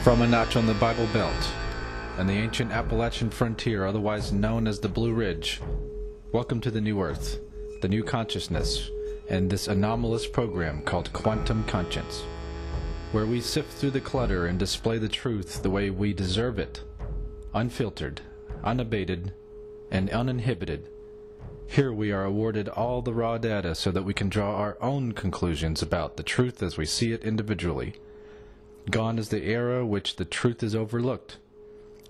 From a notch on the Bible Belt and the ancient Appalachian frontier, otherwise known as the Blue Ridge, welcome to the New Earth, the new consciousness, and this anomalous program called Quantum Conscience, where we sift through the clutter and display the truth the way we deserve it, unfiltered, unabated, and uninhibited. Here we are awarded all the raw data so that we can draw our own conclusions about the truth as we see it individually. Gone is the era which the truth is overlooked.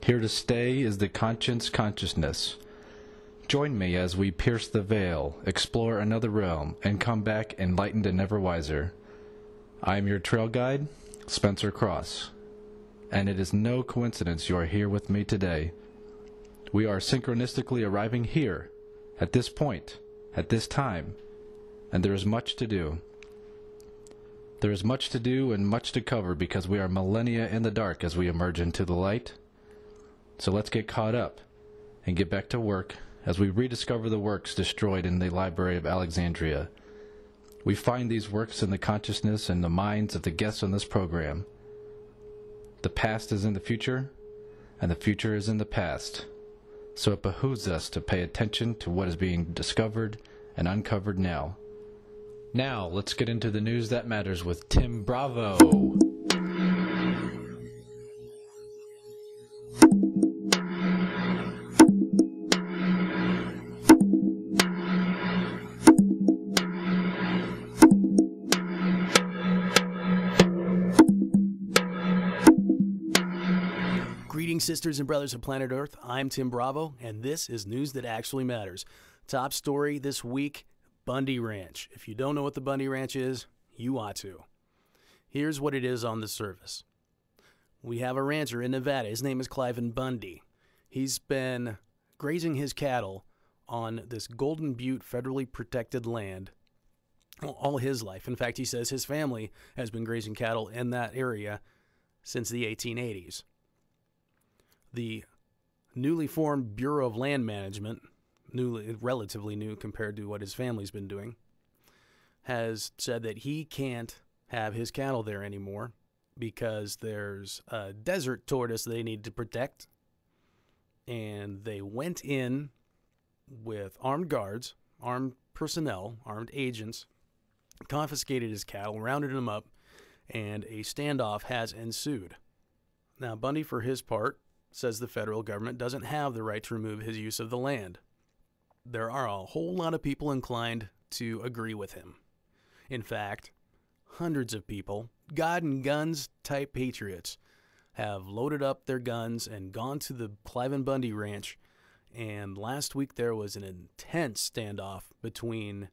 Here to stay is the conscience consciousness. Join me as we pierce the veil, explore another realm, and come back enlightened and ever wiser. I am your trail guide, Spencer Cross, and it is no coincidence you are here with me today. We are synchronistically arriving here, at this point, at this time, and there is much to do. There is much to do and much to cover because we are millennia in the dark as we emerge into the light. So let's get caught up and get back to work as we rediscover the works destroyed in the Library of Alexandria. We find these works in the consciousness and the minds of the guests on this program. The past is in the future, and the future is in the past. So it behooves us to pay attention to what is being discovered and uncovered now. Now, let's get into the news that matters with Tim Bravo. Greetings, sisters and brothers of planet Earth. I'm Tim Bravo, and this is News That Actually Matters. Top story this week, Bundy Ranch. If you don't know what the Bundy Ranch is, you ought to. Here's what it is on the surface. We have a rancher in Nevada. His name is Cliven Bundy. He's been grazing his cattle on this Golden Butte federally protected land all his life. In fact, he says his family has been grazing cattle in that area since the 1880s. The newly formed Bureau of Land Management, relatively new compared to what his family's been doing, has said that he can't have his cattle there anymore because there's a desert tortoise they need to protect. And they went in with armed guards, armed personnel, armed agents, confiscated his cattle, rounded him up, and a standoff has ensued. Now, Bundy, for his part, says the federal government doesn't have the right to remove his use of the land. There are a whole lot of people inclined to agree with him. In fact, hundreds of people, God and guns type patriots, have loaded up their guns and gone to the Cliven Bundy Ranch, and last week there was an intense standoff between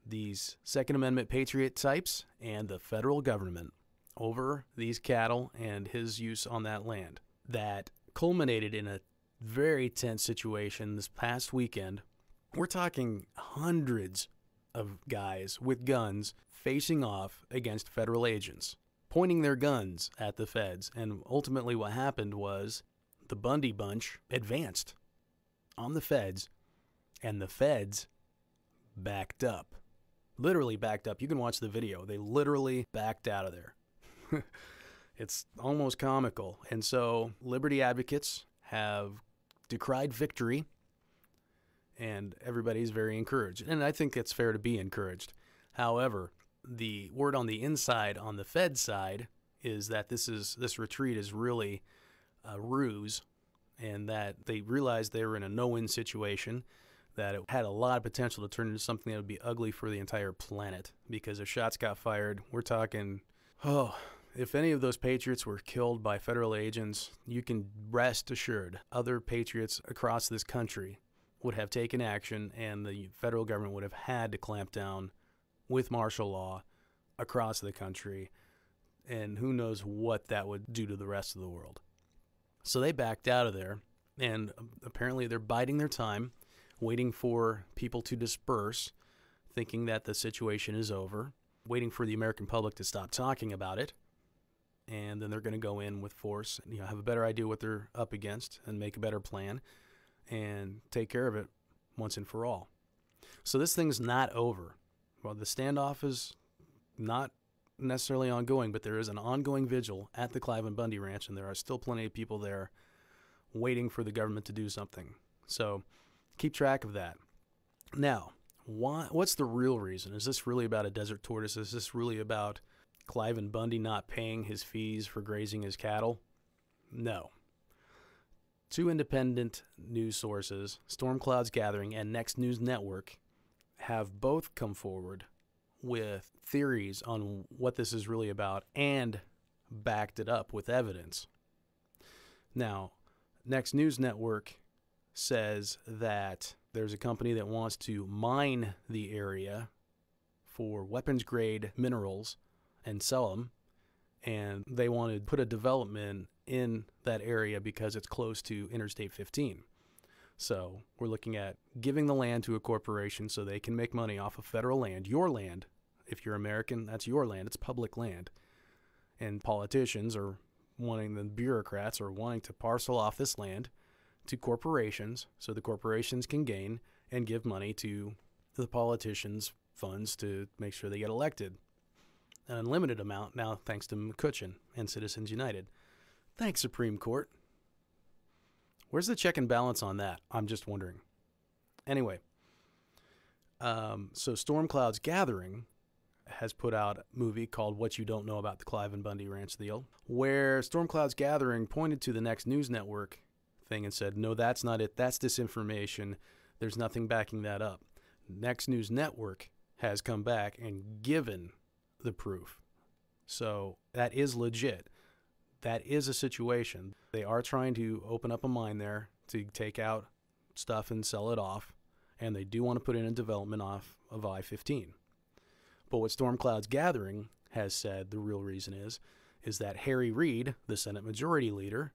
these Second Amendment patriot types and the federal government over these cattle and his use on that land. That culminated in a very tense situation this past weekend. We're talking hundreds of guys with guns facing off against federal agents, pointing their guns at the feds. And ultimately what happened was the Bundy bunch advanced on the feds, and the feds backed up. Literally backed up. You can watch the video. They literally backed out of there. It's almost comical. And so liberty advocates have decried victory, and everybody's very encouraged. And I think it's fair to be encouraged. However, the word on the inside, on the Fed side, is that this retreat is really a ruse, and that they realized they were in a no-win situation, that it had a lot of potential to turn into something that would be ugly for the entire planet. Because if shots got fired, we're talking, if any of those patriots were killed by federal agents, you can rest assured other patriots across this country would have taken action, and the federal government would have had to clamp down with martial law across the country, and who knows what that would do to the rest of the world. So they backed out of there, and apparently they're biding their time, waiting for people to disperse, thinking that the situation is over, waiting for the American public to stop talking about it. And then they're going to go in with force, and, have a better idea what they're up against and make a better plan and take care of it once and for all. So this thing's not over. Well, the standoff is not necessarily ongoing, but there is an ongoing vigil at the Clive and Bundy Ranch, and there are still plenty of people there waiting for the government to do something. So keep track of that. Now, what's the real reason? Is this really about a desert tortoise? Is this really about Clive and Bundy not paying his fees for grazing his cattle? No. Two independent news sources, Storm Clouds Gathering and Next News Network, have both come forward with theories on what this is really about and backed it up with evidence. Now, Next News Network says that there's a company that wants to mine the area for weapons-grade minerals and sell them, and they want to put a development in that area because it's close to Interstate 15. So we're looking at giving the land to a corporation so they can make money off of federal land, your land. If you're American, that's your land. It's public land. And politicians are wanting, the bureaucrats are wanting to parcel off this land to corporations so the corporations can gain and give money to the politicians' funds to make sure they get elected. An unlimited amount now, thanks to McCutcheon and Citizens United. Thanks, Supreme Court. Where's the check and balance on that? I'm just wondering. Anyway, so Storm Clouds Gathering has put out a movie called What You Don't Know About the Clive and Bundy Ranch Deal, where Storm Clouds Gathering pointed to the Next News Network thing and said, no, that's not it. That's disinformation. There's nothing backing that up. Next News Network has come back and given the proof. So that is legit. That is a situation. They are trying to open up a mine there to take out stuff and sell it off, and they do want to put in a development off of I-15. But what Storm Clouds Gathering has said the real reason is that Harry Reid, the Senate Majority Leader,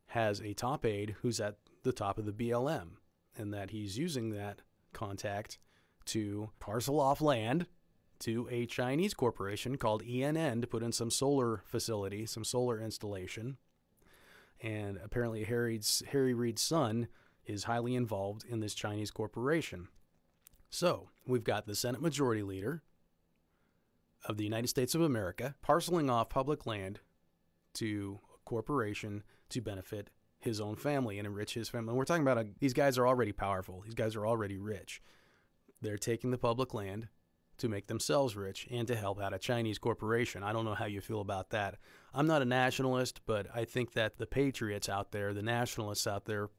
has a top aide who's at the top of the BLM, and that he's using that contact to parcel off land to a Chinese corporation called ENN to put in some solar facility, some solar installation. And apparently Harry Reid's son is highly involved in this Chinese corporation. So we've got the Senate Majority Leader of the United States of America parceling off public land to a corporation to benefit his own family and enrich his family. And we're talking about these guys are already powerful. These guys are already rich. They're taking the public land to make themselves rich and to help out a Chinese corporation. I don't know how you feel about that. I'm not a nationalist, but I think that the patriots out there, the nationalists out there,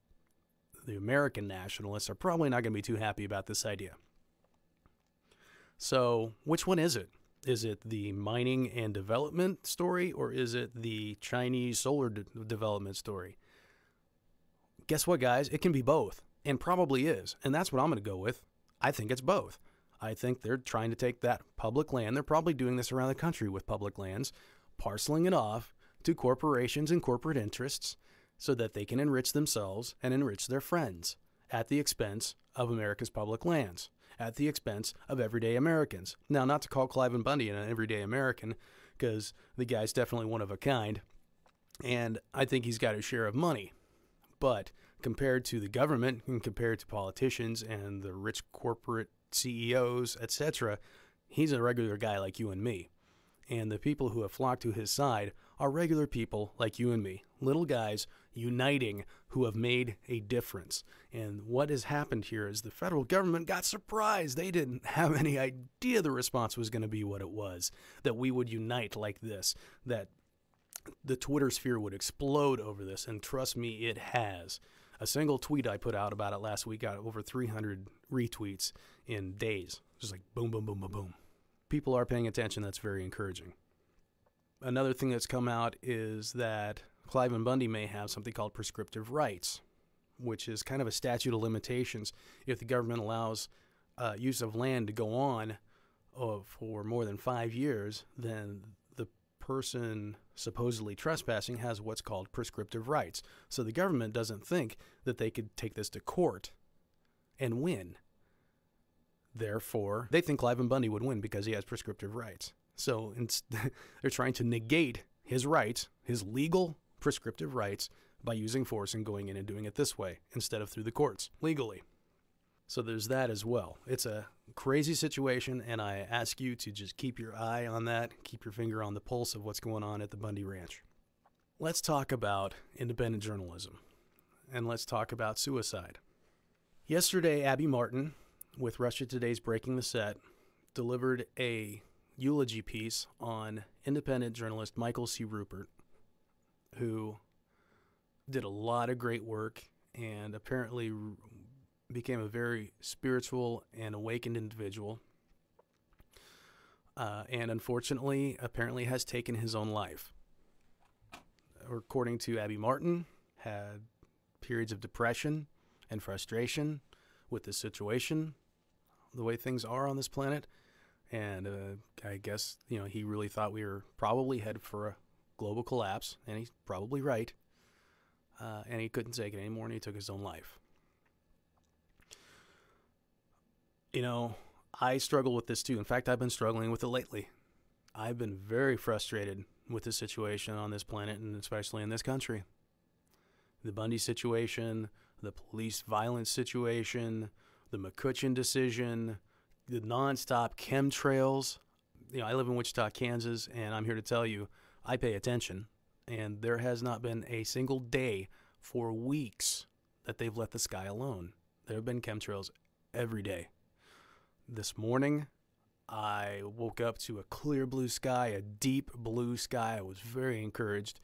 the American nationalists are probably not going to be too happy about this idea. So which one is it? Is it the mining and development story, or is it the Chinese solar development story? Guess what, guys? It can be both, and probably is. And that's what I'm going to go with. I think it's both. I think they're trying to take that public land. They're probably doing this around the country with public lands, parceling it off to corporations and corporate interests so that they can enrich themselves and enrich their friends at the expense of America's public lands, at the expense of everyday Americans. Now, not to call Clive and Bundy an everyday American, because the guy's definitely one of a kind, and I think he's got his share of money. But compared to the government and compared to politicians and the rich corporate CEOs, etc., he's a regular guy like you and me. And the people who have flocked to his side are regular people like you and me, little guys uniting who have made a difference. And what has happened here is the federal government got surprised. They didn't have any idea the response was going to be what it was, that we would unite like this, that the Twitter sphere would explode over this. And trust me, it has. A single tweet I put out about it last week got over 300 retweets in days. Just like boom, boom, boom, boom, boom. People are paying attention. That's very encouraging. Another thing that's come out is that Clive and Bundy may have something called prescriptive rights, which is kind of a statute of limitations. If the government allows use of land to go on for more than 5 years, then the person supposedly trespassing has what's called prescriptive rights. So the government doesn't think that they could take this to court and win. Therefore, they think Clive and Bundy would win because he has prescriptive rights. So they're trying to negate his rights, his legal prescriptive rights, by using force and going in and doing it this way instead of through the courts legally. So there's that as well. It's a crazy situation, and I ask you to just keep your eye on that, keep your finger on the pulse of what's going on at the Bundy Ranch. Let's talk about independent journalism, and let's talk about suicide. Yesterday, Abby Martin, with Russia Today's Breaking the Set, delivered a eulogy piece on independent journalist Michael C. Rupert, who did a lot of great work and apparently became a very spiritual and awakened individual, and unfortunately, apparently has taken his own life. According to Abby Martin, had periods of depression and frustration with the situation, the way things are on this planet, and I guess, he really thought we were probably headed for a global collapse, and he's probably right, and he couldn't take it anymore, and he took his own life. I struggle with this too. In fact, I've been struggling with it lately. I've been very frustrated with the situation on this planet, and especially in this country. The Bundy situation, the police violence situation, the McCutcheon decision, the nonstop chemtrails. I live in Wichita, Kansas, and I'm here to tell you, I pay attention, and there has not been a single day for weeks that they've let the sky alone. There have been chemtrails every day. This morning, I woke up to a clear blue sky, a deep blue sky. I was very encouraged.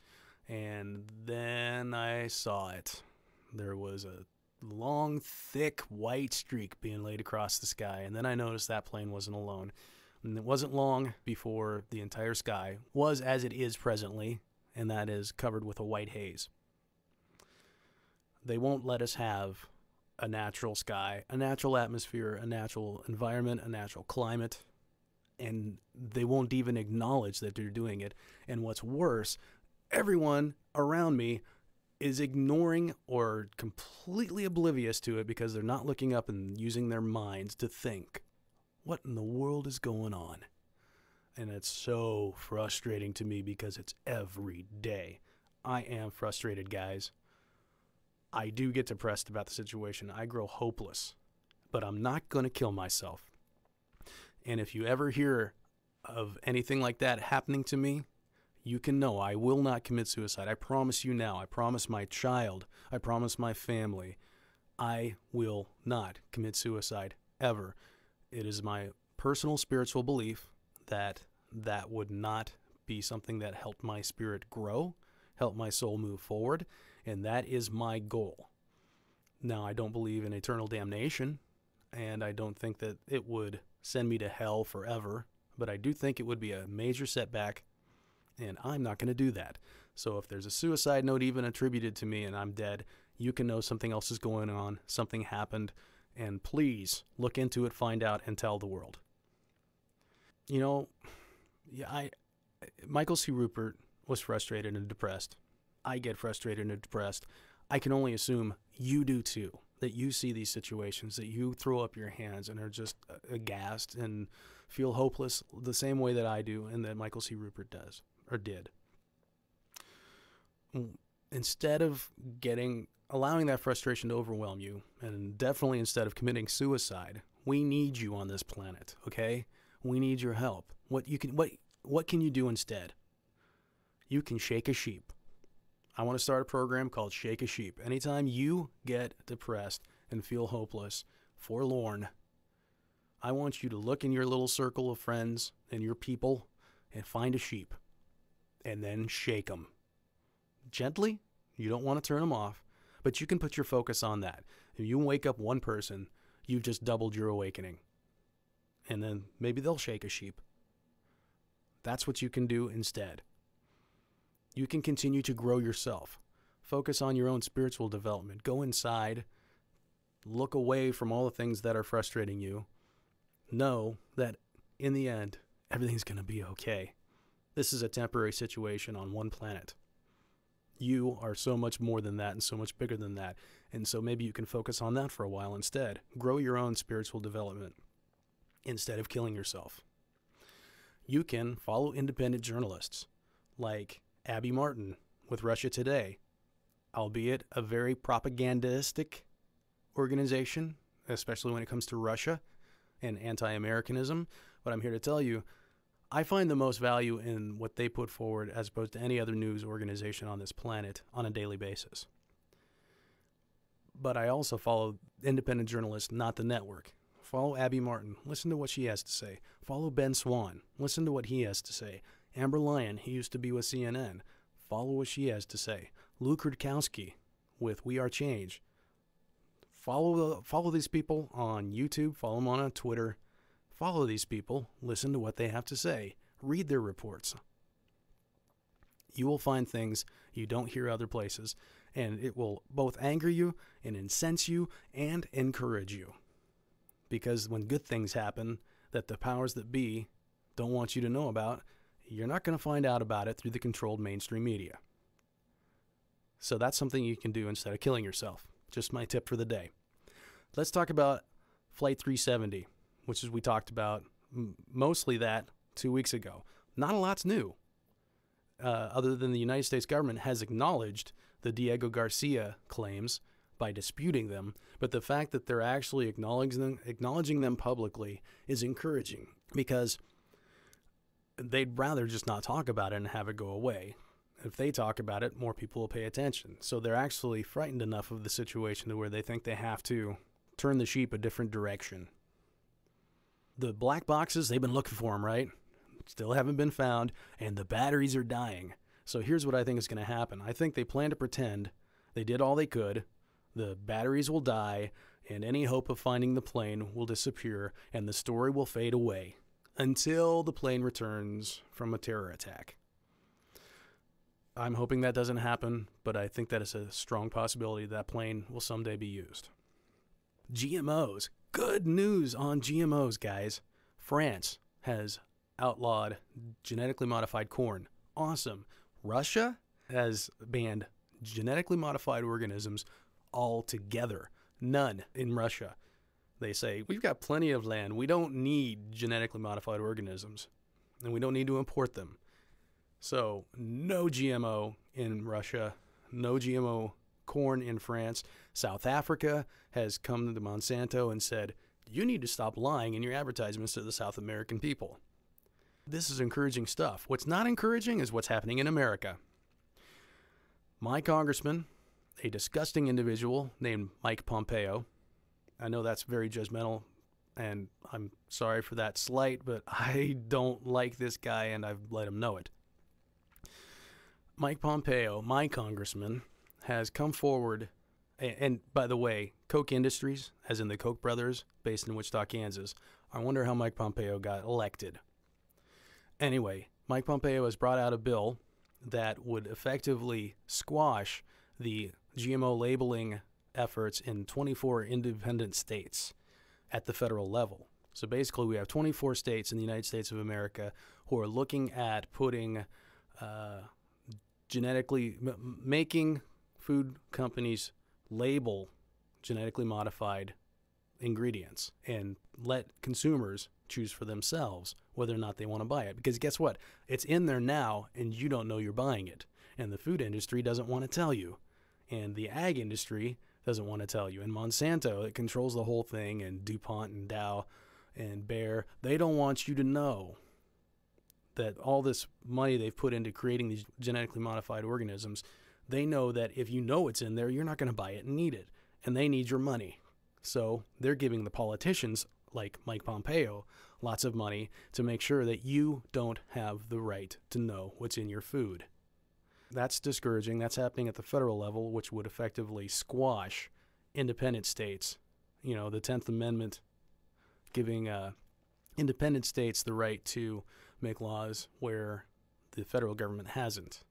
And then I saw it. There was a long, thick white streak being laid across the sky. And then I noticed that plane wasn't alone. And it wasn't long before the entire sky was as it is presently, and that is covered with a white haze. They won't let us have a natural sky, a natural atmosphere, a natural environment, a natural climate, and they won't even acknowledge that they're doing it. And what's worse, everyone around me is ignoring or completely oblivious to it because they're not looking up and using their minds to think, what in the world is going on? And it's so frustrating to me because it's every day. I am frustrated, guys. I do get depressed about the situation. I grow hopeless, but I'm not going to kill myself. And if you ever hear of anything like that happening to me, you can know I will not commit suicide. I promise you now. I promise my child. I promise my family. I will not commit suicide ever. It is my personal spiritual belief that that would not be something that helped my spirit grow, helped my soul move forward, and that is my goal. Now, I don't believe in eternal damnation, and I don't think that it would send me to hell forever, but I do think it would be a major setback, and I'm not going to do that. So if there's a suicide note even attributed to me and I'm dead, you can know something else is going on, something happened, and please look into it, find out, and tell the world. Michael C. Rupert was frustrated and depressed. I get frustrated and depressed. I can only assume you do too, that you see these situations, that you throw up your hands and are just aghast and feel hopeless the same way that I do and that Michael C. Rupert does or did. Instead of allowing that frustration to overwhelm you, and definitely instead of committing suicide, we need you on this planet, okay? We need your help. What can you do instead? You can shake a sheep. I want to start a program called Shake a Sheep. Anytime you get depressed and feel hopeless, forlorn, I want you to look in your little circle of friends and your people and find a sheep and then shake them. Gently. You don't want to turn them off, but you can put your focus on that. If you wake up one person, you've just doubled your awakening. And then maybe they'll shake a sheep. That's what you can do instead. You can continue to grow yourself. Focus on your own spiritual development. Go inside. Look away from all the things that are frustrating you. Know that in the end, everything's going to be okay. This is a temporary situation on one planet. You are so much more than that and so much bigger than that. And so maybe you can focus on that for a while instead. Grow your own spiritual development instead of killing yourself. You can follow independent journalists like Abby Martin with Russia Today, albeit a very propagandistic organization, especially when it comes to Russia and anti-Americanism. But I'm here to tell you, I find the most value in what they put forward as opposed to any other news organization on this planet on a daily basis. But I also follow independent journalists, not the network. Follow Abby Martin. Listen to what she has to say. Follow Ben Swan. Listen to what he has to say. Amber Lyon, he used to be with CNN. Follow what she has to say. Luke Rudkowski with We Are Change. Follow these people on YouTube. Follow them on Twitter. Follow these people. Listen to what they have to say. Read their reports. You will find things you don't hear other places, and it will both anger you and incense you and encourage you. Because when good things happen that the powers that be don't want you to know about, you're not going to find out about it through the controlled mainstream media. So that's something you can do instead of killing yourself. Just my tip for the day. Let's talk about Flight 370, which is we talked about mostly that 2 weeks ago. Not a lot's new, other than the United States government has acknowledged the Diego Garcia claims by disputing them, but the fact that they're actually acknowledging them publicly is encouraging, because they'd rather just not talk about it and have it go away. If they talk about it, more people will pay attention. So they're actually frightened enough of the situation to where they think they have to turn the sheep a different direction. The black boxes, they've been looking for them, right? Still haven't been found, and the batteries are dying. So here's what I think is going to happen. I think they plan to pretend they did all they could, the batteries will die, and any hope of finding the plane will disappear, and the story will fade away until the plane returns from a terror attack. I'm hoping that doesn't happen, but I think that is a strong possibility that plane will someday be used. GMOs. Good news on GMOs, guys. France has outlawed genetically modified corn. Awesome. Russia has banned genetically modified organisms altogether. None in Russia. They say, we've got plenty of land. We don't need genetically modified organisms, and we don't need to import them. So no GMO in Russia, no GMO corn in France. South Africa has come to Monsanto and said, you need to stop lying in your advertisements to the South American people. This is encouraging stuff. What's not encouraging is what's happening in America. My congressman, a disgusting individual named Mike Pompeo, I know that's very judgmental, and I'm sorry for that slight, but I don't like this guy, and I've let him know it. Mike Pompeo, my congressman, has come forward, and by the way, Koch Industries, as in the Koch brothers, based in Wichita, Kansas. I wonder how Mike Pompeo got elected. Anyway, Mike Pompeo has brought out a bill that would effectively squash the GMO labeling efforts in 24 independent states at the federal level. So basically, we have 24 states in the United States of America who are looking at putting making food companies label genetically modified ingredients and let consumers choose for themselves whether or not they want to buy it. Because guess what? It's in there now, and you don't know you're buying it. And the food industry doesn't want to tell you. And the ag industry doesn't want to tell you. And Monsanto, it controls the whole thing, and DuPont and Dow and Bayer, they don't want you to know that all this money they've put into creating these genetically modified organisms, they know that if you know it's in there, you're not going to buy it and need it. And they need your money. So they're giving the politicians, like Mike Pompeo, lots of money to make sure that you don't have the right to know what's in your food. That's discouraging. That's happening at the federal level, which would effectively squash independent states. You know, the 10th Amendment giving independent states the right to make laws where the federal government hasn't.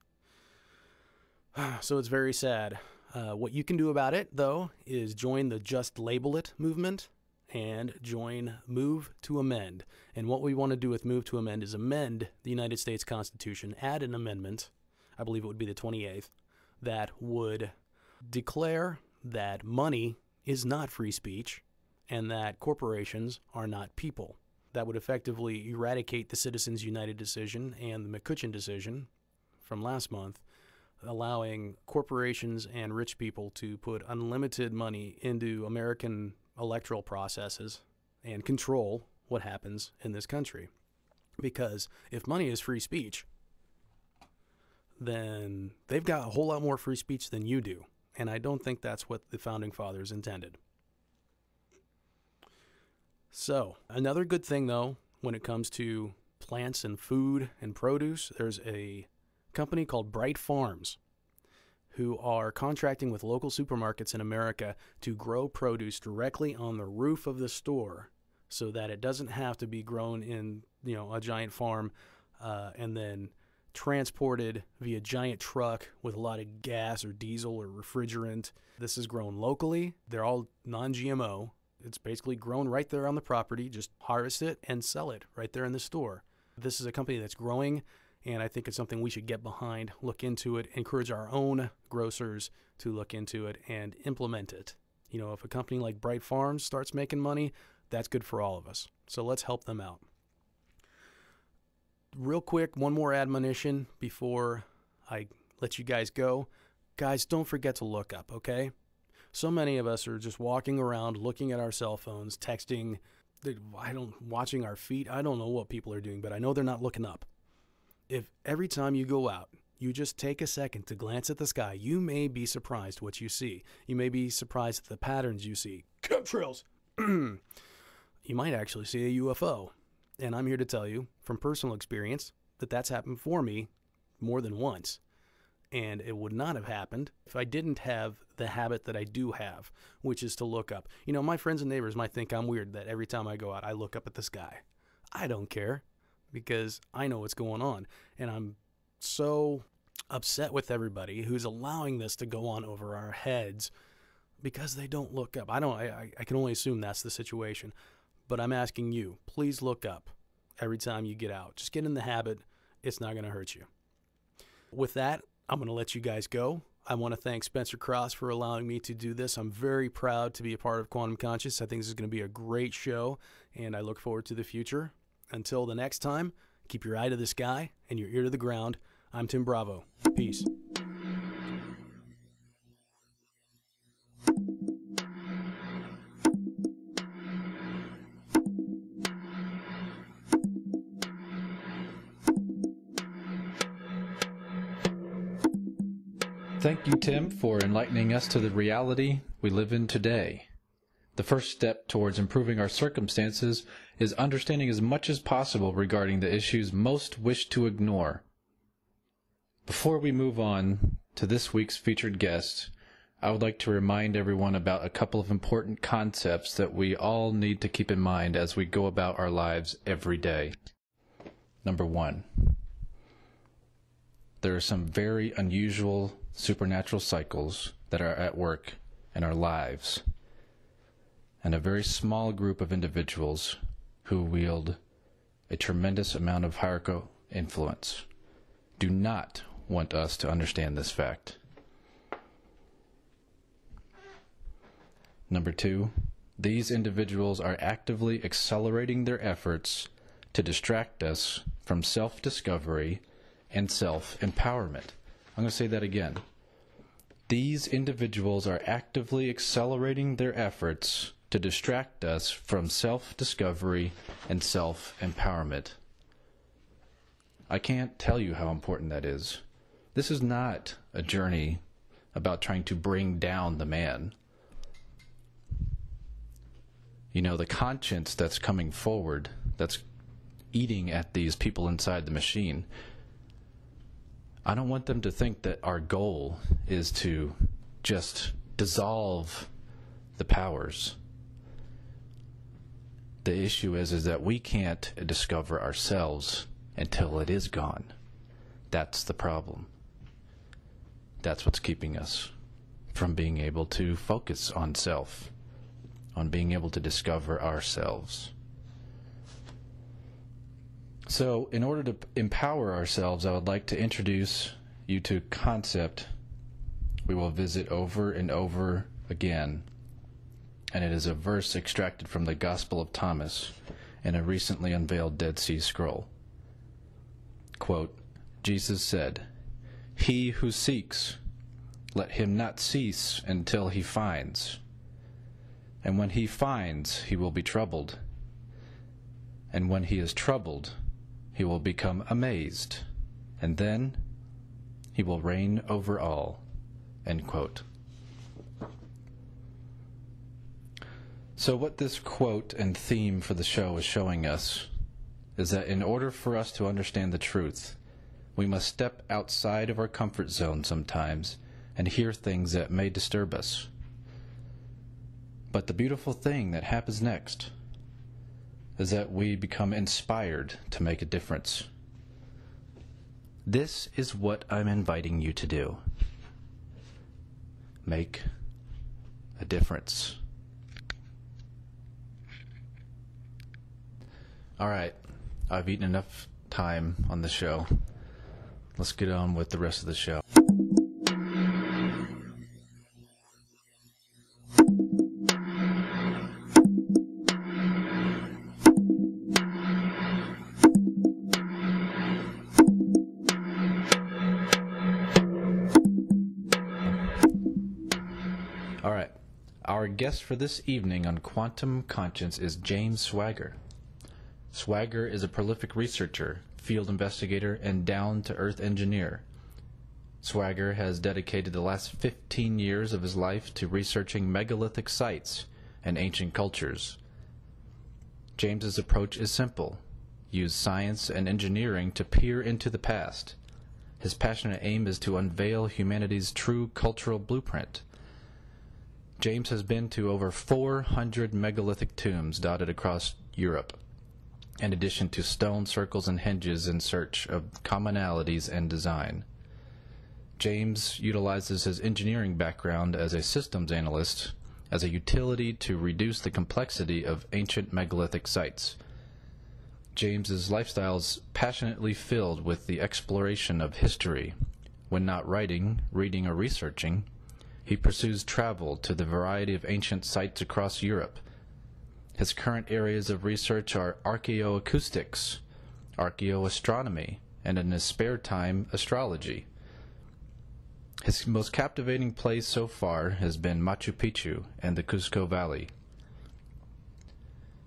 So it's very sad. What you can do about it, though, is join the Just Label It movement and join Move to Amend. And what we want to do with Move to Amend is amend the United States Constitution, add an amendment, I believe it would be the 28th, that would declare that money is not free speech and that corporations are not people. That would effectively eradicate the Citizens United decision and the McCutcheon decision from last month, allowing corporations and rich people to put unlimited money into American electoral processes and control what happens in this country. Because if money is free speech, then they've got a whole lot more free speech than you do. And I don't think that's what the Founding Fathers intended. So, another good thing, though, when it comes to plants and food and produce, there's a company called Bright Farms who are contracting with local supermarkets in America to grow produce directly on the roof of the store so that it doesn't have to be grown in, a giant farm and then transported via giant truck with a lot of gas or diesel or refrigerant. This is grown locally. They're all non-GMO. It's basically grown right there on the property. Just harvest it and sell it right there in the store. This is a company that's growing, and I think it's something we should get behind, look into it, encourage our own grocers to look into it and implement it. If a company like Bright Farms starts making money, that's good for all of us. So let's help them out. Real quick, one more admonition before I let you guys go. Guys, don't forget to look up, okay? So many of us are just walking around, looking at our cell phones, texting, watching our feet. I don't know what people are doing, but I know they're not looking up. If every time you go out, you just take a second to glance at the sky, you may be surprised what you see. You may be surprised at the patterns you see. Chemtrails! You might actually see a UFO. And I'm here to tell you from personal experience that that's happened for me more than once. And it would not have happened if I didn't have the habit that I do have, which is to look up. My friends and neighbors might think I'm weird that every time I go out, I look up at the sky. I don't care because I know what's going on. And I'm so upset with everybody who's allowing this to go on over our heads because they don't look up. I can only assume that's the situation. But I'm asking you, please look up every time you get out. Just get in the habit. It's not going to hurt you. With that, I'm going to let you guys go. I want to thank Spencer Cross for allowing me to do this. I'm very proud to be a part of Quantum Conscious. I think this is going to be a great show, and I look forward to the future. Until the next time, keep your eye to the sky and your ear to the ground. I'm Tim Bravo. Peace. Thank you, Tim, for enlightening us to the reality we live in today. The first step towards improving our circumstances is understanding as much as possible regarding the issues most wish to ignore. Before we move on to this week's featured guest, I would like to remind everyone about a couple of important concepts that we all need to keep in mind as we go about our lives every day. Number 1. There are some very unusual supernatural cycles that are at work in our lives, and a very small group of individuals who wield a tremendous amount of hierarchical influence do not want us to understand this fact. Number 2, these individuals are actively accelerating their efforts to distract us from self-discovery and self-empowerment. I'm going to say that again. These individuals are actively accelerating their efforts to distract us from self-discovery and self-empowerment. I can't tell you how important that is. This is not a journey about trying to bring down the man. The conscience that's coming forward, that's eating at these people inside the machine, I don't want them to think that our goal is to just dissolve the powers. The issue is that we can't discover ourselves until it is gone. That's the problem. That's what's keeping us from being able to focus on self, on being able to discover ourselves. So, in order to empower ourselves, I would like to introduce you to a concept we will visit over and over again, and it is a verse extracted from the Gospel of Thomas in a recently unveiled Dead Sea Scroll. Quote, Jesus said, "He who seeks, let him not cease until he finds. And when he finds, he will be troubled. And when he is troubled, he will become amazed. And then he will reign over all." End quote. So what this quote and theme for the show is showing us is that in order for us to understand the truth, we must step outside of our comfort zone sometimes and hear things that may disturb us. But the beautiful thing that happens next is that we become inspired to make a difference. This is what I'm inviting you to do. Make a difference. All right, I've eaten enough time on the show. Let's get on with the rest of the show. All right, our guest for this evening on Quantum Conscience is James Swagger. Swagger is a prolific researcher, field investigator, and down-to-earth engineer. Swagger has dedicated the last 15 years of his life to researching megalithic sites and ancient cultures. James's approach is simple: use science and engineering to peer into the past. His passionate aim is to unveil humanity's true cultural blueprint. James has been to over 400 megalithic tombs dotted across Europe, in addition to stone circles and henges in search of commonalities and design. James utilizes his engineering background as a systems analyst as a utility to reduce the complexity of ancient megalithic sites. James's lifestyle is passionately filled with the exploration of history. When not writing, reading, or researching, he pursues travel to the variety of ancient sites across Europe. His current areas of research are archaeoacoustics, archaeoastronomy, and in his spare time, astrology. His most captivating place so far has been Machu Picchu and the Cusco Valley.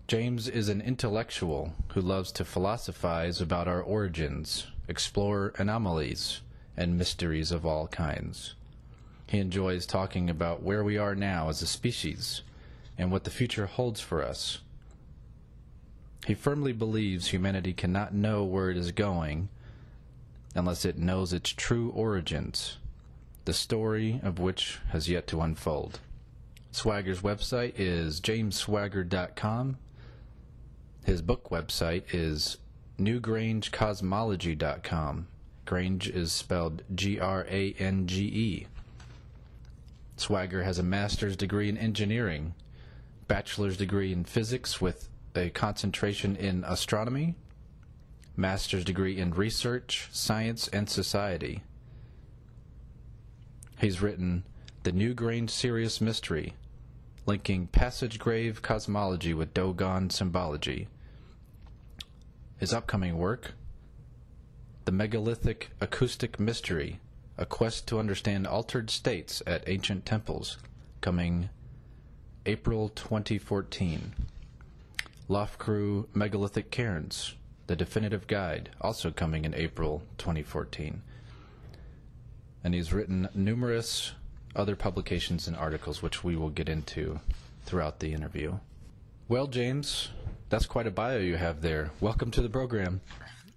James is an intellectual who loves to philosophize about our origins, explore anomalies, and mysteries of all kinds. He enjoys talking about where we are now as a species and what the future holds for us. He firmly believes humanity cannot know where it is going unless it knows its true origins, the story of which has yet to unfold. Swagger's website is jamesswagger.com. His book website is newgrangecosmology.com. Grange is spelled Grange. Swagger has a master's degree in engineering, bachelor's degree in physics with a concentration in astronomy, master's degree in research, science, and society. He's written The Newgrange Sirius Mystery, linking passage grave cosmology with Dogon symbology. His upcoming work, The Megalithic Acoustic Mystery, a quest to understand altered states at ancient temples, coming April 2014. Lofcrew Megalithic Cairns, the definitive guide, also coming in April 2014. And he's written numerous other publications and articles, which we will get into throughout the interview. Well, James, that's quite a bio you have there. Welcome to the program.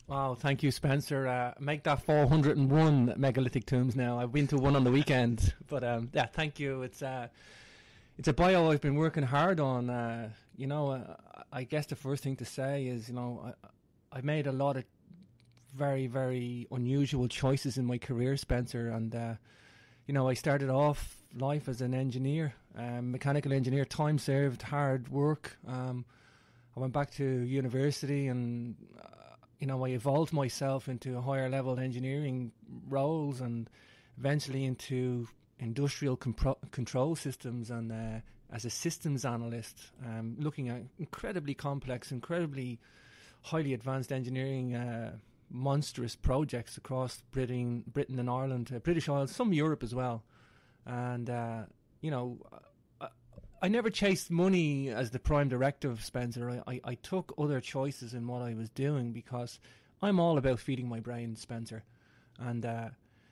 Wow, thank you, Spencer. Make that 401 megalithic tombs now. I've been to one on the weekend, but yeah, thank you. It's a bio I've been working hard on. I guess the first thing to say is, I made a lot of very, very unusual choices in my career, Spencer, and I started off life as an engineer, mechanical engineer, time served, hard work. I went back to university and I evolved myself into higher level engineering roles and eventually into industrial control systems and as a systems analyst, looking at incredibly complex, incredibly highly advanced engineering, monstrous projects across Britain and Ireland, British Isles, some Europe as well. And, I never chased money as the prime directive, Spencer. I took other choices in what I was doing because I'm all about feeding my brain, Spencer. And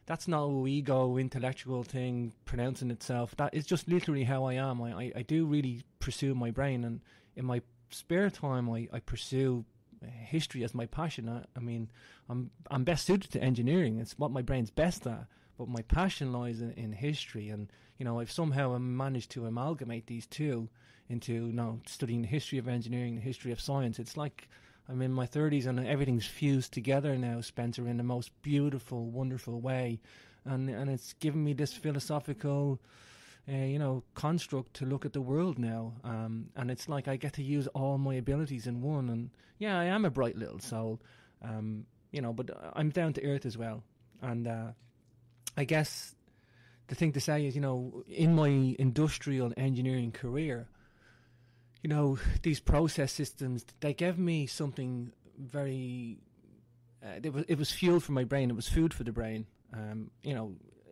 that's not a ego intellectual thing pronouncing itself. That is just literally how I am. I do really pursue my brain, and in my spare time I pursue history as my passion. I mean, I'm best suited to engineering. It's what my brain's best at. But my passion lies in history, and I've somehow managed to amalgamate these two into studying the history of engineering, the history of science. It's like I'm in my 30s and everything's fused together now, Spencer, in the most beautiful, wonderful way, and it's given me this philosophical, construct to look at the world now, and it's like I get to use all my abilities in one. And yeah, I am a bright little soul, but I'm down to earth as well, and. I guess the thing to say is, in my industrial engineering career, these process systems, they gave me something very, it was fuel for my brain, it was food for the brain.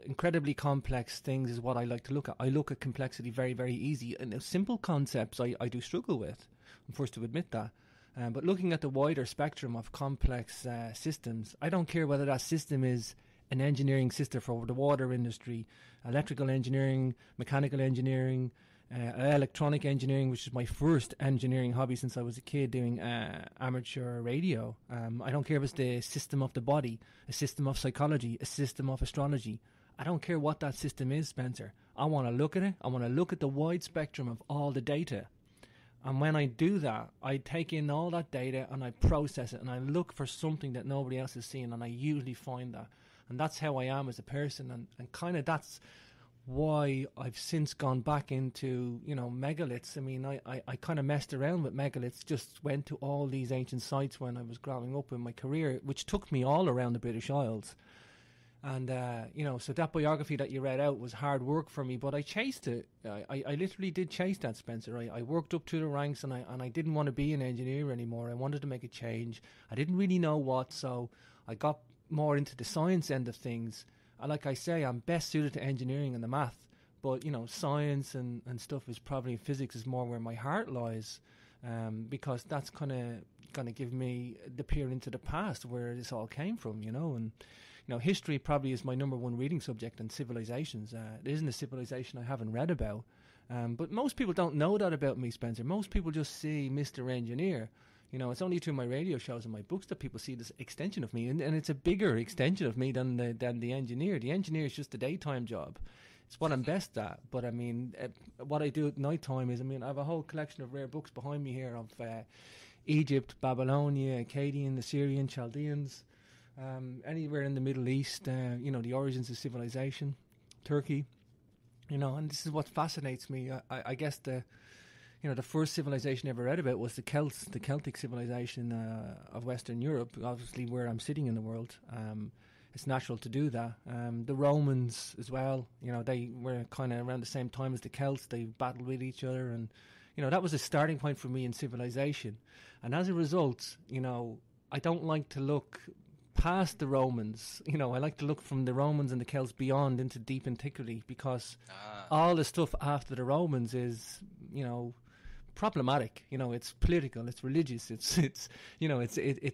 Incredibly complex things is what I like to look at. I look at complexity very, very easy, and simple concepts I do struggle with. I'm forced to admit that. But looking at the wider spectrum of complex systems, I don't care whether that system is an engineering system for the water industry, electrical engineering, mechanical engineering, electronic engineering, which is my first engineering hobby since I was a kid, doing amateur radio. I don't care if it's the system of the body, a system of psychology, a system of astrology. I don't care what that system is, Spencer. I want to look at it. I want to look at the wide spectrum of all the data. And when I do that, I take in all that data and I process it, and I look for something that nobody else is seeing, and I usually find that. And that's how I am as a person, and kind of that's why I've since gone back into, megaliths. I mean, I kind of messed around with megaliths, just went to all these ancient sites when I was growing up in my career, which took me all around the British Isles. And, so that biography that you read out was hard work for me, but I chased it. I literally did chase that, Spencer. I worked up to the ranks, and I didn't want to be an engineer anymore. I wanted to make a change. I didn't really know what, so I got more into the science end of things. Like I say, I'm best suited to engineering and the math, but science and stuff is probably, physics is more where my heart lies, because that's kind of going to give me the peer into the past where this all came from, and history probably is my number one reading subject, and civilizations. There isn't a civilization I haven't read about, but most people don't know that about me, Spencer. Most people just see Mr. Engineer. It's only through my radio shows and my books that people see this extension of me, and it's a bigger extension of me than the engineer. The engineer is just a daytime job. It's what I'm best at. But I mean, what I do at night time is, I have a whole collection of rare books behind me here of Egypt, Babylonia, Akkadian, the Assyrian, Chaldeans, anywhere in the Middle East. The origins of civilization, Turkey. And this is what fascinates me. I guess the first civilization I ever read about was the Celts, the Celtic civilization of Western Europe, obviously where I'm sitting in the world. It's natural to do that. The Romans as well, they were kind of around the same time as the Celts. They battled with each other, and, that was a starting point for me in civilization. And as a result, I don't like to look past the Romans. I like to look from the Romans and the Celts beyond into deep antiquity, because all the stuff after the Romans is, problematic. It's political, it's religious, it's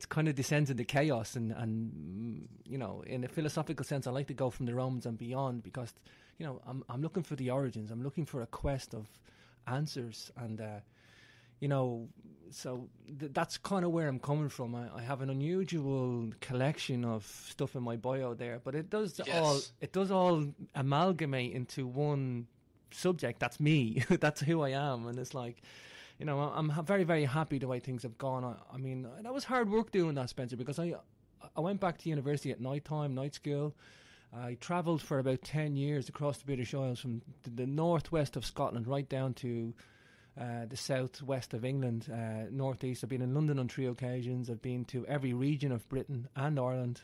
kind of descends into chaos, and in a philosophical sense, I like to go from the Romans and beyond, because I'm looking for the origins. I'm looking for a quest of answers, and so that's kind of where I'm coming from. I have an unusual collection of stuff in my bio there, but it does all amalgamate into one subject. That's me. That's who I am. And it's like, I'm very, very happy the way things have gone. I mean, that was hard work doing that, Spencer, because I went back to university at night school. I travelled for about 10 years across the British Isles, from the northwest of Scotland right down to the southwest of England, northeast. I've been in London on 3 occasions. I've been to every region of Britain and Ireland,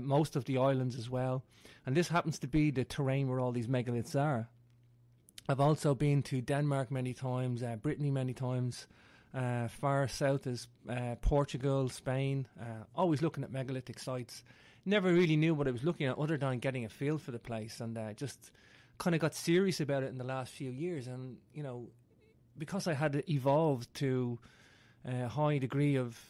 most of the islands as well. And this happens to be the terrain where all these megaliths are. I've also been to Denmark many times, Brittany many times, far south as Portugal, Spain, always looking at megalithic sites. Never really knew what I was looking at other than getting a feel for the place, and just kind of got serious about it in the last few years. And, you know, because I had evolved to a high degree of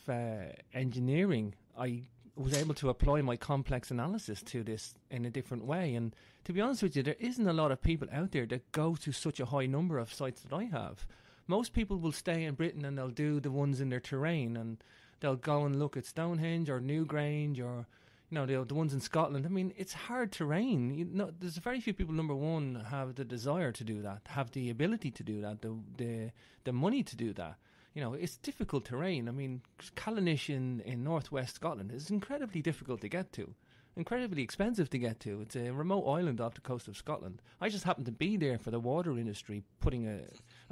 engineering, I was able to apply my complex analysis to this in a different way. And to be honest with you, there isn't a lot of people out there that go to such a high number of sites that I have. Most people will stay in Britain and they'll do the ones in their terrain, and they'll go and look at Stonehenge or Newgrange or, you know, the ones in Scotland. I mean, it's hard terrain. You know, there's very few people, number one, have the desire to do that, have the ability to do that, the money to do that. You know, it's difficult terrain. I mean, Callanish in northwest Scotland is incredibly difficult to get to, incredibly expensive to get to. It's a remote island off the coast of Scotland. I just happened to be there for the water industry,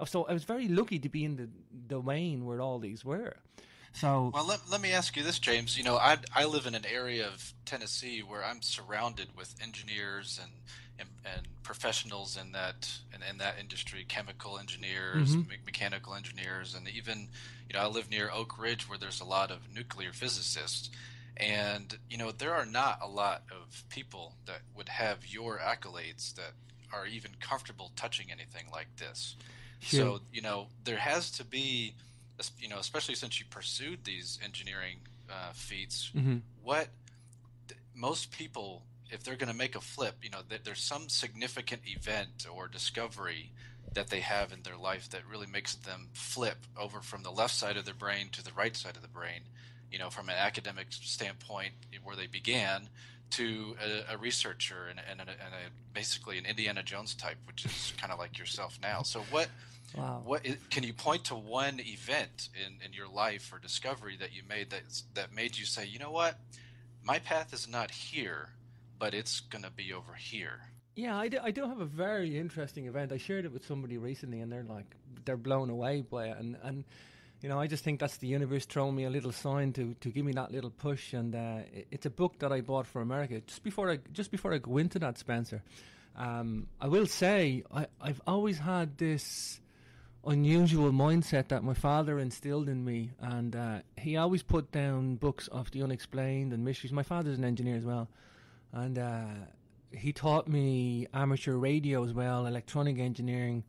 so I was very lucky to be in the domain where all these were. So, well, let me ask you this, James. You know, I live in an area of Tennessee where I'm surrounded with engineers and professionals in that industry, chemical engineers, mechanical engineers, and even, you know, I live near Oak Ridge where there's a lot of nuclear physicists. And, you know, there are not a lot of people that would have your accolades that are even comfortable touching anything like this. Sure. So, you know, there has to be, you know, especially since you pursued these engineering feats, most people, if they're going to make a flip, you know, there's some significant event or discovery that they have in their life that really makes them flip over from the left side of their brain to the right side of the brain, you know, from an academic standpoint where they began to a researcher and basically an Indiana Jones type, which is kind of like yourself now. So can you point to one event in your life or discovery that you made that made you say, you know what, my path is not here, but it's going to be over here? Yeah, I do have a very interesting event. I shared it with somebody recently, and they're blown away by it. And you know, I just think that's the universe throwing me a little sign to give me that little push. And it's a book that I bought for America. Just before I go into that, Spencer, I will say I've always had this unusual mindset that my father instilled in me, and he always put down books of the unexplained and mysteries. My father's an engineer as well, and he taught me amateur radio as well, electronic engineering.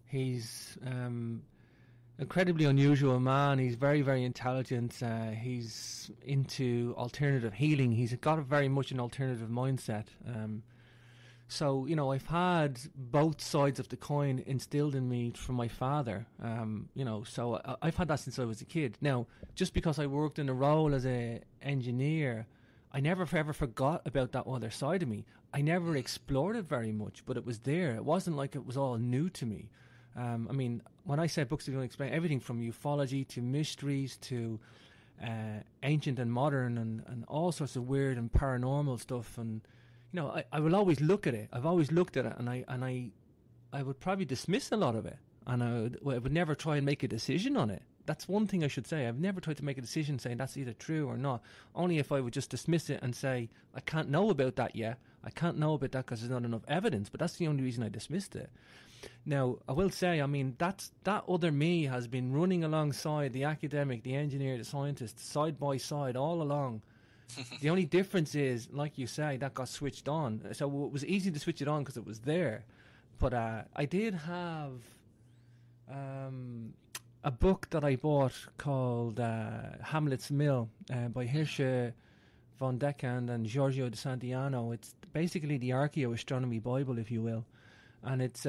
He's incredibly unusual man. He's very, very intelligent. He's into alternative healing. He's got very much an alternative mindset. So, you know, I've had both sides of the coin instilled in me from my father. You know, so I've had that since I was a kid. Now, just because I worked in a role as an engineer, I never ever forgot about that other side of me. I never explored it very much, but it was there. It wasn't like it was all new to me. I mean, when I say books that don't explain everything from ufology to mysteries to ancient and modern and all sorts of weird and paranormal stuff, and you know, I will always look at it. I've always looked at it, and I would probably dismiss a lot of it, and I would never try and make a decision on it. That's one thing I should say. I've never tried to make a decision saying that's either true or not. Only if I would just dismiss it and say, I can't know about that yet. I can't know about that because there's not enough evidence. But that's the only reason I dismissed it. Now, I will say, I mean, that other me has been running alongside the academic, the engineer, the scientist, side by side all along. The only difference is, like you say, that got switched on. So it was easy to switch it on because it was there. But I did have a book that I bought called Hamlet's Mill by Hirsche von Deckhand and Giorgio de Santiano. It's basically the Archaeoastronomy Bible, if you will. And it's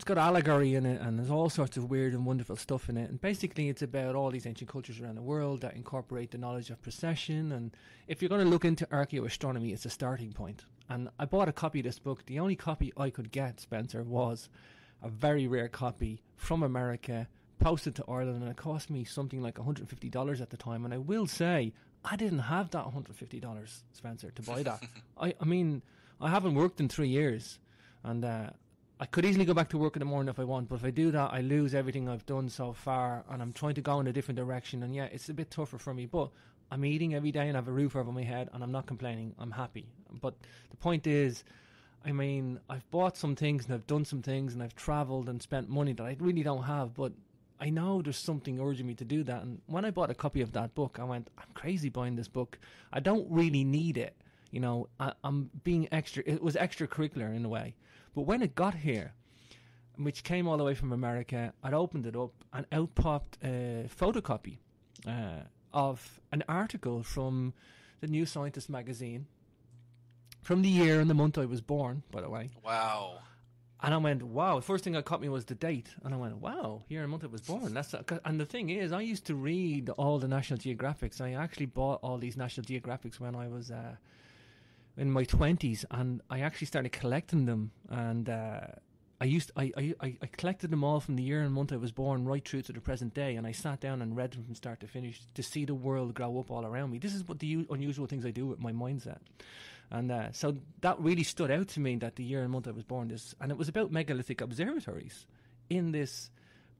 got allegory in it, and there's all sorts of weird and wonderful stuff in it. And basically it's about all these ancient cultures around the world that incorporate the knowledge of precession. And if you're going to look into archaeoastronomy, it's a starting point. And I bought a copy of this book. The only copy I could get, Spencer, was a very rare copy from America, posted to Ireland, and it cost me something like $150 at the time. And I will say, I didn't have that $150, Spencer, to buy that. I mean, I haven't worked in 3 years, and I could easily go back to work in the morning if I want, but if I do that, I lose everything I've done so far, and I'm trying to go in a different direction, and yeah, it's a bit tougher for me, but I'm eating every day and I have a roof over my head, and I'm not complaining. I'm happy. But the point is, I mean, I've bought some things and I've done some things and I've travelled and spent money that I really don't have, but I know there's something urging me to do that. And when I bought a copy of that book, I went, I'm crazy buying this book. I don't really need it. You know, I'm being extra. It was extracurricular in a way. But when it got here, which came all the way from America, I'd opened it up and out popped a photocopy of an article from the New Scientist magazine from the year and the month I was born, by the way. Wow. And I went, wow. The first thing that caught me was the date. And I went, wow, year and month I was born. And the thing is, I used to read all the National Geographics. I actually bought all these National Geographics when I was in my 20s. And I actually started collecting them. And I collected them all from the year and month I was born right through to the present day. And I sat down and read them from start to finish to see the world grow up all around me. This is what the unusual things I do with my mindset. And so that really stood out to me, that the year and month I was born. And it was about megalithic observatories in this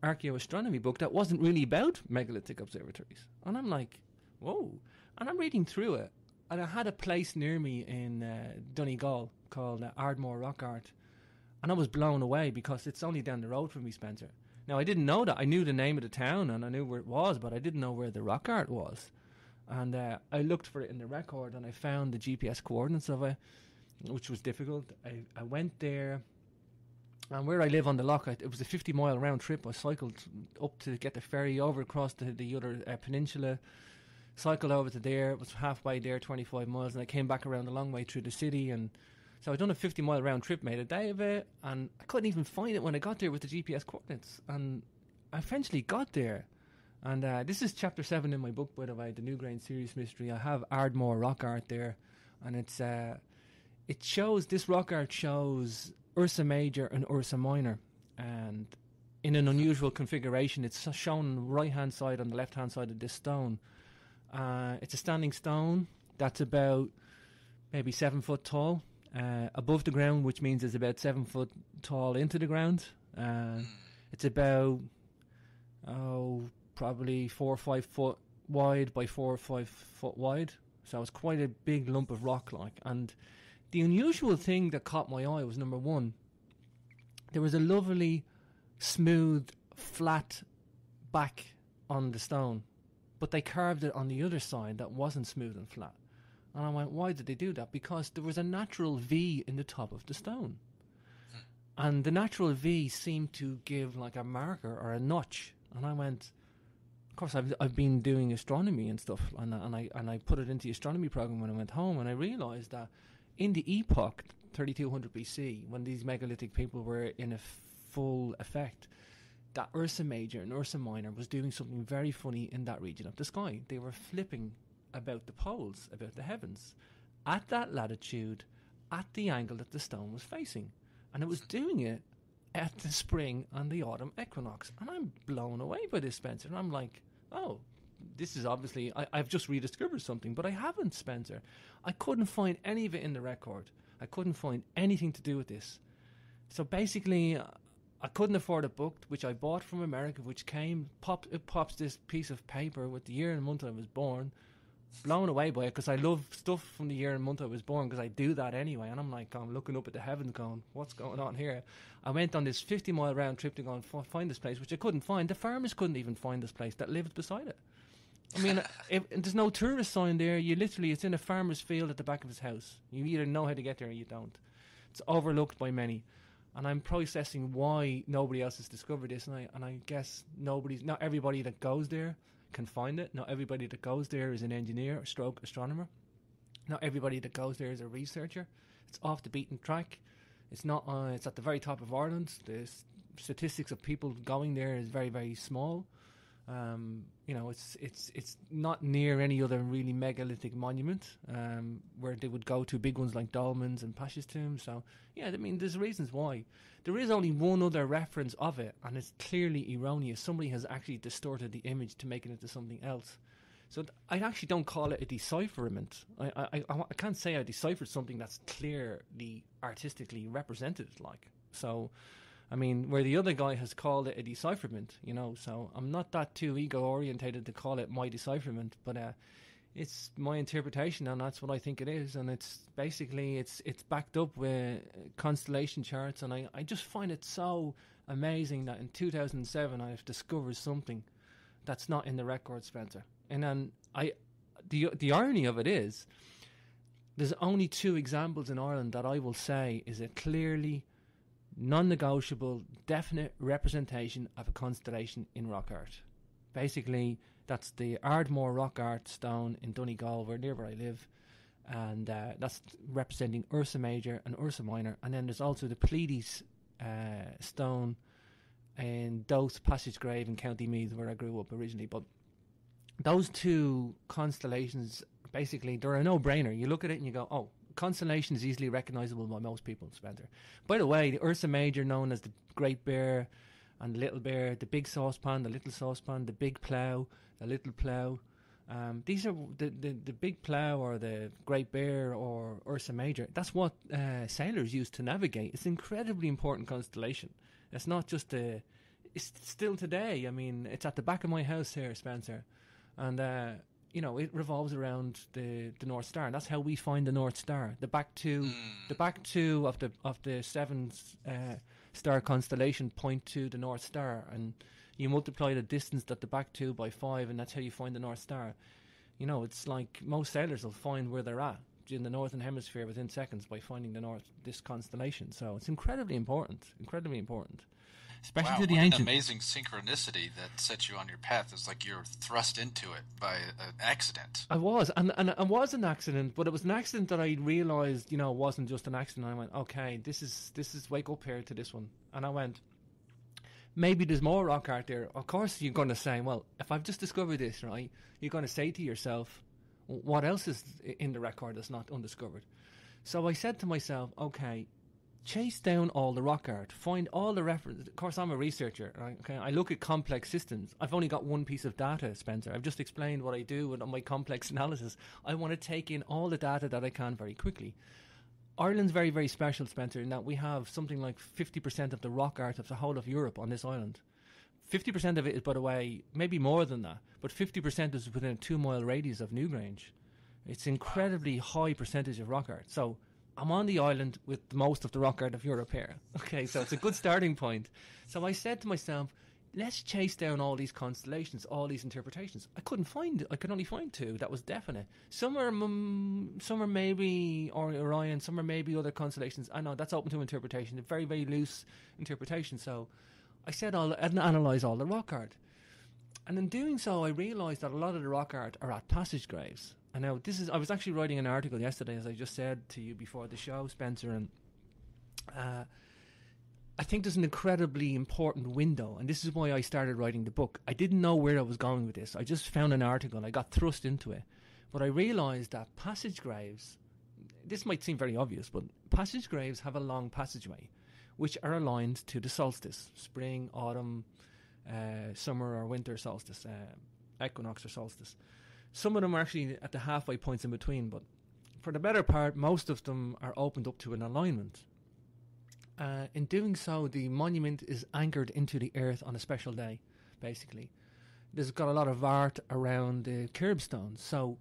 archaeoastronomy book that wasn't really about megalithic observatories. And I'm like, whoa. And I'm reading through it. And I had a place near me in Donegal called Ardmore Rock Art. And I was blown away because it's only down the road from me, Spencer. Now, I didn't know that. I knew the name of the town and I knew where it was, but I didn't know where the rock art was. And I looked for it in the record and I found the GPS coordinates of it, which was difficult. I went there, and where I live on the loch, it was a 50-mile round trip. I cycled up to get the ferry over across the other peninsula, cycled over to there. It was halfway there, 25 miles, and I came back around the long way through the city. And so I'd done a 50-mile round trip, made a day of it, and I couldn't even find it when I got there with the GPS coordinates. And I eventually got there. And this is chapter 7 in my book, by the way, the Newgrange Sirius Mystery. I have Ardmore rock art there, and this rock art shows Ursa Major and Ursa Minor, and in an unusual configuration. It's shown on the right-hand side, on the left-hand side of this stone. It's a standing stone that's about maybe 7 foot tall, above the ground, which means it's about 7 foot tall into the ground. It's about, probably 4 or 5 foot wide by 4 or 5 foot wide. So it's quite a big lump of rock, like. And the unusual thing that caught my eye was, number one, there was a lovely, smooth, flat back on the stone, but they carved it on the other side that wasn't smooth and flat. And I went, why did they do that? Because there was a natural V in the top of the stone. And the natural V seemed to give like a marker or a notch. And I went, of course, I've been doing astronomy and stuff, and I put it into the astronomy program when I went home, and I realised that in the epoch 3200 BC, when these megalithic people were in a full effect, that Ursa Major and Ursa Minor was doing something very funny in that region of the sky. They were flipping about the poles, about the heavens, at that latitude, at the angle that the stone was facing, and it was doing it at the spring and the autumn equinox. And I'm blown away by this, Spencer. And I'm like, oh, this is obviously, I've just rediscovered something, but I haven't, Spencer. I couldn't find any of it in the record. I couldn't find anything to do with this. So basically, I couldn't afford a book, which I bought from America, which it pops this piece of paper with the year and month I was born. Blown away by it, because I love stuff from the year and month I was born, because I do that anyway. And I'm like, I'm looking up at the heavens going, what's going on here? I went on this 50-mile round trip to go and find this place, which I couldn't find. The farmers couldn't even find this place that lived beside it. I mean, there's no tourist sign there. It's in a farmer's field at the back of his house. You either know how to get there or you don't. It's overlooked by many. And I'm processing why nobody else has discovered this. And I guess not everybody that goes there can find it. Not everybody that goes there is an engineer or astronomer. Not everybody that goes there is a researcher. It's off the beaten track. It's not. It's at the very top of Ireland. The statistics of people going there is very, very small. It's not near any other really megalithic monument where they would go to, big ones like Dolmens and Pasha's Tomb. So yeah, I mean, there's reasons why. There is only one other reference of it, and it's clearly erroneous. Somebody has actually distorted the image to make it into something else. So I actually don't call it a decipherment. I can't say I deciphered something that's clearly artistically represented, like. So, I mean, where the other guy has called it a decipherment, so I'm not that too ego-orientated to call it my decipherment, but it's my interpretation, and that's what I think it is. And it's basically, it's backed up with constellation charts, and I just find it so amazing that in 2007 I've discovered something that's not in the record, Spencer. And then the irony of it is, there's only 2 examples in Ireland that I will say is a clearly non-negotiable, definite representation of a constellation in rock art. Basically, that's the Ardmore rock art stone in Donegal, near where I live, and that's representing Ursa Major and Ursa Minor. And then there's also the Pleiades stone in Dowth Passage Grave in County Meath, where I grew up originally. But those 2 constellations, basically, they're a no-brainer. You look at it and you go, oh, constellation is easily recognizable by most people, Spencer. By the way, the Ursa Major, known as the Great Bear and the Little Bear, the Big Saucepan, the Little Saucepan, the Big Plough, the Little Plough. These are the Big Plough or the Great Bear or Ursa Major. That's what sailors use to navigate. It's an incredibly important constellation. It's not just it's still today. I mean, it's at the back of my house here, Spencer. And it revolves around the North Star, and that's how we find the North Star. The back two of the 7 star constellation point to the North Star, and you multiply the distance that the back 2 by 5, and that's how you find the North Star. It's like most sailors will find where they're at in the Northern Hemisphere within seconds by finding this constellation. So it's incredibly important. Especially to the ancients. An amazing synchronicity that sets you on your path. It's like you're thrust into it by an accident. I was, and it was an accident, but it was an accident that I realised, wasn't just an accident. I went, okay, this is wake up here to this one. And I went, maybe there's more rock art there. Of course you're going to say, well, if I've just discovered this, right, you're going to say to yourself, what else is in the record that's not undiscovered? So I said to myself, okay, chase down all the rock art, find all the references. Of course, I'm a researcher, right? Okay, I look at complex systems. I've only got one piece of data, Spencer. I've just explained what I do with my complex analysis. I want to take in all the data that I can very quickly. Ireland's very, very special, Spencer, in that we have something like 50% of the rock art of the whole of Europe on this island. 50% of it is, by the way, maybe more than that, but 50% is within a 2-mile radius of Newgrange. It's incredibly high percentage of rock art. So I'm on the island with most of the rock art of Europe here. Okay, so it's a good starting point. So I said to myself, let's chase down all these constellations, all these interpretations. I could only find 2 that was definite. Some are maybe Orion, some are maybe other constellations. I know that's open to interpretation, a very, very loose interpretation. So I said I'll analyse all the rock art. And in doing so, I realised that a lot of the rock art are at passage graves. And now I was actually writing an article yesterday, as I just said to you before the show, Spencer, and I think there's an incredibly important window, and this is why I started writing the book. I didn't know where I was going with this. I just found an article and I got thrust into it. But I realised that passage graves, this might seem very obvious, but passage graves have a long passageway, which are aligned to the solstice, spring, autumn, summer or winter solstice, equinox or solstice. Some of them are actually at the halfway points in between, but for the better part, most of them are opened up to an alignment. In doing so, the monument is anchored into the earth on a special day, basically. There's got a lot of art around the curbstones. So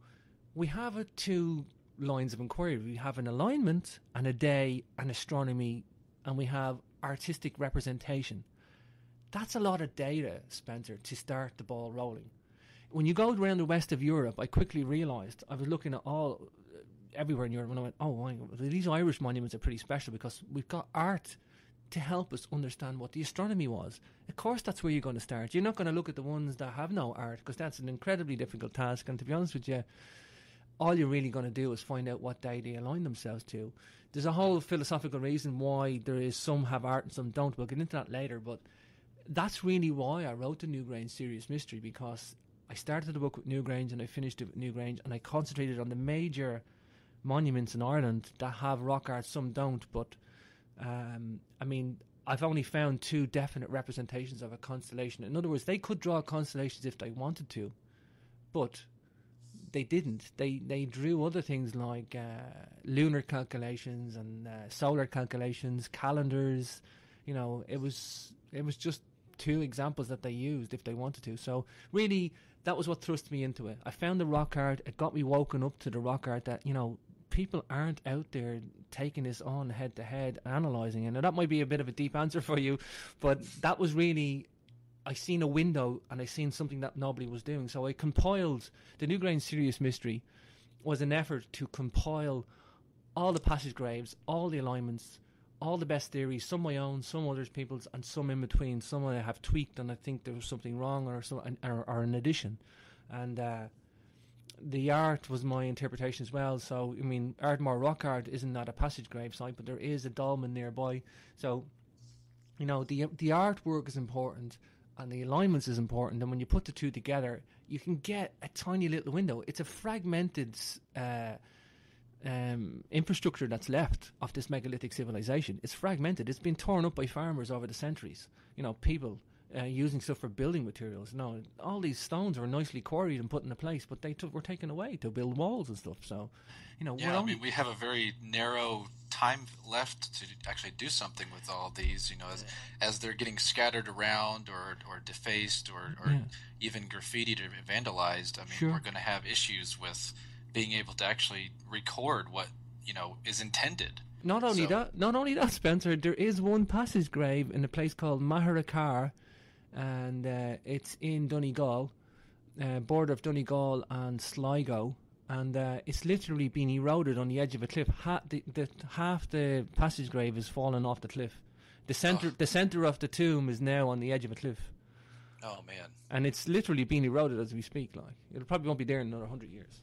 we have 2 lines of inquiry. We have an alignment and a day and astronomy, and we have artistic representation. That's a lot of data, Spencer, to start the ball rolling. When you go around the west of Europe, I quickly realised, I was looking at everywhere in Europe, and I went, oh, my, these Irish monuments are pretty special because we've got art to help us understand what the astronomy was. Of course, that's where you're going to start. You're not going to look at the ones that have no art, because that's an incredibly difficult task. And to be honest with you, all you're really going to do is find out what day they align themselves to. There's a whole philosophical reason why there is some have art and some don't. We'll get into that later, but that's really why I wrote the Newgrange Sirius Mystery, because I started the book with Newgrange and I finished it with Newgrange, and I concentrated on the major monuments in Ireland that have rock art, some don't, but I mean, I've only found 2 definite representations of a constellation. In other words, they could draw constellations if they wanted to, but they didn't. They drew other things like lunar calculations and solar calculations, calendars. It was just 2 examples that they used if they wanted to. So really, that was what thrust me into it. I found the rock art. It got me woken up to the rock art that, people aren't out there taking this on head to head, analysing it. Now, that might be a bit of a deep answer for you, but that was really, I seen a window and I seen something that nobody was doing. So I compiled, the Newgrange Sirius Mystery was an effort to compile all the passage graves, all the alignments, all the best theories, some my own, some others people's, and some in between. Some I have tweaked and I think there was something wrong or an addition. And the art was my interpretation as well. So, I mean, Ardmore Rock Art isn't not a passage grave site, but there is a dolmen nearby. So, you know, the artwork is important and the alignments is important. And when you put the two together, you can get a tiny little window. It's a fragmented infrastructure that's left of this megalithic civilization. It's fragmented. It's been torn up by farmers over the centuries. You know, people using stuff for building materials. No, all these stones were nicely quarried and put into place, but they were taken away to build walls and stuff. So, you know, yeah, I mean, we have a very narrow time left to actually do something with all these. You know, as they're getting scattered around or defaced or even graffitied or vandalized. I mean, we're going to have issues with being able to actually record what, you know, is intended. Not only that, Spencer, there is one passage grave in a place called Maharakar, and it's in Donegal, border of Donegal and Sligo, and it's literally been eroded on the edge of a cliff. Half the passage grave is fallen off the cliff. The center of the tomb is now on the edge of a cliff. Oh man! And it's literally being eroded as we speak. Like, it probably won't be there in another 100 years.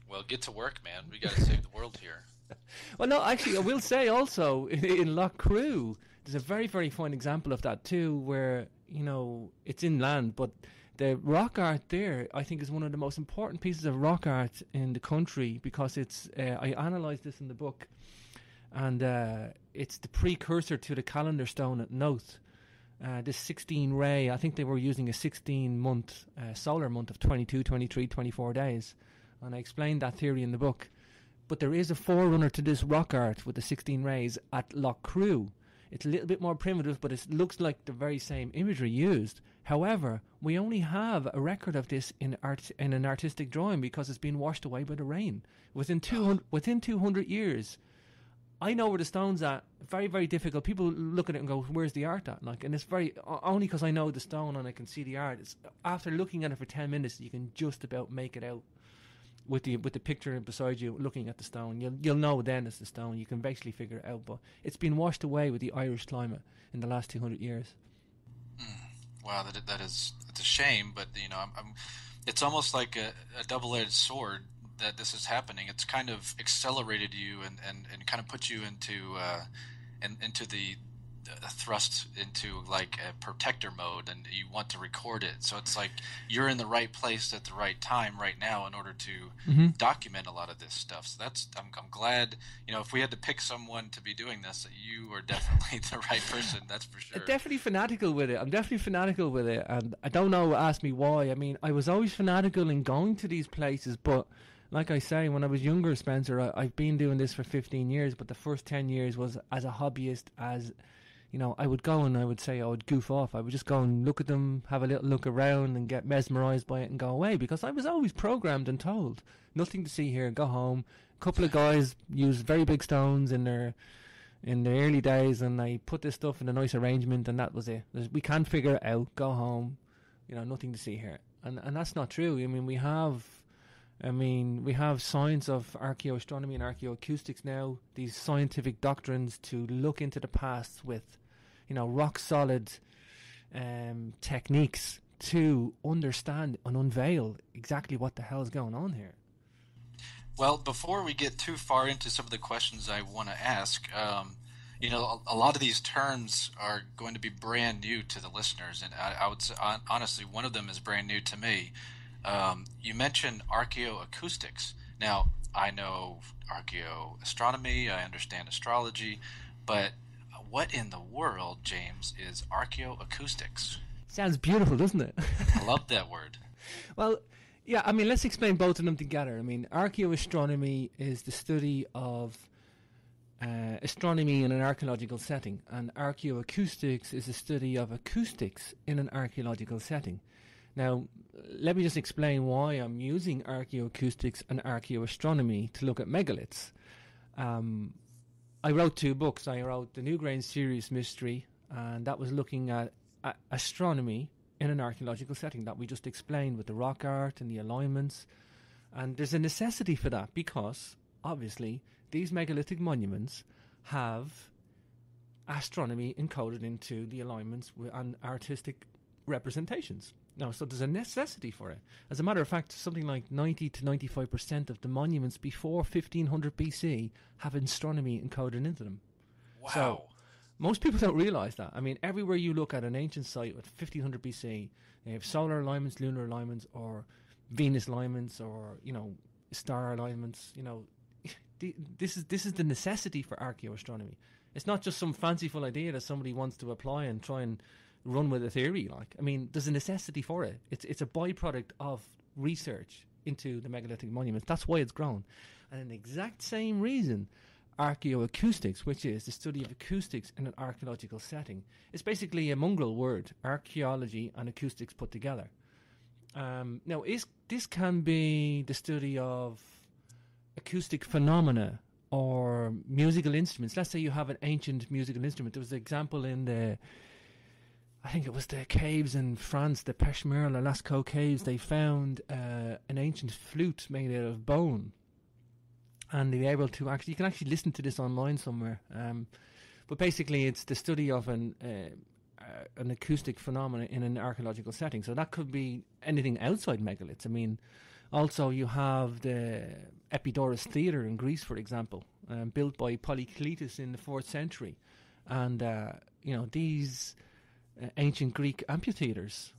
Well, get to work, man. We got to save the world here. Well, no, actually, I will say also in Lough Crew, there's a very, very fine example of that too, where, you know, it's inland, but the rock art there, I think, is one of the most important pieces of rock art in the country, because it's, I analysed this in the book, and it's the precursor to the calendar stone at Noth. This 16 ray, I think they were using a 16-month solar month of 22, 23, 24 days. And I explained that theory in the book. But there is a forerunner to this rock art with the 16 rays at Lough Crew. It's a little bit more primitive, but it looks like the very same imagery used. However, we only have a record of this in an artistic drawing because it's been washed away by the rain. Within 200 years, I know where the stone's at. Very, very difficult. People look at it and go, "Where's the art at?" Like, and it's very only because I know the stone and I can see the art. It's, after looking at it for 10 minutes, you can just about make it out. With the picture beside you, looking at the stone, you'll know then it's the stone. You can basically figure it out, but it's been washed away with the Irish climate in the last 200 years. Wow, it's a shame, but you know, it's almost like a double-edged sword that this is happening. It's kind of accelerated you and kind of put you into the thrust into like a protector mode, and you want to record it. So it's like you're in the right place at the right time right now in order to document a lot of this stuff. So that's I'm glad, you know, if we had to pick someone to be doing this, you are definitely the right person. That's for sure. I'm definitely fanatical with it, and I don't know. Ask me why. I mean, I was always fanatical in going to these places, but like I say, when I was younger, Spencer, I've been doing this for 15 years, but the first 10 years was as a hobbyist. As you know, I would go and I would say I would goof off. I would just go and look at them, have a little look around and get mesmerised by it and go away, because I was always programmed and told, nothing to see here, go home. A couple of guys used very big stones in their early days, and they put this stuff in a nice arrangement, and that was it. We can't figure it out, go home, you know, nothing to see here. And that's not true. I mean, we have science of archaeoastronomy and archaeoacoustics now, these scientific doctrines to look into the past with, you know, rock solid techniques to understand and unveil exactly what the hell is going on here. Well, before we get too far into some of the questions I want to ask, you know, a lot of these terms are going to be brand new to the listeners, and I would say, honestly, one of them is brand new to me. You mentioned archaeoacoustics. Now, I know archaeoastronomy, I understand astrology, but what in the world, James, is archaeoacoustics? Sounds beautiful, doesn't it? I love that word. Well, yeah, I mean, let's explain both of them together. I mean, archaeoastronomy is the study of astronomy in an archaeological setting, and archaeoacoustics is the study of acoustics in an archaeological setting. Now, let me just explain why I'm using archaeoacoustics and archaeoastronomy to look at megaliths. I wrote 2 books. I wrote the Newgrange Sirius Mystery, and that was looking at astronomy in an archaeological setting that we just explained with the rock art and the alignments. And there's a necessity for that, because obviously, these megalithic monuments have astronomy encoded into the alignments and artistic representations. Now, so there's a necessity for it. As a matter of fact, something like 90 to 95% of the monuments before 1500 BC have astronomy encoded into them. Wow. So most people don't realize that. I mean, everywhere you look at an ancient site with 1500 BC, they have solar alignments, lunar alignments, or Venus alignments, or, you know, star alignments. You know, this is the necessity for archaeoastronomy. It's not just some fanciful idea that somebody wants to apply and try and run with a theory. Like, I mean, there's a necessity for it. It's a byproduct of research into the megalithic monuments. That's why it's grown. And an exact same reason, archaeoacoustics, which is the study of acoustics in an archaeological setting, it's basically a mongrel word, archaeology and acoustics put together. Now, this can be the study of acoustic phenomena or musical instruments. Let's say you have an ancient musical instrument. There was an example in I think it was the caves in France, the Peshmerga, Lascaux caves. They found an ancient flute made out of bone. And they were able to actually, you can actually listen to this online somewhere. But basically, it's the study of an acoustic phenomena in an archaeological setting. So that could be anything outside megaliths. I mean, also you have the Epidaurus Theatre in Greece, for example, built by Polykleitos in the 4th century. And, you know, these ancient Greek amphitheatres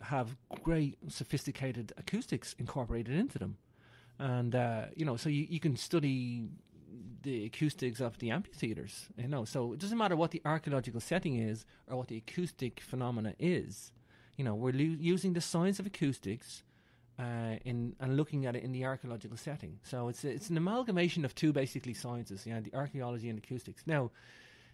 have great sophisticated acoustics incorporated into them. And, you know, so you can study the acoustics of the amphitheatres, you know. So it doesn't matter what the archaeological setting is or what the acoustic phenomena is. You know, we're using the science of acoustics and looking at it in the archaeological setting. So it's an amalgamation of two basically sciences, you know, the archaeology and acoustics. Now,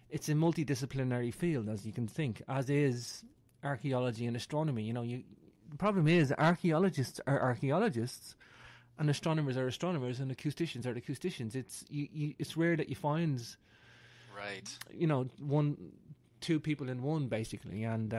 it's a multidisciplinary field, as you can think, as is archaeology and astronomy. You know, the problem is archaeologists are archaeologists, and astronomers are astronomers, and acousticians are acousticians. It's rare that you find, right, you know, two people in one, basically. And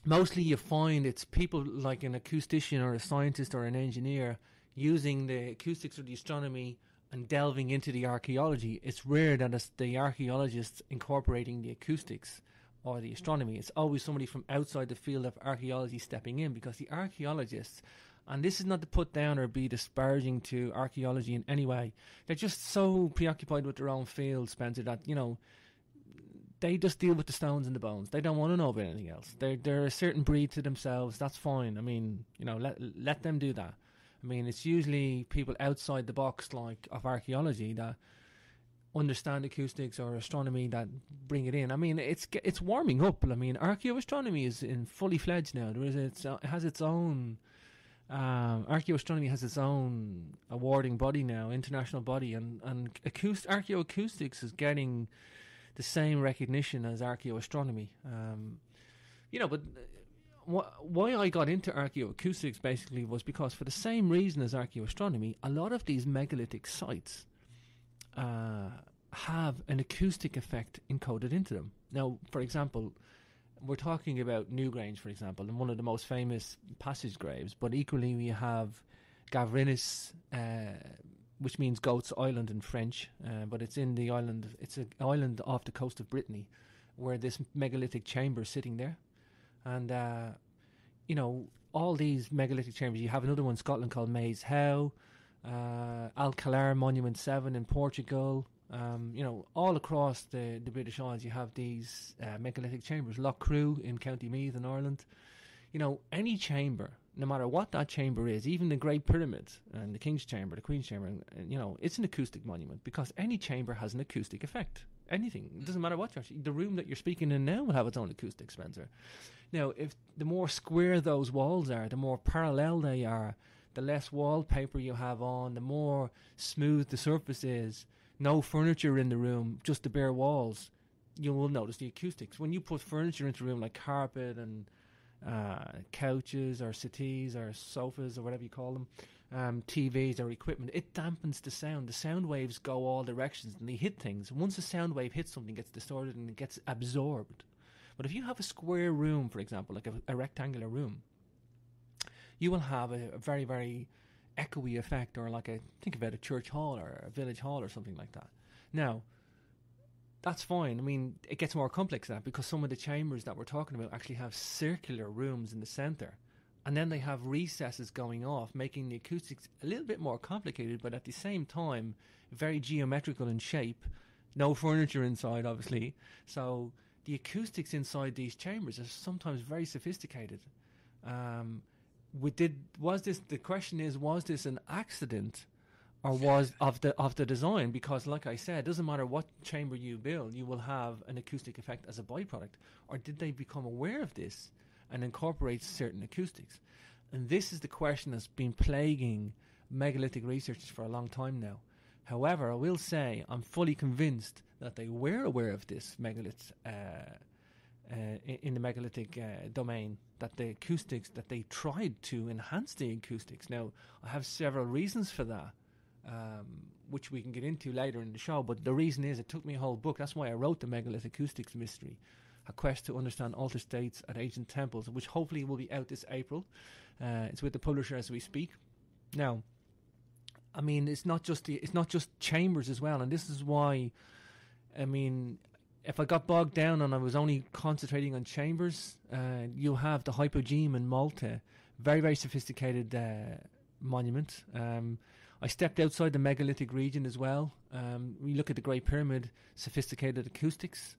mostly you find it's people like an acoustician or a scientist or an engineer using the acoustics of the astronomy and delving into the archaeology. It's rare that it's the archaeologists incorporating the acoustics or the astronomy. It's always somebody from outside the field of archaeology stepping in, because the archaeologists, and this is not to put down or be disparaging to archaeology in any way, they're just so preoccupied with their own field, Spencer, that, you know, they just deal with the stones and the bones. They don't want to know about anything else. They're a certain breed to themselves. That's fine. I mean, you know, let them do that. I mean, it's usually people outside the box, like, of archaeology that understand acoustics or astronomy that bring it in. I mean, it's warming up. I mean, archaeoastronomy is in fully fledged now. It has its own archaeoastronomy has its own awarding body now, international body, and archaeoacoustics is getting the same recognition as archaeoastronomy. You know, but why I got into archaeoacoustics basically was because, for the same reason as archaeoastronomy, a lot of these megalithic sites have an acoustic effect encoded into them. Now, for example, we're talking about Newgrange, for example, and one of the most famous passage graves, but equally we have Gavrinis, which means Goat's Island in French, but it's in the island, it's an island off the coast of Brittany, where this megalithic chamber is sitting there. And, you know, all these megalithic chambers, you have another one in Scotland called Maze How, Alcalar Monument 7 in Portugal. You know, all across the British Isles, you have these megalithic chambers. Loch Crew in County Meath in Ireland. You know, any chamber, no matter what that chamber is, even the Great Pyramid and the King's Chamber, the Queen's Chamber, and you know, it's an acoustic monument, because any chamber has an acoustic effect. Anything. It doesn't matter what the room that you're speaking in now will have its own acoustic, Spencer. Now, if the more square those walls are, the more parallel they are, the less wallpaper you have on, the more smooth the surface is, no furniture in the room, just the bare walls, you will notice the acoustics. When you put furniture into a room, like carpet and couches or settees or sofas or whatever you call them, TVs or equipment, it dampens the sound. The sound waves go all directions and they hit things. Once a sound wave hits something, it gets distorted and it gets absorbed. But if you have a square room, for example, like a rectangular room, you will have a very, very echoey effect, or like think about a church hall or a village hall or something like that. Now, that's fine. I mean, it gets more complex than that, because some of the chambers that we're talking about actually have circular rooms in the center, and then they have recesses going off, making the acoustics a little bit more complicated, but at the same time very geometrical in shape. No furniture inside, obviously. So the acoustics inside these chambers are sometimes very sophisticated. The question is, was this an accident, or was of the design? Because, like I said, it doesn't matter what chamber you build, you will have an acoustic effect as a byproduct. Or did they become aware of this and incorporate certain acoustics? And this is the question that's been plaguing megalithic researchers for a long time now. However, I will say I'm fully convinced that they were aware of this megalith in the megalithic domain, that the acoustics, that they tried to enhance the acoustics. Now, I have several reasons for that, which we can get into later in the show, but the reason is it took me a whole book. That's why I wrote the Megalithic Acoustics Mystery, a quest to understand altered states at ancient temples, which hopefully will be out this April. It's with the publisher as we speak. Now, I mean, it's not just chambers as well, and this is why, I mean, if I got bogged down and I was only concentrating on chambers, you have the Hypogeme in Malta, very, very sophisticated monument. I stepped outside the megalithic region as well. We look at the Great Pyramid, sophisticated acoustics.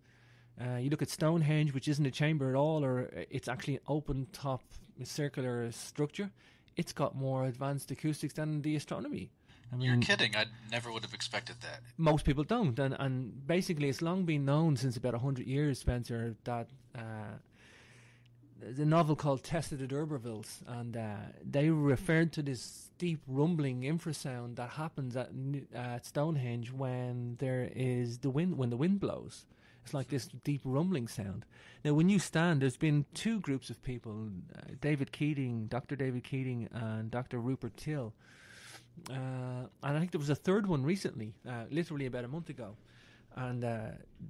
You look at Stonehenge, which isn't a chamber at all, or it's actually an open top circular structure. It's got more advanced acoustics than the astronomy. I mean, you're kidding. I never would have expected that. Most people don't. And basically, it's long been known since about 100 years, Spencer, that there's a novel called Test of the D'Urbervilles, and they referred to this deep rumbling infrasound that happens at Stonehenge when the wind blows. It's like this deep rumbling sound. Now, when you stand, there's been two groups of people, Dr. David Keating and Dr. Rupert Till. And I think there was a third one recently, literally about a month ago. And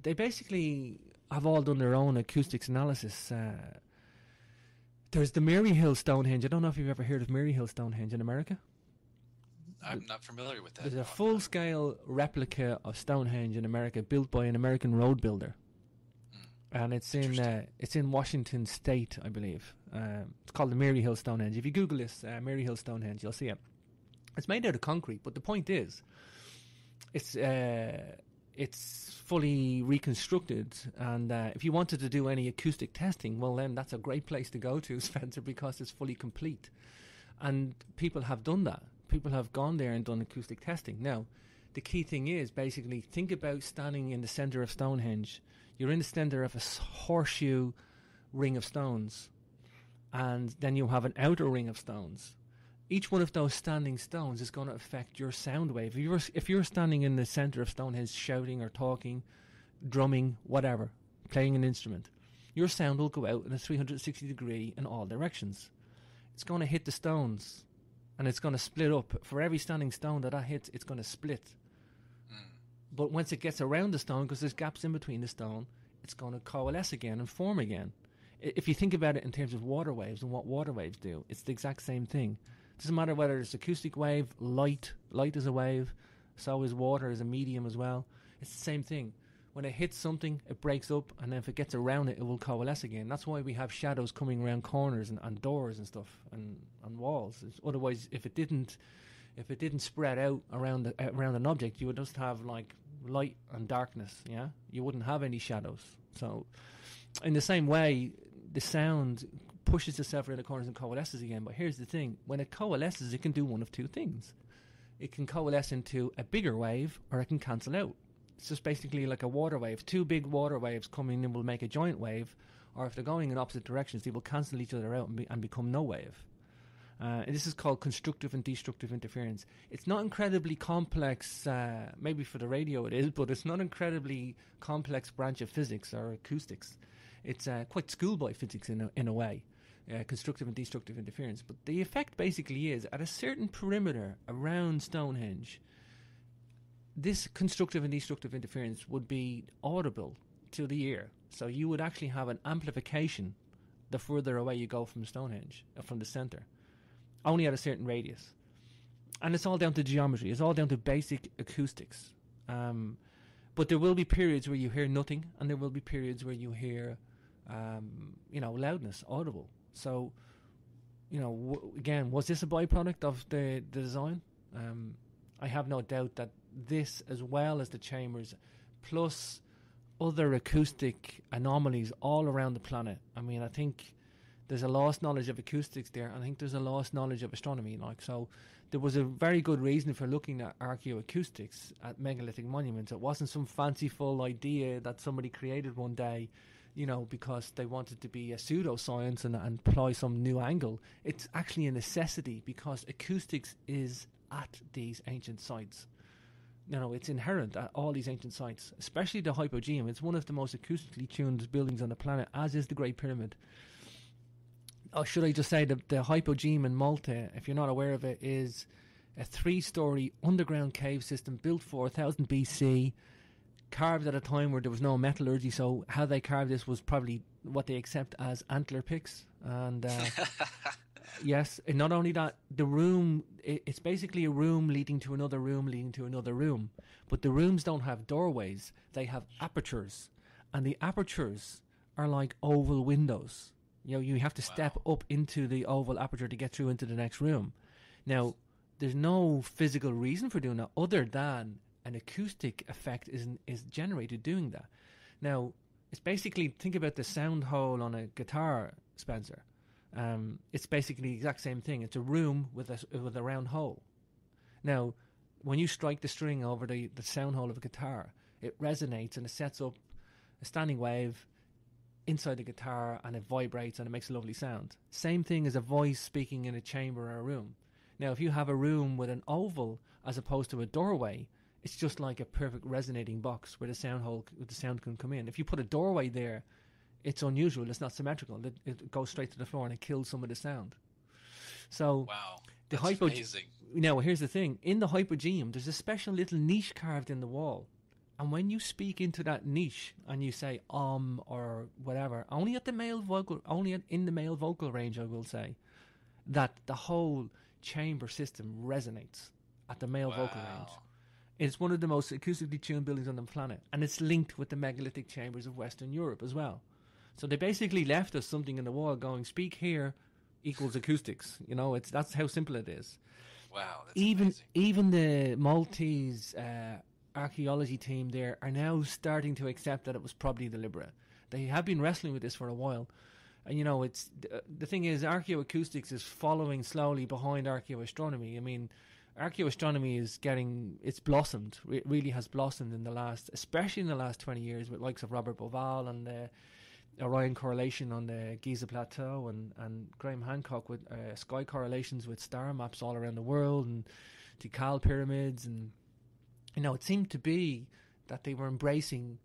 they basically have all done their own acoustics analysis. There's the Maryhill Stonehenge. I don't know if you've ever heard of Maryhill Stonehenge in America. I'm not familiar with that. There's a full-scale replica of Stonehenge in America built by an American road builder. And it's in Washington State, I believe. It's called the Maryhill Stonehenge. If you Google this, Maryhill Stonehenge, you'll see it. It's made out of concrete, but the point is, it's fully reconstructed, and if you wanted to do any acoustic testing, well, then that's a great place to go to, Spencer, because it's fully complete. And people have done that. People have gone there and done acoustic testing. Now, the key thing is, basically, think about standing in the center of Stonehenge. You're in the center of a horseshoe ring of stones, and then you have an outer ring of stones. Each one of those standing stones is going to affect your sound wave. If you're standing in the center of Stonehenge shouting or talking, drumming, whatever, playing an instrument, your sound will go out in a 360 degree in all directions. It's going to hit the stones, and it's going to split up. For every standing stone that hits, it's going to split. But once it gets around the stone, because there's gaps in between the stone, it's going to coalesce again and form again. If you think about it in terms of water waves and what water waves do, it's the exact same thing. It doesn't matter whether it's acoustic wave, light is a wave, so is water, is a medium as well. It's the same thing. When it hits something, it breaks up, and then if it gets around it, it will coalesce again. That's why we have shadows coming around corners and doors and stuff and walls. Otherwise, if it didn't spread out around an object, you would just have like light and darkness. Yeah, you wouldn't have any shadows. So, in the same way, the sound pushes itself around the corners and coalesces again. But here's the thing: when it coalesces, it can do one of two things. It can coalesce into a bigger wave, or it can cancel out. It's just basically like a water wave. Two big water waves coming in will make a joint wave, or if they're going in opposite directions, they will cancel each other out and become no wave. And this is called constructive and destructive interference. It's not incredibly complex, maybe for the radio it is, but it's not incredibly complex branch of physics or acoustics. It's quite schoolboy physics in a way, constructive and destructive interference. But the effect basically is, at a certain perimeter around Stonehenge, this constructive and destructive interference would be audible to the ear. So you would actually have an amplification the further away you go from Stonehenge, from the centre, only at a certain radius. And it's all down to geometry. It's all down to basic acoustics. But there will be periods where you hear nothing, and there will be periods where you hear, loudness, audible. So, again, was this a byproduct of the design? I have no doubt that this, as well as the chambers, plus other acoustic anomalies all around the planet. I mean, I think there's a lost knowledge of acoustics there. I think there's a lost knowledge of astronomy. So there was a very good reason for looking at archaeoacoustics at megalithic monuments. It wasn't some fanciful idea that somebody created one day, because they wanted to be a pseudoscience and apply some new angle. It's actually a necessity because acoustics is at these ancient sites. It's inherent at all these ancient sites, especially the Hypogeum. It's one of the most acoustically tuned buildings on the planet, as is the Great Pyramid. Or should I just say that the Hypogeum in Malta, if you're not aware of it, is a 3-story underground cave system built 4000 BC, carved at a time where there was no metallurgy, so how they carved this was probably what they accept as antler picks. And yes, and not only that, the room, it's basically a room leading to another room leading to another room. But the rooms don't have doorways, they have apertures. And the apertures are like oval windows. You have to step up into the oval aperture to get through into the next room. Now, there's no physical reason for doing that other than an acoustic effect is generated doing that. Now, it's basically, think about the sound hole on a guitar, Spencer. It's basically the exact same thing. It's a room with a round hole. Now, when you strike the string over the sound hole of a guitar, it resonates and it sets up a standing wave inside the guitar, and it vibrates and it makes a lovely sound. Same thing as a voice speaking in a chamber or a room. Now, if you have a room with an oval as opposed to a doorway, it's just like a perfect resonating box where the sound can come in. If you put a doorway there, it's unusual. It's not symmetrical. It goes straight to the floor and it kills some of the sound. So, wow, that's amazing. Now, here's the thing: in the Hypogeum, there's a special little niche carved in the wall. And when you speak into that niche and you say or whatever, only in the male vocal range, I will say, that the whole chamber system resonates at the male vocal range. It's one of the most acoustically tuned buildings on the planet, and it's linked with the megalithic chambers of Western Europe as well. So they basically left us something in the wall going, speak here equals acoustics. That's how simple it is. Wow, that's amazing. Even the Maltese archaeology team there are now starting to accept that it was probably deliberate. They have been wrestling with this for a while, and it's the thing is, archaeoacoustics is following slowly behind archaeoastronomy. I mean, archaeoastronomy it's blossomed. It really has blossomed especially in the last 20 years, with likes of Robert Bauval and Orion correlation on the Giza Plateau, and Graham Hancock with sky correlations with star maps all around the world, and Tikal pyramids, and it seemed to be that they were embracing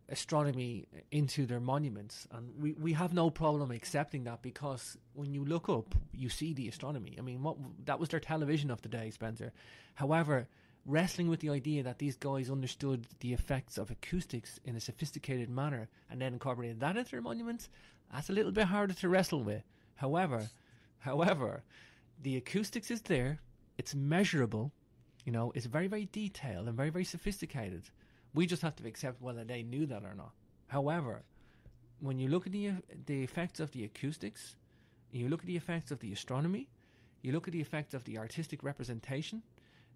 astronomy into their monuments, and we have no problem accepting that, because when you look up, you see the astronomy. I mean, that was their television of the day, Spencer. However, wrestling with the idea that these guys understood the effects of acoustics in a sophisticated manner and then incorporated that into their monuments, that's a little bit harder to wrestle with. However, the acoustics is there, it's measurable. It's very, very detailed and very, very sophisticated. We just have to accept whether they knew that or not. However, when you look at the effects of the acoustics, you look at the effects of the astronomy, you look at the effects of the artistic representation,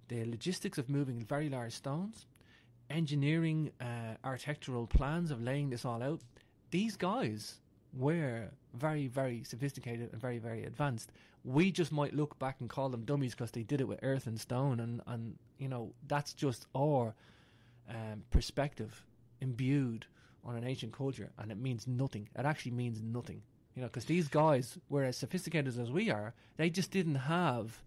the logistics of moving very large stones, engineering architectural plans of laying this all out, these guys were very, very sophisticated and very, very advanced. We just might look back and call them dummies because they did it with earth and stone, and that's just our perspective imbued on an ancient culture, and it means nothing. It actually means nothing, because these guys were as sophisticated as we are. They just didn't have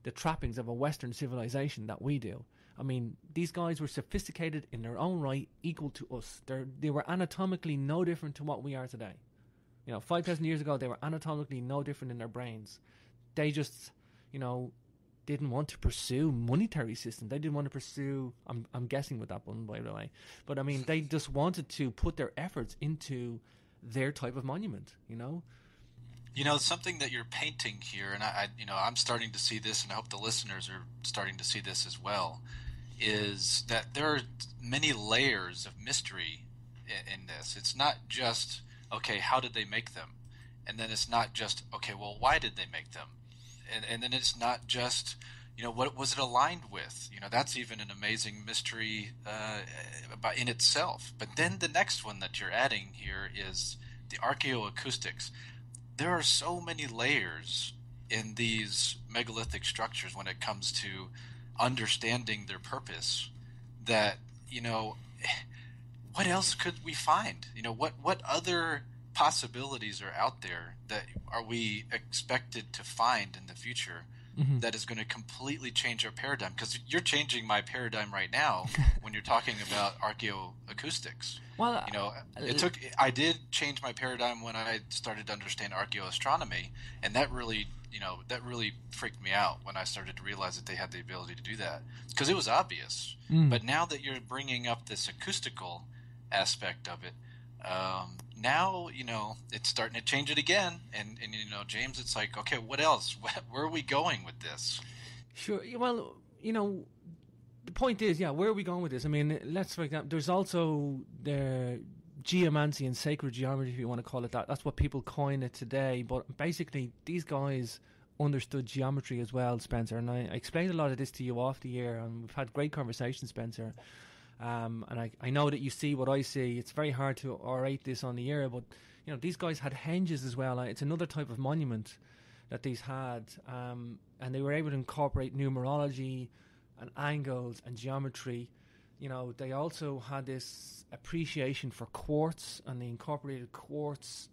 the trappings of a Western civilization that we do. I mean, these guys were sophisticated in their own right, equal to us. They were anatomically no different to what we are today. 5,000 years ago, they were anatomically no different in their brains. They just, didn't want to pursue monetary system. They didn't want to pursue, I'm guessing with that one, by the way. But, I mean, they just wanted to put their efforts into their type of monument, Something that you're painting here, and I'm starting to see this, and I hope the listeners are starting to see this as well, is that there are many layers of mystery in this. It's not just, okay, how did they make them? And then it's not just, okay, well, why did they make them? And then it's not just, what was it aligned with? That's even an amazing mystery in itself. But then the next one that you're adding here is the archaeoacoustics. There are so many layers in these megalithic structures when it comes to understanding their purpose that, what else could we find? What other possibilities are out there that are we expected to find in the future that is going to completely change our paradigm? Because you're changing my paradigm right now when you're talking about archaeoacoustics. Well, I did change my paradigm when I started to understand archaeoastronomy, and that really freaked me out when I started to realize that they had the ability to do that, because it was obvious. But now that you're bringing up this acoustical aspect of it, now it's starting to change it again, and James, it's like, okay, what else? Where are we going with this? Sure. Well, the point is, where are we going with this? I mean, let's for example, there's also the geomancy and sacred geometry, if you want to call it that. That's what people coin it today. But basically, these guys understood geometry as well, Spencer. And I explained a lot of this to you off the air, and we've had great conversations, Spencer. And I know that you see what I see. It's very hard to orate this on the air, but these guys had henges as well. It's another type of monument that these had, and they were able to incorporate numerology and angles and geometry. They also had this appreciation for quartz, and they incorporated quartz,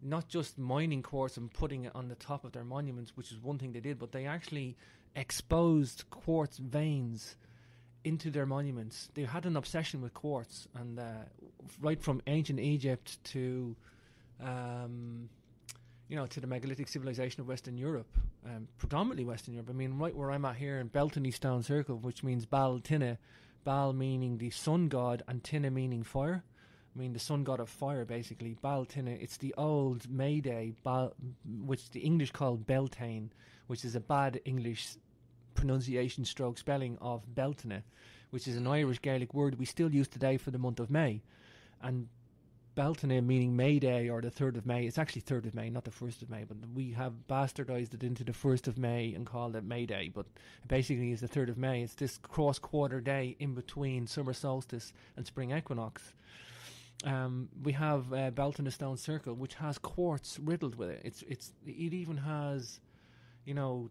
not just mining quartz and putting it on the top of their monuments, which is one thing they did, but they actually exposed quartz veins into their monuments. They had an obsession with quartz, and right from ancient Egypt to to the megalithic civilization of Western Europe, predominantly Western Europe. I mean, right where I'm at here in Beltany Stone Circle, which means Bal Tinne, Bal meaning the sun god and Tinne meaning fire. I mean, the sun god of fire, basically. Bal Tinne, it's the old May Day, which the English call Beltane, which is a bad English pronunciation stroke spelling of Beltane, which is an Irish Gaelic word we still use today for the month of May. And Beltane meaning May Day, or the 3rd of May. It's actually 3rd of May, not the 1st of May, but we have bastardized it into the 1st of May and called it May Day, but basically it's the 3rd of May. It's this cross-quarter day in between summer solstice and spring equinox. We have Beltane Stone Circle, which has quartz riddled with it. It even has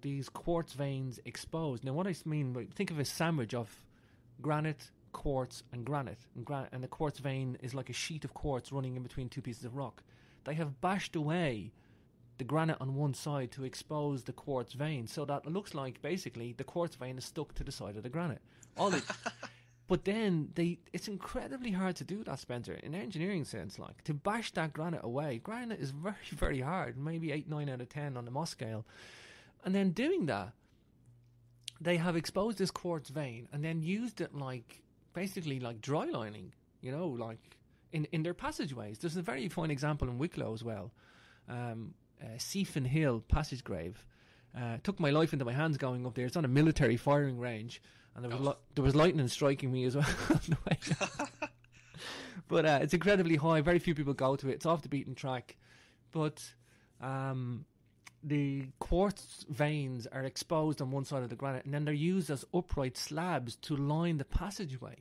these quartz veins exposed. Now, what I mean, think of a sandwich of granite, quartz, and granite. And the quartz vein is like a sheet of quartz running in between two pieces of rock. They have bashed away the granite on one side to expose the quartz vein, so that it looks like basically the quartz vein is stuck to the side of the granite. But then it's incredibly hard to do that, Spencer, in an engineering sense, like to bash that granite away. Granite is very, very hard, maybe 8, 9 out of 10 on the Mohs scale. And then doing that, they have exposed this quartz vein and then used it basically like dry lining, like in their passageways. There's a very fine example in Wicklow as well. Seafin Hill passage grave. Took my life into my hands going up there. It's on a military firing range, and there was lightning striking me as well on the way down. But it's incredibly high. Very few people go to it. It's off the beaten track. But the quartz veins are exposed on one side of the granite, and then they're used as upright slabs to line the passageway.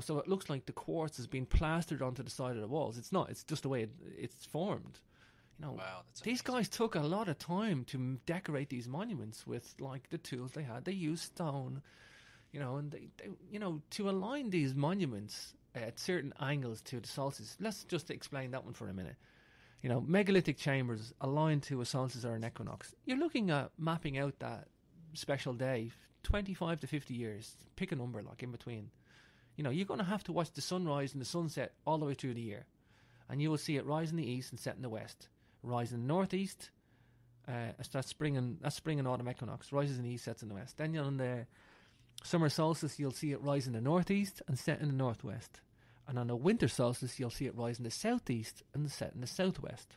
So it looks like the quartz has been plastered onto the side of the walls. It's not. It's just the way it's formed. Wow, these guys took a lot of time to decorate these monuments with the tools they had. They used stone, and they to align these monuments at certain angles to the solstice. Let's just explain that one for a minute. Megalithic chambers aligned to a solstice or an equinox. You're looking at mapping out that special day, 25 to 50 years. Pick a number, in between. You're going to have to watch the sunrise and the sunset all the way through the year. And you will see it rise in the east and set in the west. Rise in the northeast, that's spring and autumn equinox. Rises in the east, sets in the west. Then on the summer solstice, you'll see it rise in the northeast and set in the northwest. And on the winter solstice, you'll see it rise in the southeast and set in the southwest.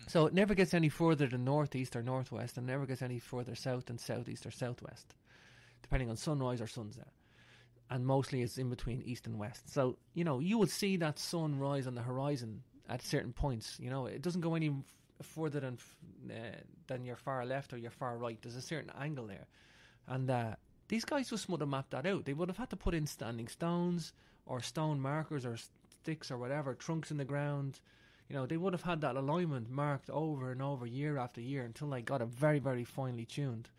So it never gets any further than northeast or northwest, and never gets any further south than southeast or southwest, depending on sunrise or sunset. And mostly it's in between east and west. So, you will see that sun rise on the horizon at certain points. It doesn't go any further than your far left or your far right. There's a certain angle there. And these guys just would have mapped that out. They would have had to put in standing stones or stone markers or sticks or whatever, trunks in the ground. They would have had that alignment marked over and over year after year until they got it very, very finely tuned.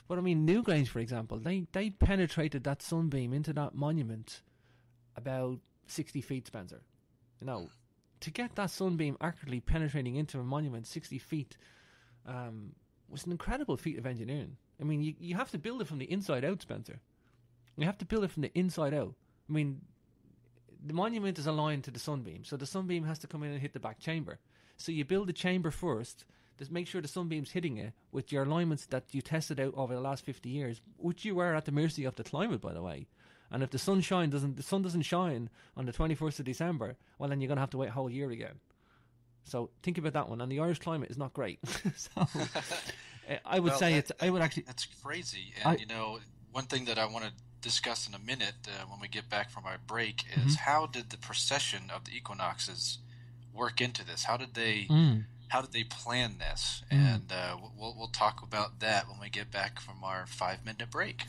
But Newgrange, for example, they penetrated that sunbeam into that monument about 60 feet, Spencer. To get that sunbeam accurately penetrating into a monument 60 feet was an incredible feat of engineering. You have to build it from the inside out, Spencer. You have to build it from the inside out. The monument is aligned to the sunbeam, so the sunbeam has to come in and hit the back chamber. So you build the chamber first, just make sure the sunbeam's hitting it with your alignments that you tested out over the last 50 years, which you are at the mercy of the climate, by the way. And if the sun doesn't shine on the 21st of December, well, then you're going to have to wait a whole year again. So think about that one. And the Irish climate is not great. So I would say that's crazy. And one thing that I want to discuss in a minute when we get back from our break is how did the precession of the equinoxes work into this? How did they plan this? And we'll talk about that when we get back from our 5-minute break.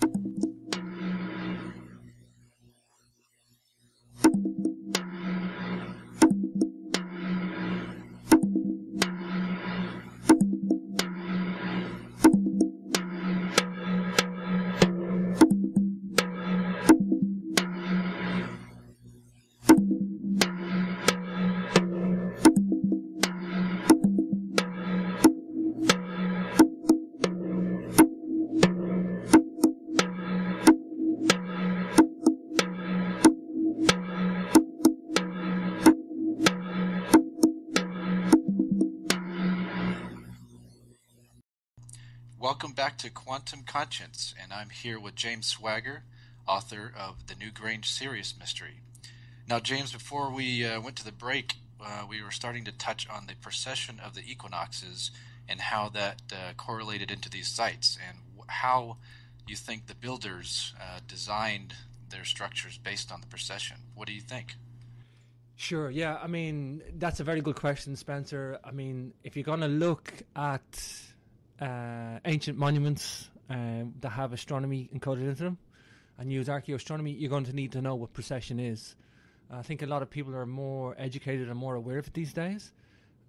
Welcome back to Quantum Conscience, and I'm here with James Swagger, author of the Newgrange Sirius Mystery. Now, James, before we went to the break, we were starting to touch on the precession of the equinoxes and how that correlated into these sites, and how you think the builders designed their structures based on the precession. What do you think? Sure, yeah. That's a very good question, Spencer. If you're going to look at ancient monuments that have astronomy encoded into them and use archaeoastronomy, you're going to need to know what precession is. I think a lot of people are more educated and more aware of it these days.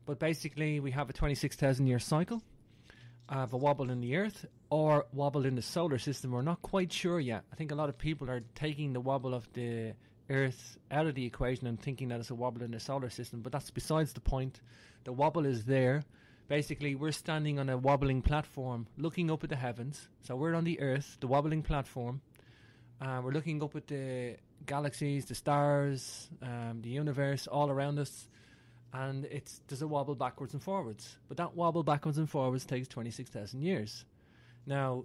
But basically, we have a 26,000-year cycle of a wobble in the Earth or wobble in the solar system. We're not quite sure yet. I think a lot of people are taking the wobble of the Earth out of the equation and thinking that it's a wobble in the solar system, but that's besides the point. The wobble is there. Basically, we're standing on a wobbling platform looking up at the heavens. So we're on the Earth, the wobbling platform. We're looking up at the galaxies, the stars, the universe all around us. And there's a wobble backwards and forwards. But that wobble backwards and forwards takes 26,000 years. Now,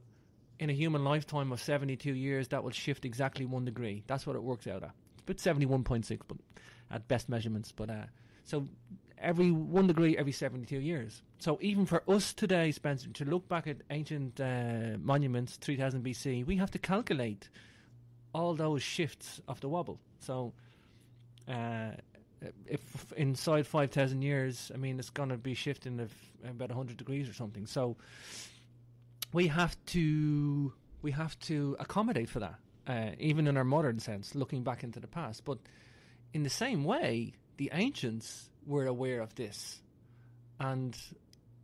in a human lifetime of 72 years, that will shift exactly 1 degree. That's what it works out at. It's about 71.6 but at best measurements. But so every 1 degree every 72 years. So even for us today, Spencer, to look back at ancient monuments, 3000 BC, we have to calculate all those shifts of the wobble. So if inside 5,000 years, it's going to be shifting of about 100 degrees or something. So we have to accommodate for that, even in our modern sense, looking back into the past. But in the same way, the ancients were aware of this, and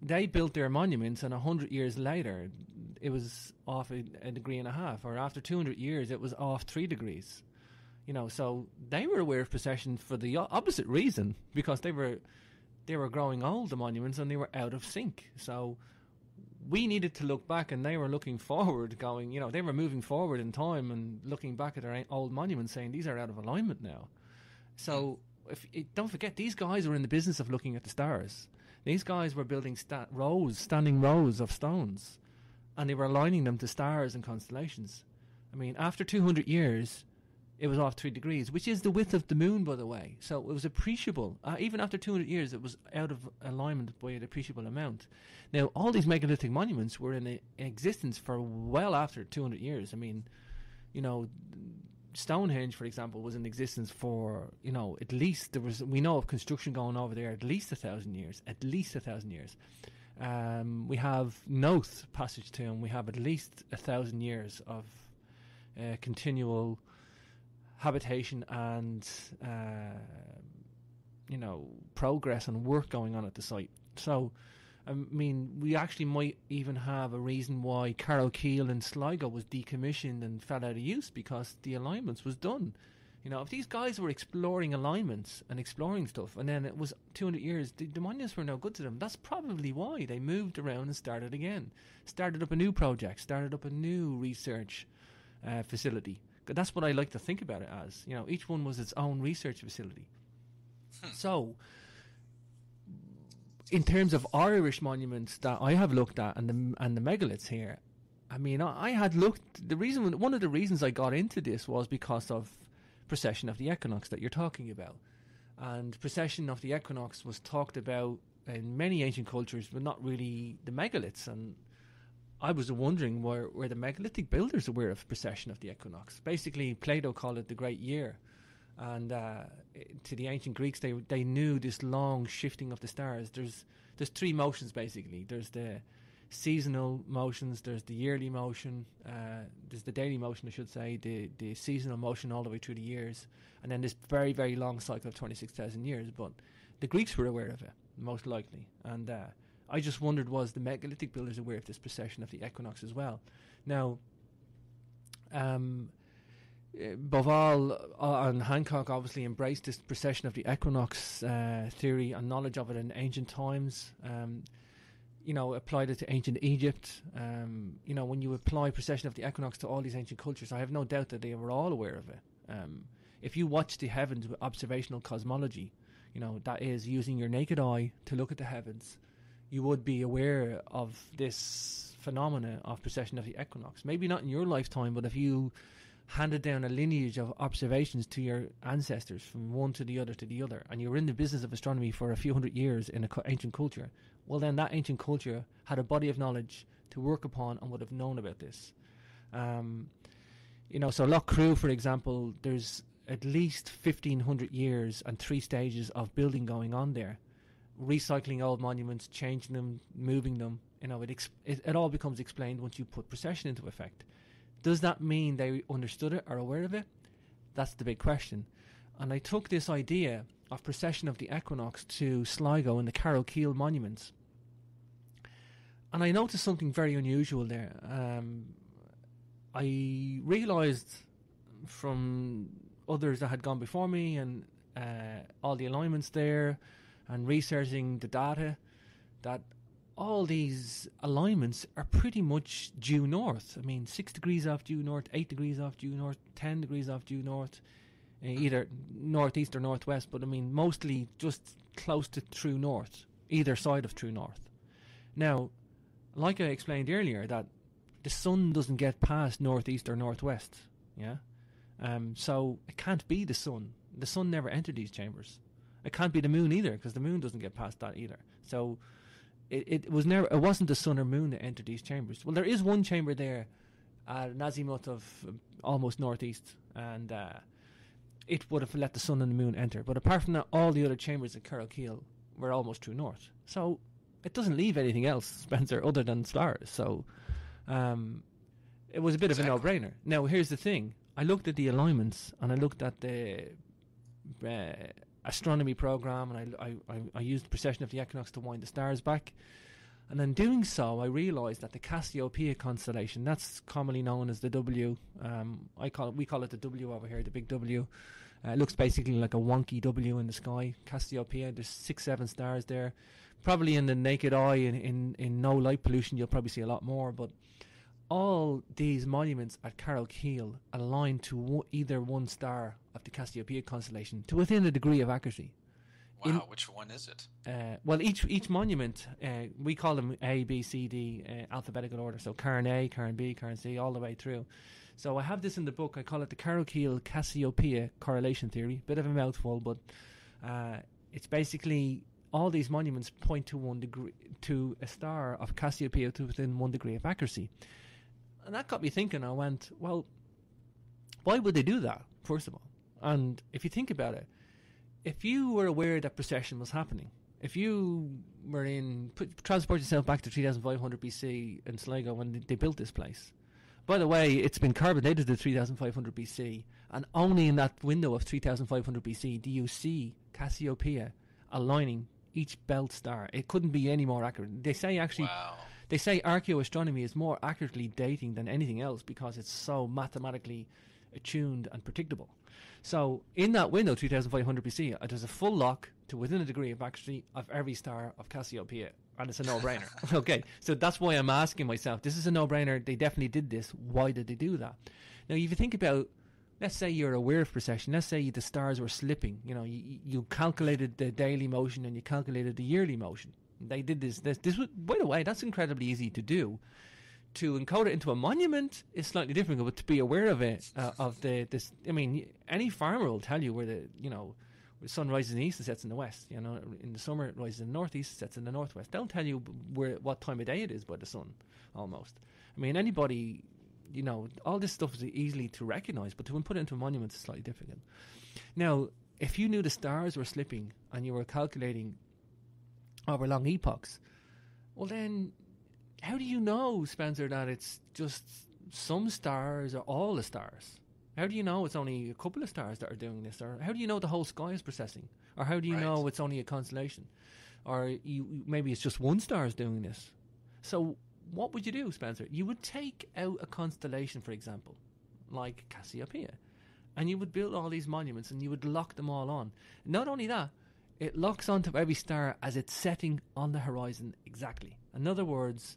they built their monuments, and 100 years later it was off a degree and a half, or after 200 years it was off 3 degrees. So they were aware of precession for the opposite reason, because they were growing old, the monuments, and they were out of sync. So we needed to look back, and they were looking forward, going, they were moving forward in time and looking back at their old monuments saying these are out of alignment now. So don't forget, these guys were in the business of looking at the stars. These guys were building standing rows of stones, and they were aligning them to stars and constellations. After 200 years, it was off 3 degrees, which is the width of the moon, by the way. So it was appreciable. Even after 200 years, it was out of alignment by an appreciable amount. Now, all these megalithic monuments were in existence for well after 200 years. I mean, you know, Stonehenge, for example, was in existence for, you know, at least we know of construction going over there at least 1,000 years. At least 1,000 years. We have Noth Passage Tomb. We have at least 1,000 years of continual habitation and you know, progress and work going on at the site. So I mean, we actually might even have a reason why Carrowkeel and Sligo was decommissioned and fell out of use, because the alignments was done. You know, if these guys were exploring alignments and exploring stuff, and then it was 200 years, the monuments were no good to them. That's probably why they moved around and started again, started up a new project, started up a new research facility. That's what I like to think about it as. You know, each one was its own research facility. So, in terms of Irish monuments that I have looked at, and the megaliths here, I mean, I had looked. One of the reasons I got into this was because of precession of the equinox that you're talking about, and precession of the equinox was talked about in many ancient cultures, but not really the megaliths. And I was wondering, were the megalithic builders aware of precession of the equinox? Basically, Plato called it the great year, and to the ancient Greeks, they knew this long shifting of the stars. There's 3 motions basically. There's the seasonal motions, there's the yearly motion, there's the daily motion, I should say, the seasonal motion all the way through the years, and then this very, very long cycle of 26,000 years. But the Greeks were aware of it, most likely, and I just wondered, was the megalithic builders aware of this precession of the equinox as well? Now, Boval and Hancock obviously embraced this precession of the equinox theory and knowledge of it in ancient times. You know, applied it to ancient Egypt. You know, when you apply precession of the equinox to all these ancient cultures, I have no doubt that they were all aware of it. If you watch the heavens with observational cosmology, you know, that is using your naked eye to look at the heavens, you would be aware of this phenomena of precession of the equinox. Maybe not in your lifetime, but if you handed down a lineage of observations to your ancestors from one to the other, and you were in the business of astronomy for a few hundred years in an ancient culture, well, then that ancient culture had a body of knowledge to work upon and would have known about this. You know, so Loch Crew, for example, there's at least 1,500 years and 3 stages of building going on there. Recycling old monuments, changing them, moving them, you know, it all becomes explained once you put precession into effect. Does that mean they understood it or aware of it? That's the big question. And I took this idea of precession of the equinox to Sligo and the Carrowkeel monuments. And I noticed something very unusual there. I realised from others that had gone before me and all the alignments there and researching the data that all these alignments are pretty much due north. I mean, 6 degrees off due north, 8 degrees off due north, 10 degrees off due north, either northeast or northwest, but I mean mostly just close to true north, either side of true north. Now, like I explained earlier, that the sun doesn't get past northeast or northwest, yeah? So it can't be the sun. The sun never entered these chambers. It can't be the moon either, because the moon doesn't get past that either. So it wasn't the sun or moon that entered these chambers. Well, there is one chamber there at an azimuth of almost northeast, and it would have let the sun and the moon enter. But apart from that, all the other chambers at Carrowkeel were almost true north. So it doesn't leave anything else, Spencer, other than stars. So it was a bit of a no-brainer. Now, here's the thing. I looked at the alignments, and I looked at the astronomy program, and I used precession of the equinox to wind the stars back. And in doing so, I realised that the Cassiopeia constellation, that's commonly known as the W. We call it the W over here, the big W. It looks basically like a wonky W in the sky. Cassiopeia, there's 6-7 stars there. Probably in the naked eye, in no light pollution, you'll probably see a lot more. But all these monuments at Carrowkeel align to either one star of the Cassiopeia constellation to within a degree of accuracy. Wow, which one is it? Well, each monument, we call them A, B, C, D, alphabetical order. So Cairn A, Cairn B, Cairn C, all the way through. So I have this in the book. I call it the Cassiopeia correlation theory. Bit of a mouthful, but it's basically all these monuments point to 1 degree to a star of Cassiopeia to within 1 degree of accuracy. And that got me thinking. I went, well, why would they do that, first of all? And if you think about it, if you were aware that precession was happening, if you were transport yourself back to 3500 BC in Sligo when they built this place. By the way, it's been carbon dated to 3500 BC, and only in that window of 3500 BC do you see Cassiopeia aligning each belt star. It couldn't be any more accurate. They say they say archaeoastronomy is more accurately dating than anything else because it's so mathematically attuned and predictable. So in that window, 3500 BC, there's a full lock to within a degree of accuracy of every star of Cassiopeia, and it's a no-brainer. Okay, so that's why I'm asking myself, this is a no-brainer. They definitely did this. Why did they do that? Now, if you think about, let's say you're aware of precession. Let's say the stars were slipping. You know, you calculated the daily motion and you calculated the yearly motion. They did this was, by the way, that's incredibly easy to do. To encode it into a monument is slightly different, but to be aware of it, I mean, any farmer will tell you where the sun rises in the east and sets in the west. You know, in the summer it rises in the northeast, sets in the northwest. They'll tell you what time of day it is by the sun, almost. I mean, anybody, you know, all this stuff is easily to recognize, but to put it into a monument is slightly difficult. Now, if you knew the stars were slipping and you were calculating over long epochs, well then, how do you know, Spencer, that it's just some stars or all the stars? How do you know it's only a couple of stars that are doing this? Or how do you know the whole sky is processing? Or how do you know it's only a constellation? Or maybe it's just one star is doing this? So what would you do, Spencer? You would take out a constellation, for example, like Cassiopeia, and you would build all these monuments and you would lock them all on. Not only that, it locks onto every star as it's setting on the horizon exactly. In other words,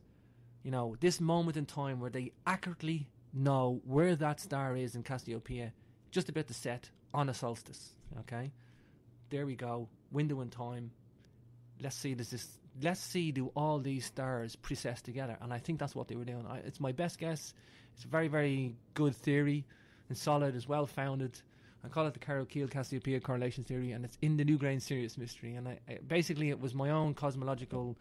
you know, this moment in time where they accurately know where that star is in Cassiopeia, just about to set on a solstice. Okay, there we go. Window in time. Let's see, do all these stars precess together? And I think that's what they were doing. It's my best guess. It's a very, very good theory and solid, is well founded. I call it the Cassiopeia correlation theory, and it's in the Newgrange Sirius Mystery. And basically, it was my own cosmological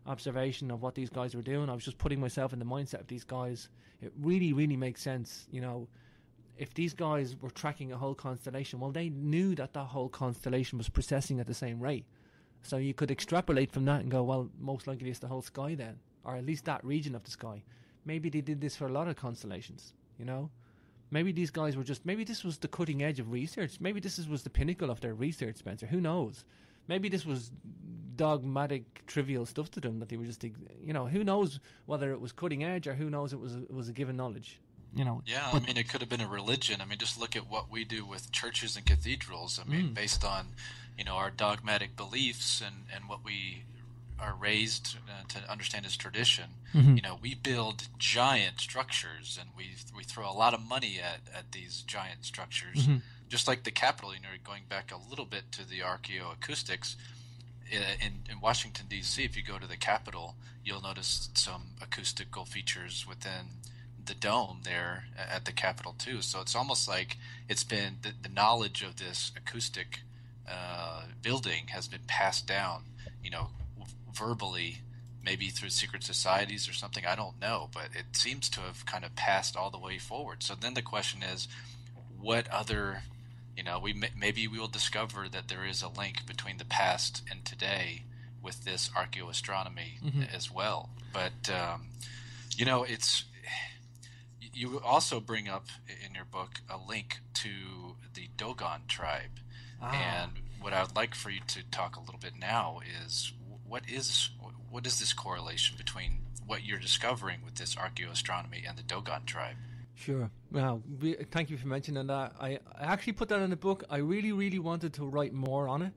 observation of what these guys were doing. I was just putting myself in the mindset of these guys. It really, really makes sense. You know, if these guys were tracking a whole constellation, well, they knew that whole constellation was precessing at the same rate. So you could extrapolate from that and go, well, most likely it's the whole sky then, or at least that region of the sky. Maybe they did this for a lot of constellations, you know? Maybe these guys were maybe this was the cutting edge of research. Maybe this was the pinnacle of their research, Spencer. Who knows? Maybe this was dogmatic, trivial stuff to them that they were just, you know, who knows whether it was cutting edge or who knows it was a given knowledge. You know, yeah, I mean, it could have been a religion. I mean, just look at what we do with churches and cathedrals. I mean, based on, you know, our dogmatic beliefs and what we are raised to understand as tradition. You know, we build giant structures, and we throw a lot of money at these giant structures. Just like the Capitol, you know, going back a little bit to the Archaeoacoustics in Washington, D.C., if you go to the Capitol, you'll notice some acoustical features within the dome there at the Capitol too. So it's almost like it's been the knowledge of this acoustic building has been passed down, you know, verbally, maybe through secret societies or something. I don't know, but it seems to have kind of passed all the way forward. So then the question is, what other, you know, maybe we will discover that there is a link between the past and today with this archaeoastronomy as well. But you know, you also bring up in your book a link to the Dogon tribe. And what I would like for you to talk a little bit now is what is this correlation between what you're discovering with this archaeoastronomy and the Dogon tribe? Sure. Well, thank you for mentioning that. I actually put that in the book. I really, really wanted to write more on it,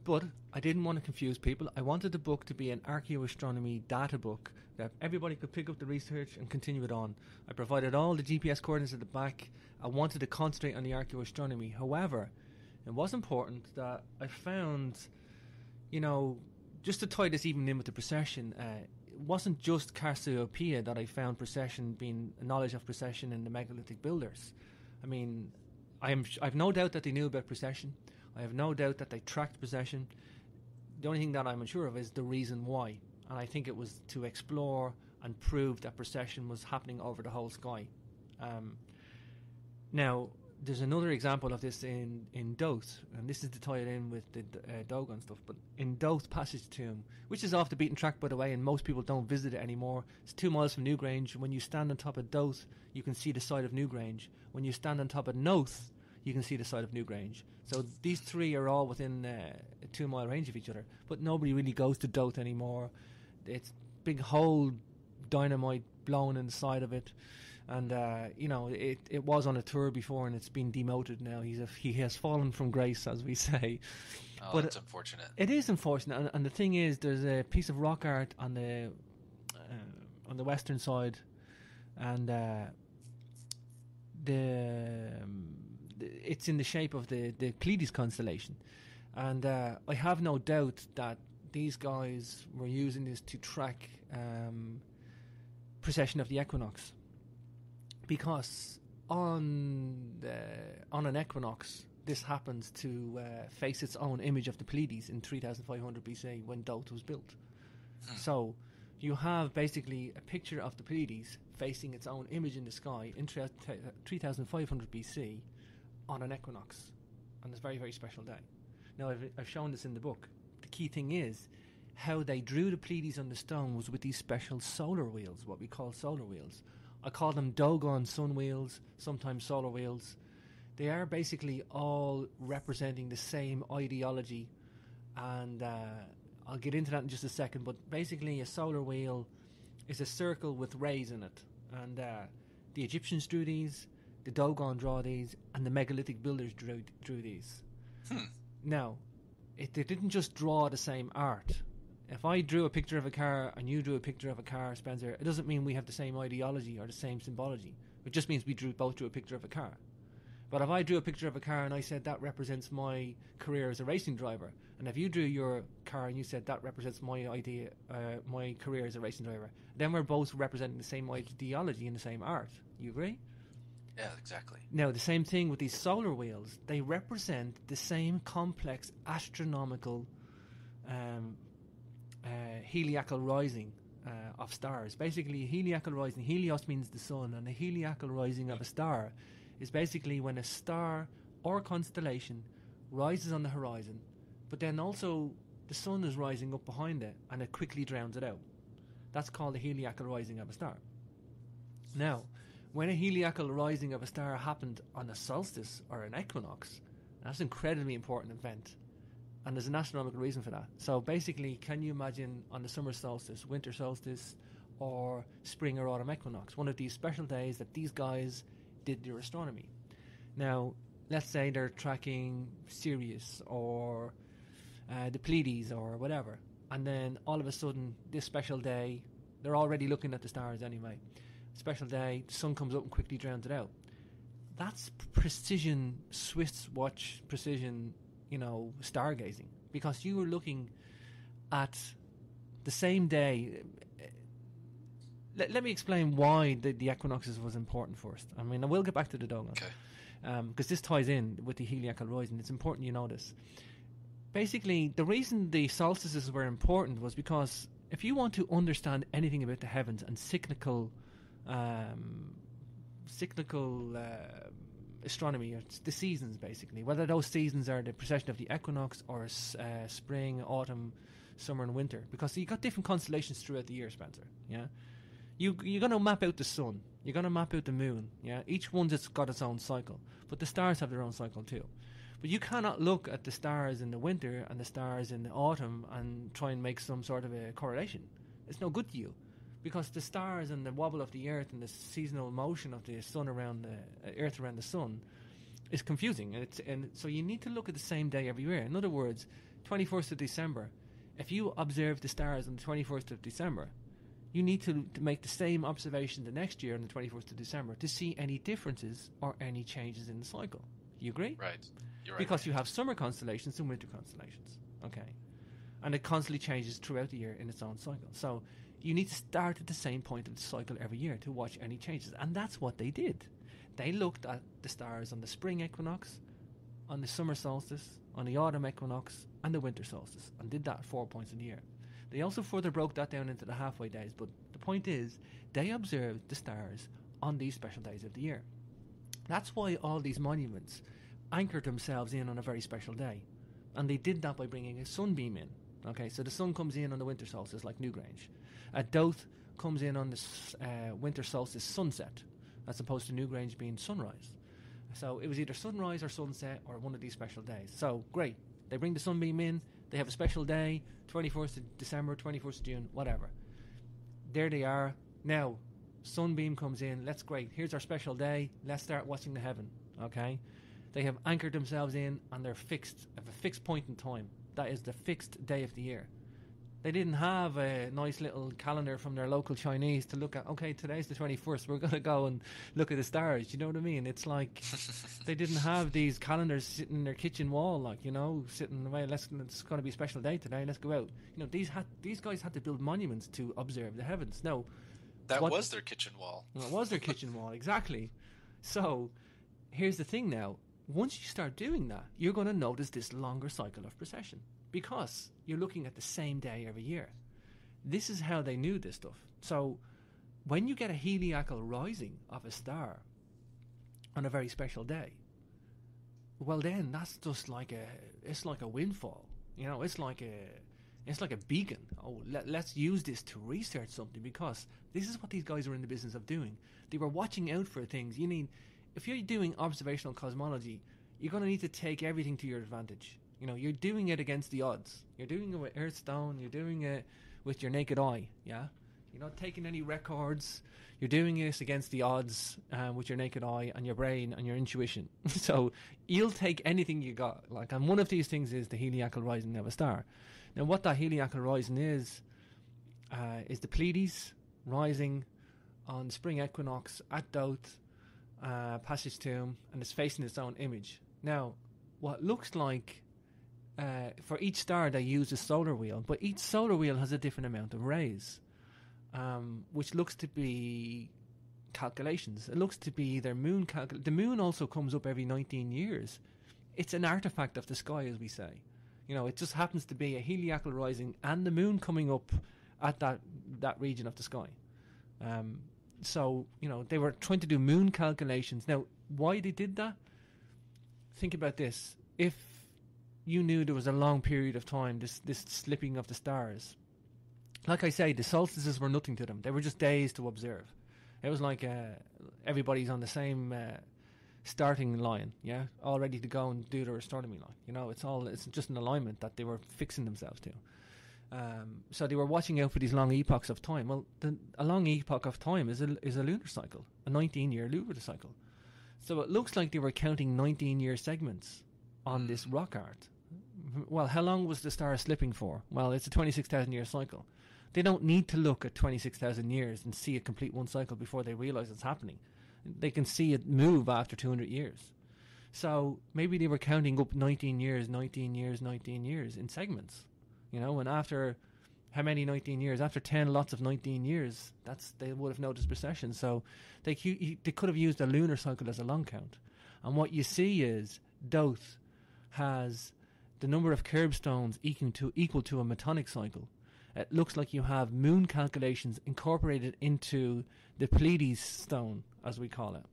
but I didn't want to confuse people. I wanted the book to be an archaeoastronomy data book that everybody could pick up the research and continue it on. I provided all the GPS coordinates at the back. I wanted to concentrate on the archaeoastronomy. However, it was important that I found, you know, just to tie this even in with the precession, wasn't just Cassiopeia that I found precession being knowledge of precession in the megalithic builders. I mean, I've no doubt that they knew about precession. I have no doubt that they tracked precession. The only thing that I'm unsure of is the reason why. And I think it was to explore and prove that precession was happening over the whole sky. Now, there's another example of this in Doth, and this is to tie it in with the Dogon stuff, but in Doth Passage Tomb, which is off the beaten track, by the way, and most people don't visit it anymore. It's 2 miles from Newgrange. When you stand on top of Doth, you can see the side of Newgrange. When you stand on top of Noth, you can see the side of Newgrange. So these three are all within a 2 mile range of each other, but nobody really goes to Doth anymore. It's big hole, dynamite blown in the side of it. And, it was on a tour before and it's been demoted now. He has fallen from grace, as we say. Oh, but that's unfortunate. It is unfortunate. And the thing is, there's a piece of rock art on the western side, and it's in the shape of the Pleiades constellation. And I have no doubt that these guys were using this to track precession of the equinox. Because on an equinox, this happens to face its own image of the Pleiades in 3500 BC when Doth was built. So you have basically a picture of the Pleiades facing its own image in the sky in 3500 BC on an equinox, on this very, very special day. Now, I've shown this in the book. The key thing is how they drew the Pleiades on the stone was with these special solar wheels, what we call solar wheels. I call them Dogon sun wheels, sometimes solar wheels. They are basically all representing the same ideology, and I'll get into that in just a second, but basically a solar wheel is a circle with rays in it, and the Egyptians drew these, the Dogon draw these, and the megalithic builders drew these. Now, they didn't just draw the same art. If I drew a picture of a car and you drew a picture of a car, Spencer, it doesn't mean we have the same ideology or the same symbology. It just means we both drew a picture of a car. But if I drew a picture of a car and I said that represents my career as a racing driver, and if you drew your car and you said that represents my my career as a racing driver, then we're both representing the same ideology and the same art. You agree? Yeah, exactly. Now, the same thing with these solar wheels. They represent the same complex astronomical heliacal rising of stars. Basically, heliacal rising, helios means the sun, and a heliacal rising of a star is basically when a star or constellation rises on the horizon, but then also the sun is rising up behind it and it quickly drowns it out. That's called a heliacal rising of a star. Now, when a heliacal rising of a star happened on a solstice or an equinox, that's an incredibly important event. And there's an astronomical reason for that. So basically, can you imagine on the summer solstice, winter solstice, or spring or autumn equinox, one of these special days that these guys did their astronomy? Now, let's say they're tracking Sirius or the Pleiades or whatever, and then all of a sudden, this special day, they're already looking at the stars anyway. Special day, the sun comes up and quickly drowns it out. That's precision, Swiss watch precision, stargazing, because you were looking at the same day. Let me explain why the equinoxes was important first. I mean, I will get back to the Dogon. Okay. Because this ties in with the heliacal rising. It's important you know this. Basically, the reason the solstices were important was because if you want to understand anything about the heavens and cyclical astronomy, or the seasons basically, whether those seasons are the precession of the equinox or spring, autumn, summer and winter, because you got different constellations throughout the year, Spencer. Yeah, you're going to map out the sun, you're going to map out the moon. Yeah, each one's got its own cycle, but the stars have their own cycle too. But you cannot look at the stars in the winter and the stars in the autumn and try and make some sort of a correlation. It's no good to you, because the stars and the wobble of the earth and the seasonal motion of the sun around the earth around the sun is confusing, and so you need to look at the same day every year. In other words, 21st of December, if you observe the stars on the 21st of December, you need to make the same observation the next year on the 21st of December to see any differences or any changes in the cycle. You agree? Right. You're right. Because you have summer constellations and winter constellations. Okay. And it constantly changes throughout the year in its own cycle. So you need to start at the same point of the cycle every year to watch any changes. And that's what they did. They looked at the stars on the spring equinox, on the summer solstice, on the autumn equinox, and the winter solstice, and did that at 4 points in the year. They also further broke that down into the halfway days, but the point is, they observed the stars on these special days of the year. That's why all these monuments anchored themselves in on a very special day. And they did that by bringing a sunbeam in. Okay, so the sun comes in on the winter solstice, like Newgrange. Dowth comes in on the winter solstice sunset, as opposed to Newgrange being sunrise. So it was either sunrise or sunset or one of these special days. So, great. They bring the sunbeam in, they have a special day, 21st of December, 21st of June, whatever. There they are. Now, sunbeam comes in, that's great. Here's our special day, let's start watching the heaven, okay? They have anchored themselves in and they're fixed, at a fixed point in time. That is the fixed day of the year. They didn't have a nice little calendar from their local Chinese to look at, okay, today's the 21st, we're going to go and look at the stars, you know what I mean? It's like, they didn't have these calendars sitting in their kitchen wall, like, you know, sitting away, it's going to be a special day today, let's go out. You know, these guys had to build monuments to observe the heavens. No. That was their kitchen wall. Well, it was their kitchen wall, exactly. So, here's the thing now. Once you start doing that, you're going to notice this longer cycle of precession, because you're looking at the same day every year. This is how they knew this stuff. So when you get a heliacal rising of a star on a very special day, well then that's just like it's like a windfall. You know, it's like a beacon. Oh, let's use this to research something, because this is what these guys are in the business of doing. They were watching out for things. If you're doing observational cosmology, you're going to need to take everything to your advantage. You know, you're doing it against the odds. You're doing it with Earthstone. You're doing it with your naked eye, yeah? You're not taking any records. You're doing it against the odds with your naked eye and your brain and your intuition. So you'll take anything you got. And one of these things is the heliacal rising of a star. Now, what that heliacal rising is the Pleiades rising on spring equinox at Dowth, passage tomb, and it's facing its own image. Now, what looks like for each star they use a solar wheel, but each solar wheel has a different amount of rays, which looks to be calculations. It looks to be either moon the moon also comes up every 19 years. It's an artifact of the sky, as we say. You know, it just happens to be a heliacal rising and the moon coming up at that region of the sky. So, you know, they were trying to do moon calculations. Now, why they did that? Think about this. If you knew there was a long period of time, this slipping of the stars, like I say, the solstices were nothing to them. They were just days to observe. It was like everybody's on the same starting line, yeah, all ready to go and do their astronomy line. You know, it's just an alignment that they were fixing themselves to. So they were watching out for these long epochs of time. Well, a long epoch of time is a lunar cycle, a 19-year lunar cycle. So it looks like they were counting 19-year segments on this rock art. Well, how long was the star slipping for? Well, it's a 26,000-year cycle. They don't need to look at 26,000 years and see it complete one cycle before they realize it's happening. They can see it move after 200 years. So maybe they were counting up 19 years, 19 years, 19 years in segments. You know, and after how many 19 years? After 10 lots of 19 years, they would have noticed precession. So they could have used a lunar cycle as a long count. And what you see is Dowth has the number of curbstones equal to a metonic cycle. It looks like you have moon calculations incorporated into the Pleiades stone, as we call it.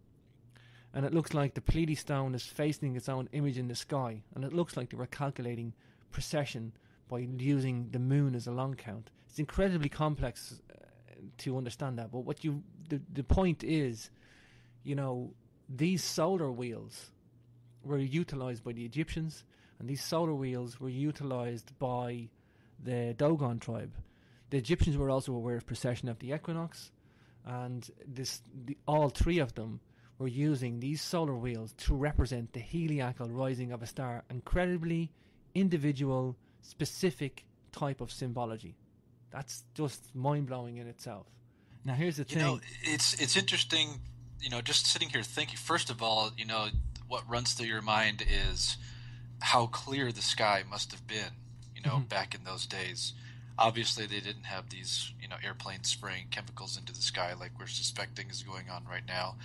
And it looks like the Pleiades stone is facing its own image in the sky. And it looks like they were calculating precession by using the moon as a long count. It's incredibly complex to understand that. But the point is, you know, these solar wheels were utilized by the Egyptians, and these solar wheels were utilized by the Dogon tribe. The Egyptians were also aware of precession of the equinox, and all three of them were using these solar wheels to represent the heliacal rising of a star. Incredibly individual, specific type of symbology. That's just mind-blowing in itself. Now here's the thing. You know, it's interesting, you know, just sitting here thinking, first of all, you know, what runs through your mind is how clear the sky must have been, you know, back in those days. obviously they didn't have these, airplanes spraying chemicals into the sky like we're suspecting is going on right now.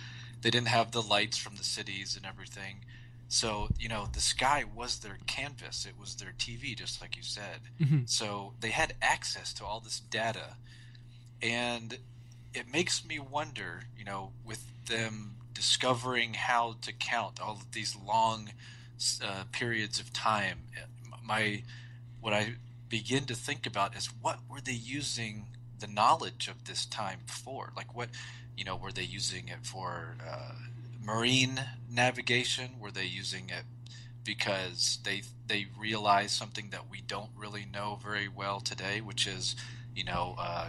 They didn't have the lights from the cities and everything. So, the sky was their canvas. It was their TV, just like you said. Mm-hmm. So they had access to all this data. And it makes me wonder, with them discovering how to count all of these long periods of time, what I begin to think about is, what were they using the knowledge of this time for? Like, what, were they using it for marine navigation? Were they using it because they realized something that we don't really know very well today, which is,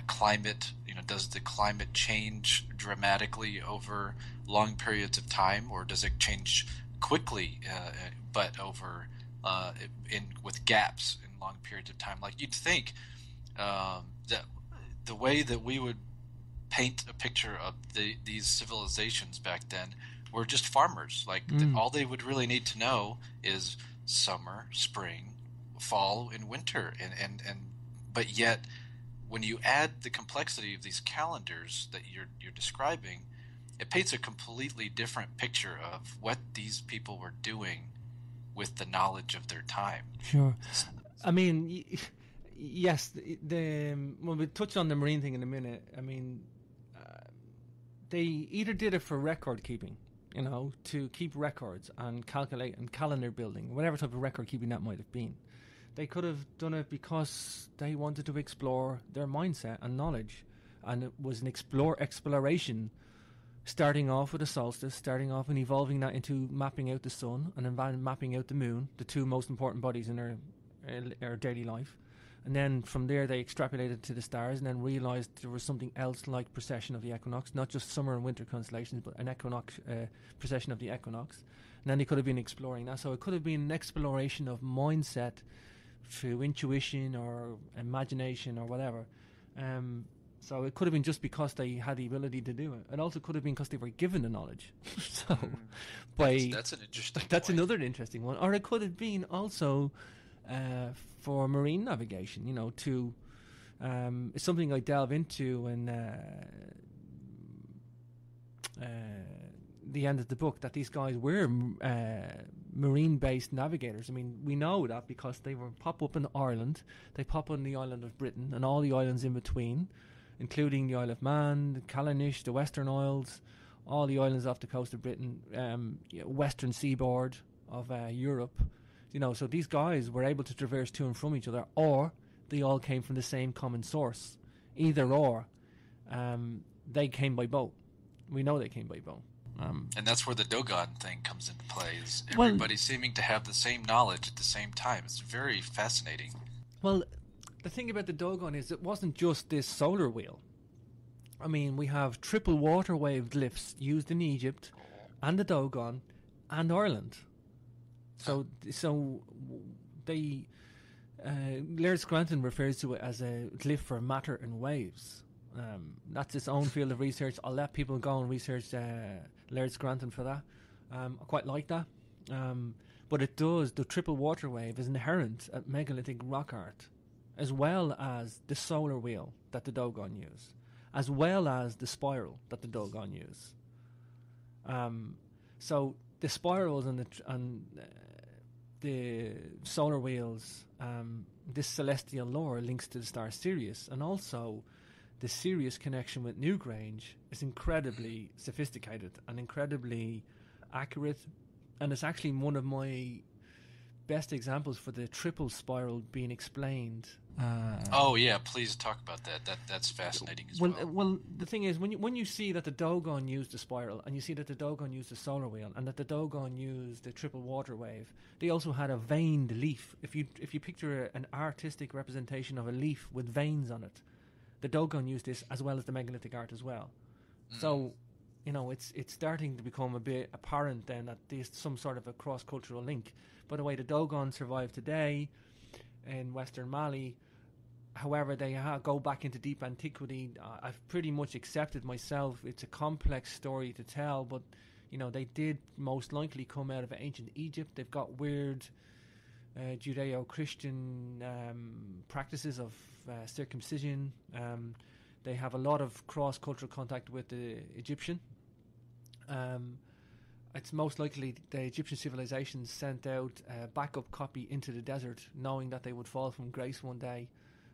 climate? Does the climate change dramatically over long periods of time, or does it change quickly, but over with gaps in long periods of time? Like, you'd think that the way that we would paint a picture of these civilizations back then were just farmers. Like, all they would really need to know is summer, spring, fall, and winter, and but yet, when you add the complexity of these calendars that you're describing, it paints a completely different picture of what these people were doing with the knowledge of their time. Sure. I mean, yes, when we touch on the marine thing in a minute, I mean, they either did it for record keeping, to keep records and calculate and calendar building, whatever type of record keeping that might have been. They could have done it because they wanted to explore their mindset and knowledge, and it was an exploration, starting off with a solstice, starting off and evolving that into mapping out the sun and then mapping out the moon, the two most important bodies in our daily life. And then from there they extrapolated to the stars and then realized there was something else like precession of the equinox, not just summer and winter constellations, but an equinox, precession of the equinox. And then they could have been exploring that. So it could have been an exploration of mindset through intuition or imagination or whatever. So it could have been just because they had the ability to do it. It also could have been because they were given the knowledge. So that's an interesting that's point. Another interesting one. Or it could have been also for marine navigation, to it's something I delve into in the end of the book, that these guys were marine-based navigators. I mean, we know that because they were pop up in Ireland, they pop on the island of Britain and all the islands in between, including the Isle of Man, the Callanish, the Western Isles, all the islands off the coast of Britain, western seaboard of Europe. So these guys were able to traverse to and from each other, or they all came from the same common source. Either or, they came by boat. We know they came by boat. And that's where the Dogon thing comes into play, is everybody seeming to have the same knowledge at the same time. It's very fascinating. Well, the thing about the Dogon is it wasn't just this solar wheel. I mean, we have triple water wave glyphs used in Egypt and the Dogon and Ireland. So they Laird Scranton refers to it as a glyph for matter and waves. That's its own field of research. I'll let people go and research Laird Scranton for that. I quite like that. But the triple water wave is inherent at megalithic rock art, as well as the solar wheel that the Dogon use, as well as the spiral that the Dogon use. So the spirals and the solar wheels, this celestial lore links to the star Sirius, and also the Sirius connection with Newgrange is incredibly sophisticated and incredibly accurate, and it's actually one of my best examples for the triple spiral being explained. Oh yeah, please talk about that. That's fascinating as well. Well, the thing is, when you see that the Dogon used the spiral, and you see that the Dogon used the solar wheel, and that the Dogon used the triple water wave, they also had a veined leaf. If you picture an artistic representation of a leaf with veins on it, the Dogon used this as well as the megalithic art as well. So, it's starting to become a bit apparent then that there's some sort of a cross-cultural link. By the way, the Dogon survive today in Western Mali. However, they go back into deep antiquity. I've pretty much accepted myself. It's a complex story to tell, but they did most likely come out of ancient Egypt. They've got weird Judeo-Christian practices of circumcision. They have a lot of cross-cultural contact with the Egyptian. It's most likely the Egyptian civilization sent out a backup copy into the desert, knowing that they would fall from grace one day,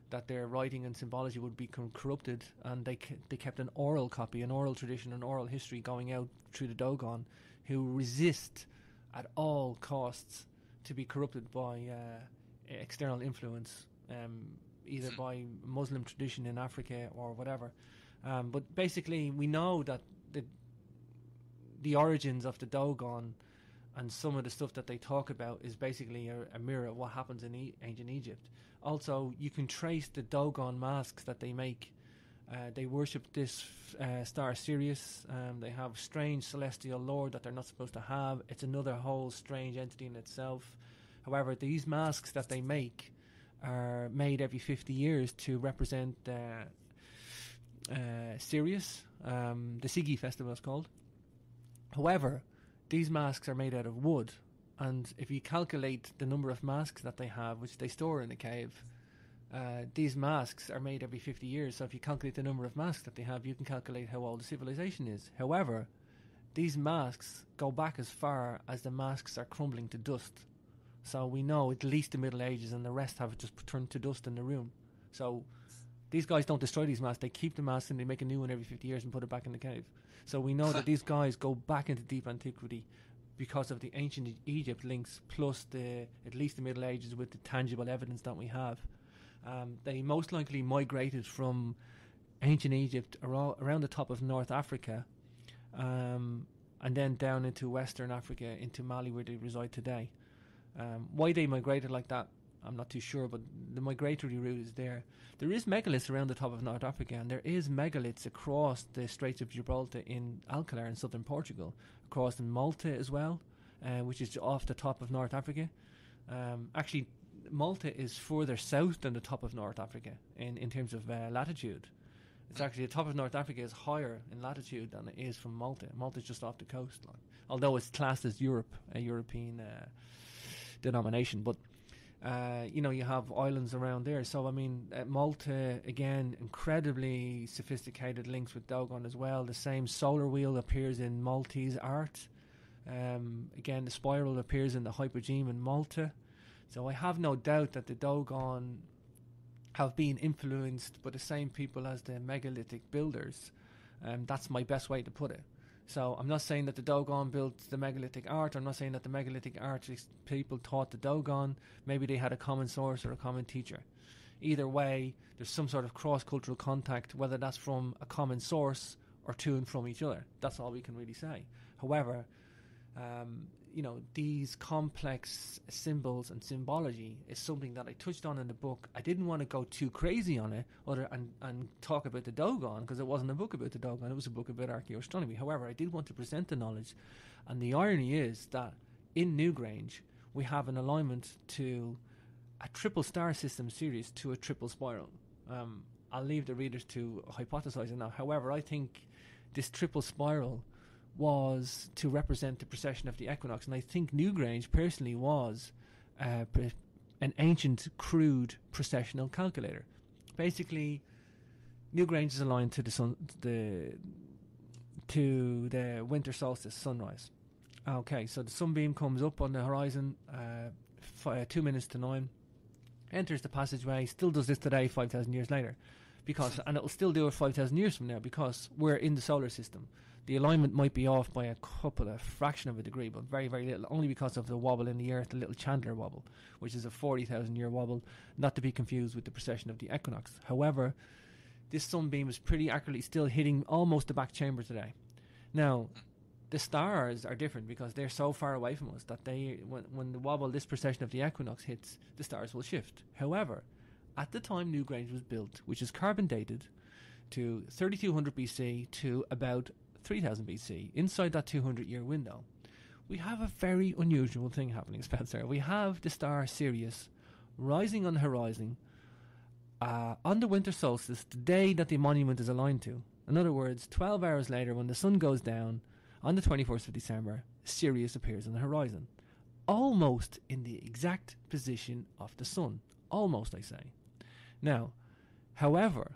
that their writing and symbology would become corrupted, and they kept an oral copy, an oral tradition, an oral history going out through the Dogon, who resist at all costs to be corrupted by external influence, either by Muslim tradition in Africa or whatever. But basically, we know that the origins of the Dogon and some of the stuff that they talk about is basically a mirror of what happens in ancient Egypt. Also, you can trace the Dogon masks that they make. They worship this star Sirius. They have strange celestial lore that they're not supposed to have. It's another whole strange entity in itself. However, these masks that they make are made every 50 years to represent Sirius. The Sigi festival is called. However, these masks are made out of wood, and if you calculate the number of masks that they have, which they store in a cave, these masks are made every 50 years. So if you calculate the number of masks that they have, you can calculate how old the civilization is. However, these masks go back as far as the masks are crumbling to dust. So we know at least the Middle Ages, and the rest have just turned to dust in the room. So these guys don't destroy these masks. They keep the masks and they make a new one every 50 years and put it back in the cave. So we know that these guys go back into deep antiquity because of the ancient Egypt links, plus at least the Middle Ages with the tangible evidence that we have. They most likely migrated from ancient Egypt around the top of North Africa, and then down into Western Africa, into Mali, where they reside today. Why they migrated like that, I'm not too sure, but the migratory route is there. There is megaliths around the top of North Africa, and there is megaliths across the Straits of Gibraltar in Alcalá in southern Portugal, across in Malta as well, which is off the top of North Africa. Actually, Malta is further south than the top of North Africa in terms of latitude. It's actually the top of North Africa is higher in latitude than it is from Malta. Malta's just off the coastline, although it's classed as Europe, a European denomination. But you have islands around there. So, I mean, Malta, again, incredibly sophisticated links with Dogon as well. The same solar wheel appears in Maltese art. Again, the spiral appears in the hypogeme in Malta. So I have no doubt that the Dogon have been influenced by the same people as the megalithic builders. That's my best way to put it. So I'm not saying that the Dogon built the megalithic art. I'm not saying that the megalithic artists people taught the Dogon. Maybe they had a common source or a common teacher. Either way, there's some sort of cross-cultural contact, whether that's from a common source or to and from each other. That's all we can really say. However, these complex symbols and symbology is something that I touched on in the book. I didn't want to go too crazy on it and talk about the Dogon, because it wasn't a book about the Dogon, it was a book about archaeoastronomy. However, I did want to present the knowledge, and the irony is that in Newgrange we have an alignment to a triple star system series to a triple spiral. I'll leave the readers to hypothesize on that. However, I think this triple spiral was to represent the precession of the equinox, and I think Newgrange personally was an ancient crude precessional calculator. Basically, Newgrange is aligned to the sun, to the winter solstice sunrise. Okay, so the sunbeam comes up on the horizon 2 minutes to 9, enters the passageway, still does this today 5,000 years later, and it'll still do it 5,000 years from now, because we're in the solar system. The alignment might be off by a fraction of a degree, but very, very little, only because of the wobble in the Earth, the little Chandler wobble, which is a 40,000 year wobble, not to be confused with the precession of the equinox. However, this sunbeam is pretty accurately still hitting almost the back chamber today. Now, the stars are different because they're so far away from us that when the wobble, this precession of the equinox hits, the stars will shift. However, at the time Newgrange was built, which is carbon dated to 3200 BC to about 3000 BC, inside that 200-year window, we have a very unusual thing happening, Spencer. We have the star Sirius rising on the horizon on the winter solstice, the day that the monument is aligned to. In other words, 12 hours later, when the sun goes down on the 21st of December, Sirius appears on the horizon, almost in the exact position of the sun. Almost, I say. Now, However,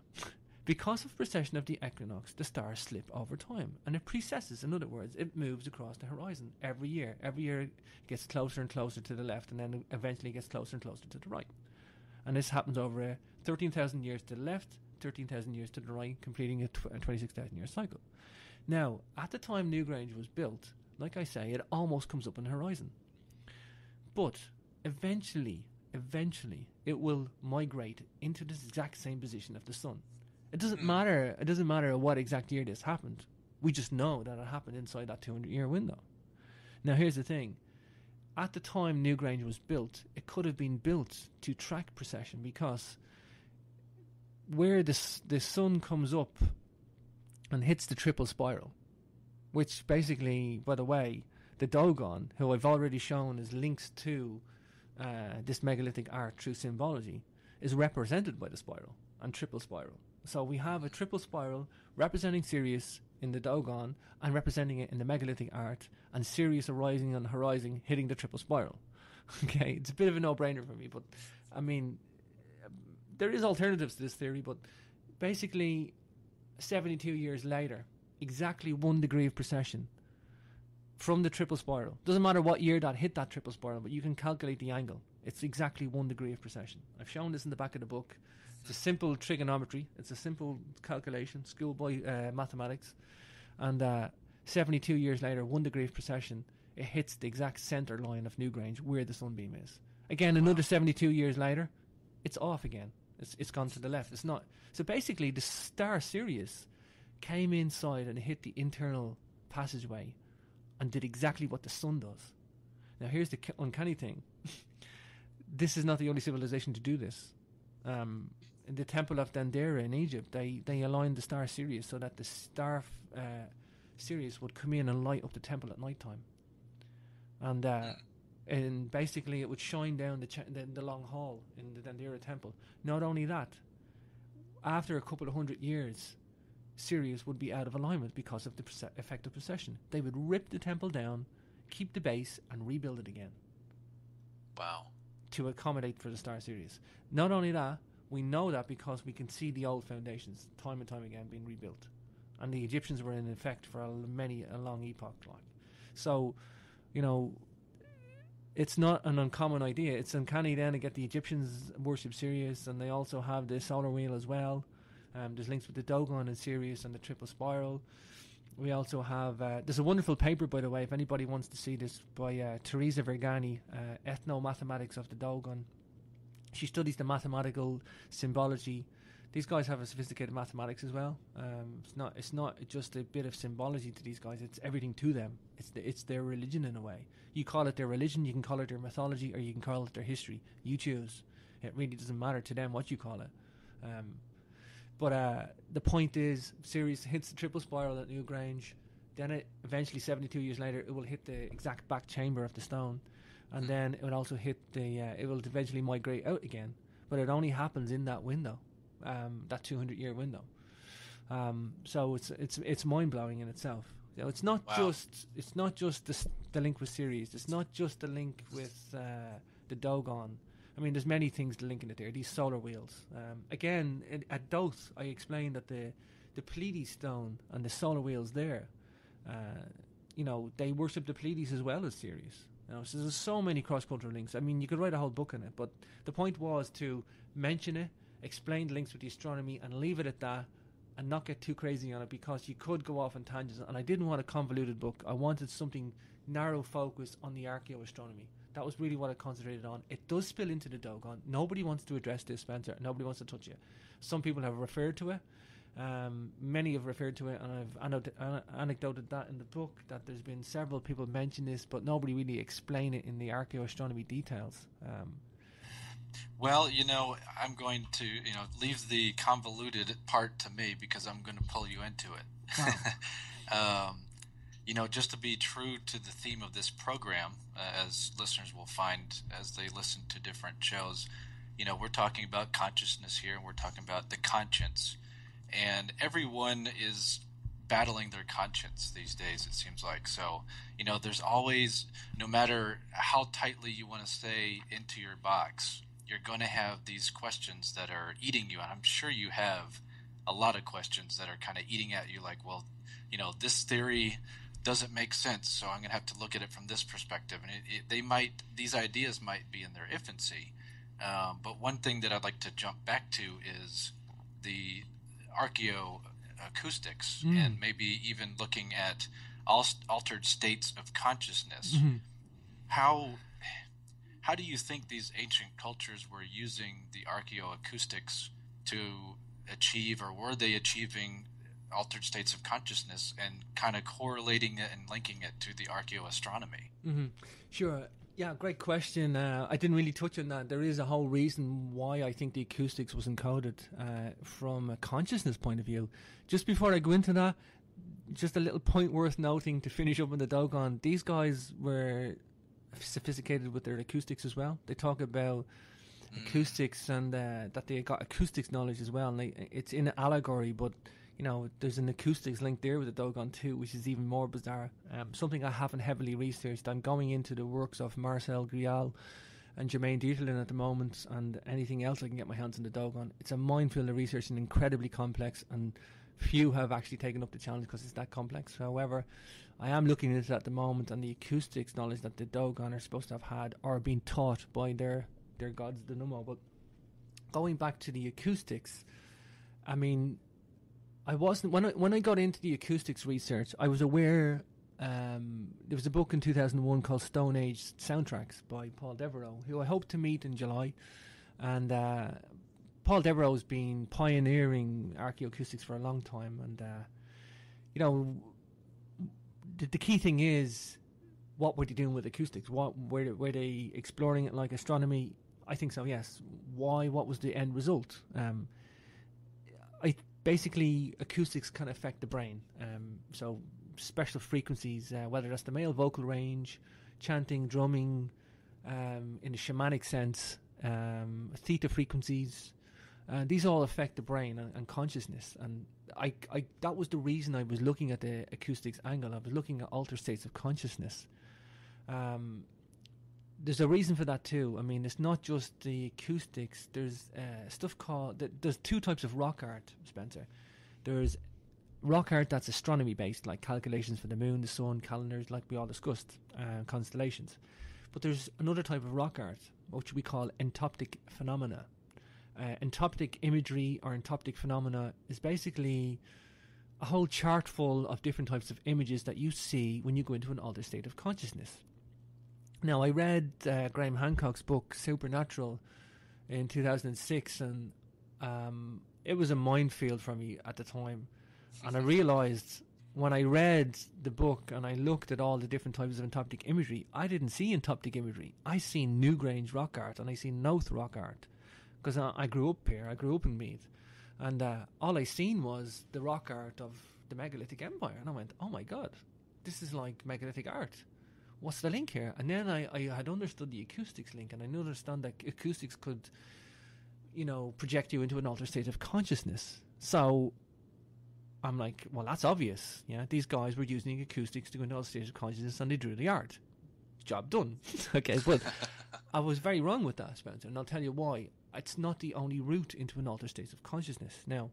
because of precession of the equinox, the stars slip over time, and it precesses. In other words, it moves across the horizon every year. Every year it gets closer and closer to the left, and then eventually gets closer and closer to the right. And this happens over 13,000 years to the left, 13,000 years to the right, completing a 26,000 year cycle. Now, at the time Newgrange was built, like I say, it almost comes up on the horizon. But eventually, it will migrate into this exact same position of the sun. It doesn't matter. It doesn't matter what exact year this happened. We just know that it happened inside that 200-year window. Now, here's the thing. At the time Newgrange was built, it could have been built to track precession, because where the sun comes up and hits the triple spiral, which basically, by the way, the Dogon, who I've already shown is links to this megalithic art through symbology, is represented by the spiral and triple spiral. So we have a triple spiral representing Sirius in the Dogon and representing it in the megalithic art, and Sirius arising on the horizon hitting the triple spiral. Okay, it's a bit of a no-brainer for me, but I mean, there is alternatives to this theory, but basically 72 years later, exactly 1 degree of precession from the triple spiral. Doesn't matter what year that hit that triple spiral, but you can calculate the angle. It's exactly 1 degree of precession. I've shown this in the back of the book. It's a simple trigonometry. It's a simple calculation, schoolboy mathematics. And 72 years later, 1 degree of precession, it hits the exact center line of Newgrange where the sunbeam is. Again, another 72 years later, it's off again. It's gone to the left. It's not. So basically, the star Sirius came inside and hit the internal passageway and did exactly what the sun does. Now, here's the uncanny thing. This is not the only civilization to do this. In the Temple of Dendera in Egypt, they aligned the star Sirius so that the star Sirius would come in and light up the temple at night time. And basically it would shine down the long hall in the Dendera temple. Not only that, after a couple of 100 years, Sirius would be out of alignment because of the effect of precession. They would rip the temple down, keep the base, and rebuild it again. Wow. To accommodate for the star Sirius. Not only that, we know that because we can see the old foundations time and time again being rebuilt. And the Egyptians were in effect for a long epoch. So, you know, it's not an uncommon idea. It's uncanny then to get the Egyptians worship Sirius, and they also have the solar wheel as well. There's links with the Dogon and Sirius and the triple spiral. We also have, there's a wonderful paper, by the way, if anybody wants to see this, by Teresa Vergani, Ethno-Mathematics of the Dogon. She studies the mathematical symbology. These guys have a sophisticated mathematics as well. It's not just a bit of symbology to these guys. It's everything to them. It's their religion in a way. You call it their religion, you can call it their mythology, or you can call it their history. You choose. It really doesn't matter to them what you call it. But the point is, Sirius hits the triple spiral at Newgrange. Then it eventually, 72 years later, it will hit the exact back chamber of the stone, and then it will also hit the. It will eventually migrate out again, but it only happens in that window, that 200-year window. So it's mind blowing in itself. You know, it's not just the link with Sirius. It's not just the link with the Dogon. I mean, there's many things to link in it there. These solar wheels. Again, at Doth, I explained that the Pleiades stone and the solar wheels there, you know, they worship the Pleiades as well as Sirius. You know, so there's so many cross-cultural links. I mean, you could write a whole book on it, but the point was to mention it, explain the links with the astronomy, and leave it at that, and not get too crazy on it, because you could go off on tangents, and I didn't want a convoluted book. I wanted something narrow focused on the archaeoastronomy. That was really what I concentrated on. It does spill into the Dogon. Nobody wants to address this, Spencer. Nobody wants to touch it. Some people have referred to it. Many have referred to it, and I've anecdoted that in the book, that there's been several people mention this, but nobody really explain it in the archaeoastronomy details. Well, you know, I'm going to, you know, leave the convoluted part to me, because I'm going to pull you into it. Wow. You know, just to be true to the theme of this program, as listeners will find as they listen to different shows, you know, we're talking about consciousness here, and we're talking about the conscience. And everyone is battling their conscience these days, it seems like. So, you know, there's always, no matter how tightly you want to stay into your box, you're going to have these questions that are eating you. And I'm sure you have a lot of questions that are kind of eating at you, like, well, this theory doesn't make sense, so I'm going to have to look at it from this perspective. And these ideas might be in their infancy. But one thing that I'd like to jump back to is the archaeoacoustics, and maybe even looking at altered states of consciousness. Mm-hmm. How do you think these ancient cultures were using the archaeoacoustics to achieve, or were they achieving altered states of consciousness, and kind of correlating it and linking it to the archaeoastronomy? Mm-hmm. Sure. Yeah, great question. I didn't really touch on that. There is a whole reason why I think the acoustics was encoded from a consciousness point of view. Just before I go into that, just a little point worth noting to finish up on the Dogon. These guys were sophisticated with their acoustics as well. They talk about acoustics and that they got acoustics knowledge as well. And it's in allegory, but there's an acoustics link there with the Dogon too, which is even more bizarre. Something I haven't heavily researched. I'm going into the works of Marcel Grial and Jermaine Dieterlin at the moment, and anything else I can get my hands on the Dogon. It's a minefield of research and incredibly complex, and few have actually taken up the challenge because it's that complex. However, I am looking into it at the moment, and the acoustics knowledge that the Dogon are supposed to have had or been taught by their gods, the Nummo. But going back to the acoustics, I mean, I wasn't when I got into the acoustics research, I was aware there was a book in 2001 called Stone Age Soundtracks by Paul Devereaux, who I hope to meet in July. And Paul Devereaux's been pioneering archaeoacoustics for a long time, and the key thing is, what were they doing with acoustics? What were they exploring it like astronomy? I think so, yes. Why? What was the end result? Basically, acoustics can affect the brain. So special frequencies, whether that's the male vocal range, chanting, drumming, in the shamanic sense, theta frequencies, these all affect the brain and consciousness. And I that was the reason I was looking at the acoustics angle. I was looking at altered states of consciousness. There's a reason for that too. I mean, it's not just the acoustics. There's stuff called... There's two types of rock art, Spencer. There's rock art that's astronomy based, like calculations for the moon, the sun, calendars, like we all discussed, constellations. But there's another type of rock art, which we call entoptic phenomena. Entoptic imagery or entoptic phenomena is basically a whole chart full of different types of images that you see when you go into an altered state of consciousness. Now, I read Graham Hancock's book, Supernatural, in 2006, and it was a minefield for me at the time. And I realised when I read the book and I looked at all the different types of entoptic imagery, I didn't see entoptic imagery. I seen Newgrange rock art and I seen Noth rock art, because I grew up here. I grew up in Meath. And all I seen was the rock art of the Megalithic Empire. And I went, oh my God, this is like megalithic art. What's the link here? And then I had understood the acoustics link, and I understand that acoustics could, project you into an altered state of consciousness. So I'm like, well, that's obvious. Yeah, these guys were using acoustics to go into an altered state of consciousness, and they drew the art. Job done. Okay, but I was very wrong with that, Spencer, and I'll tell you why. It's not the only route into an altered state of consciousness. Now,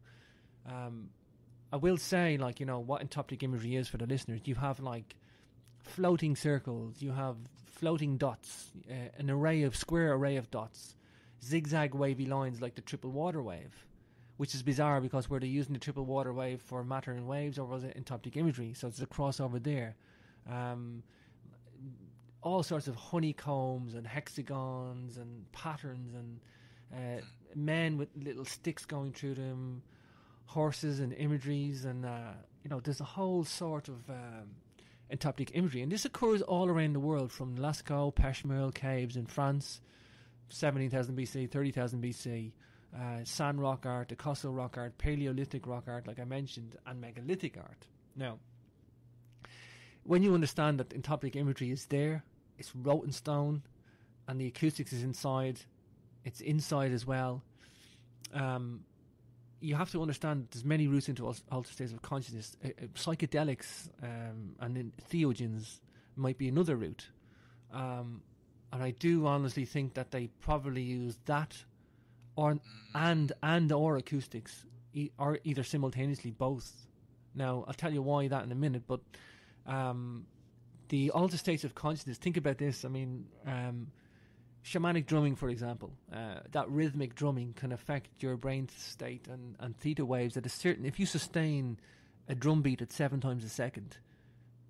I will say, what entoptic imagery is for the listeners. You have, floating circles, you have floating dots, an square array of dots, zigzag wavy lines like the triple water wave, which is bizarre because were they using the triple water wave for matter and waves, or was it entoptic imagery? So it's a crossover there. All sorts of honeycombs and hexagons and patterns and men with little sticks going through them, horses and imageries, and there's a whole sort of entoptic imagery, and this occurs all around the world, from Lascaux, Peshmerga caves in France, 17,000 BC, 30,000 BC, sand rock art, Picasso rock art, Paleolithic rock art, like I mentioned, and megalithic art. Now, when you understand that entoptic imagery is there, it's wrote in stone, and the acoustics is inside, it's inside as well, you have to understand that there's many routes into altered states of consciousness. Psychedelics and then theogens might be another route. And I do honestly think that they probably use that and or acoustics, or either simultaneously, both. Now, I'll tell you why that in a minute, but the altered states of consciousness, think about this. I mean, shamanic drumming, for example, that rhythmic drumming can affect your brain state and theta waves at a certain... If you sustain a drum beat at 7 times a second,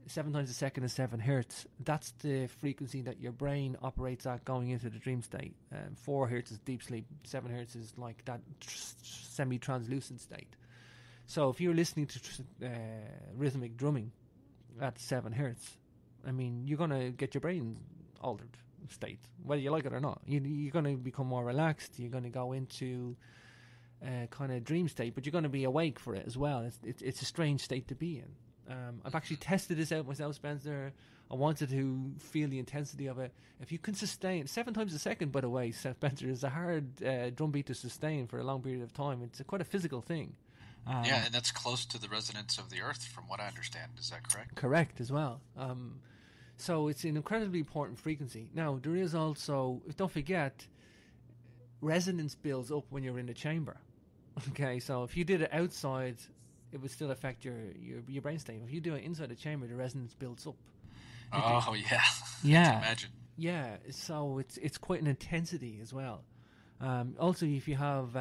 7 times a second is 7 hertz. That's the frequency that your brain operates at going into the dream state. 4 hertz is deep sleep. 7 hertz is like that semi-translucent state. So if you're listening to rhythmic drumming at 7 hertz, I mean, you're going to get your brain altered state, whether you like it or not. You're going to become more relaxed. You're going to go into kind of dream state, but you're going to be awake for it as well. It's a strange state to be in. I've actually tested this out myself, Spencer. I wanted to feel the intensity of it. If you can sustain 7 times a second, by the way, Spencer, is a hard drum beat to sustain for a long period of time. It's quite a physical thing. Yeah, and that's close to the resonance of the Earth, from what I understand. Is that correct? Correct, as well. So it's an incredibly important frequency. Now, there is also, don't forget, resonance builds up when you're in the chamber. Okay, so if you did it outside, it would still affect your brain state. If you do it inside the chamber, the resonance builds up. Oh, yeah. Yeah. I can imagine. Yeah, so it's quite an intensity as well. Also, if you have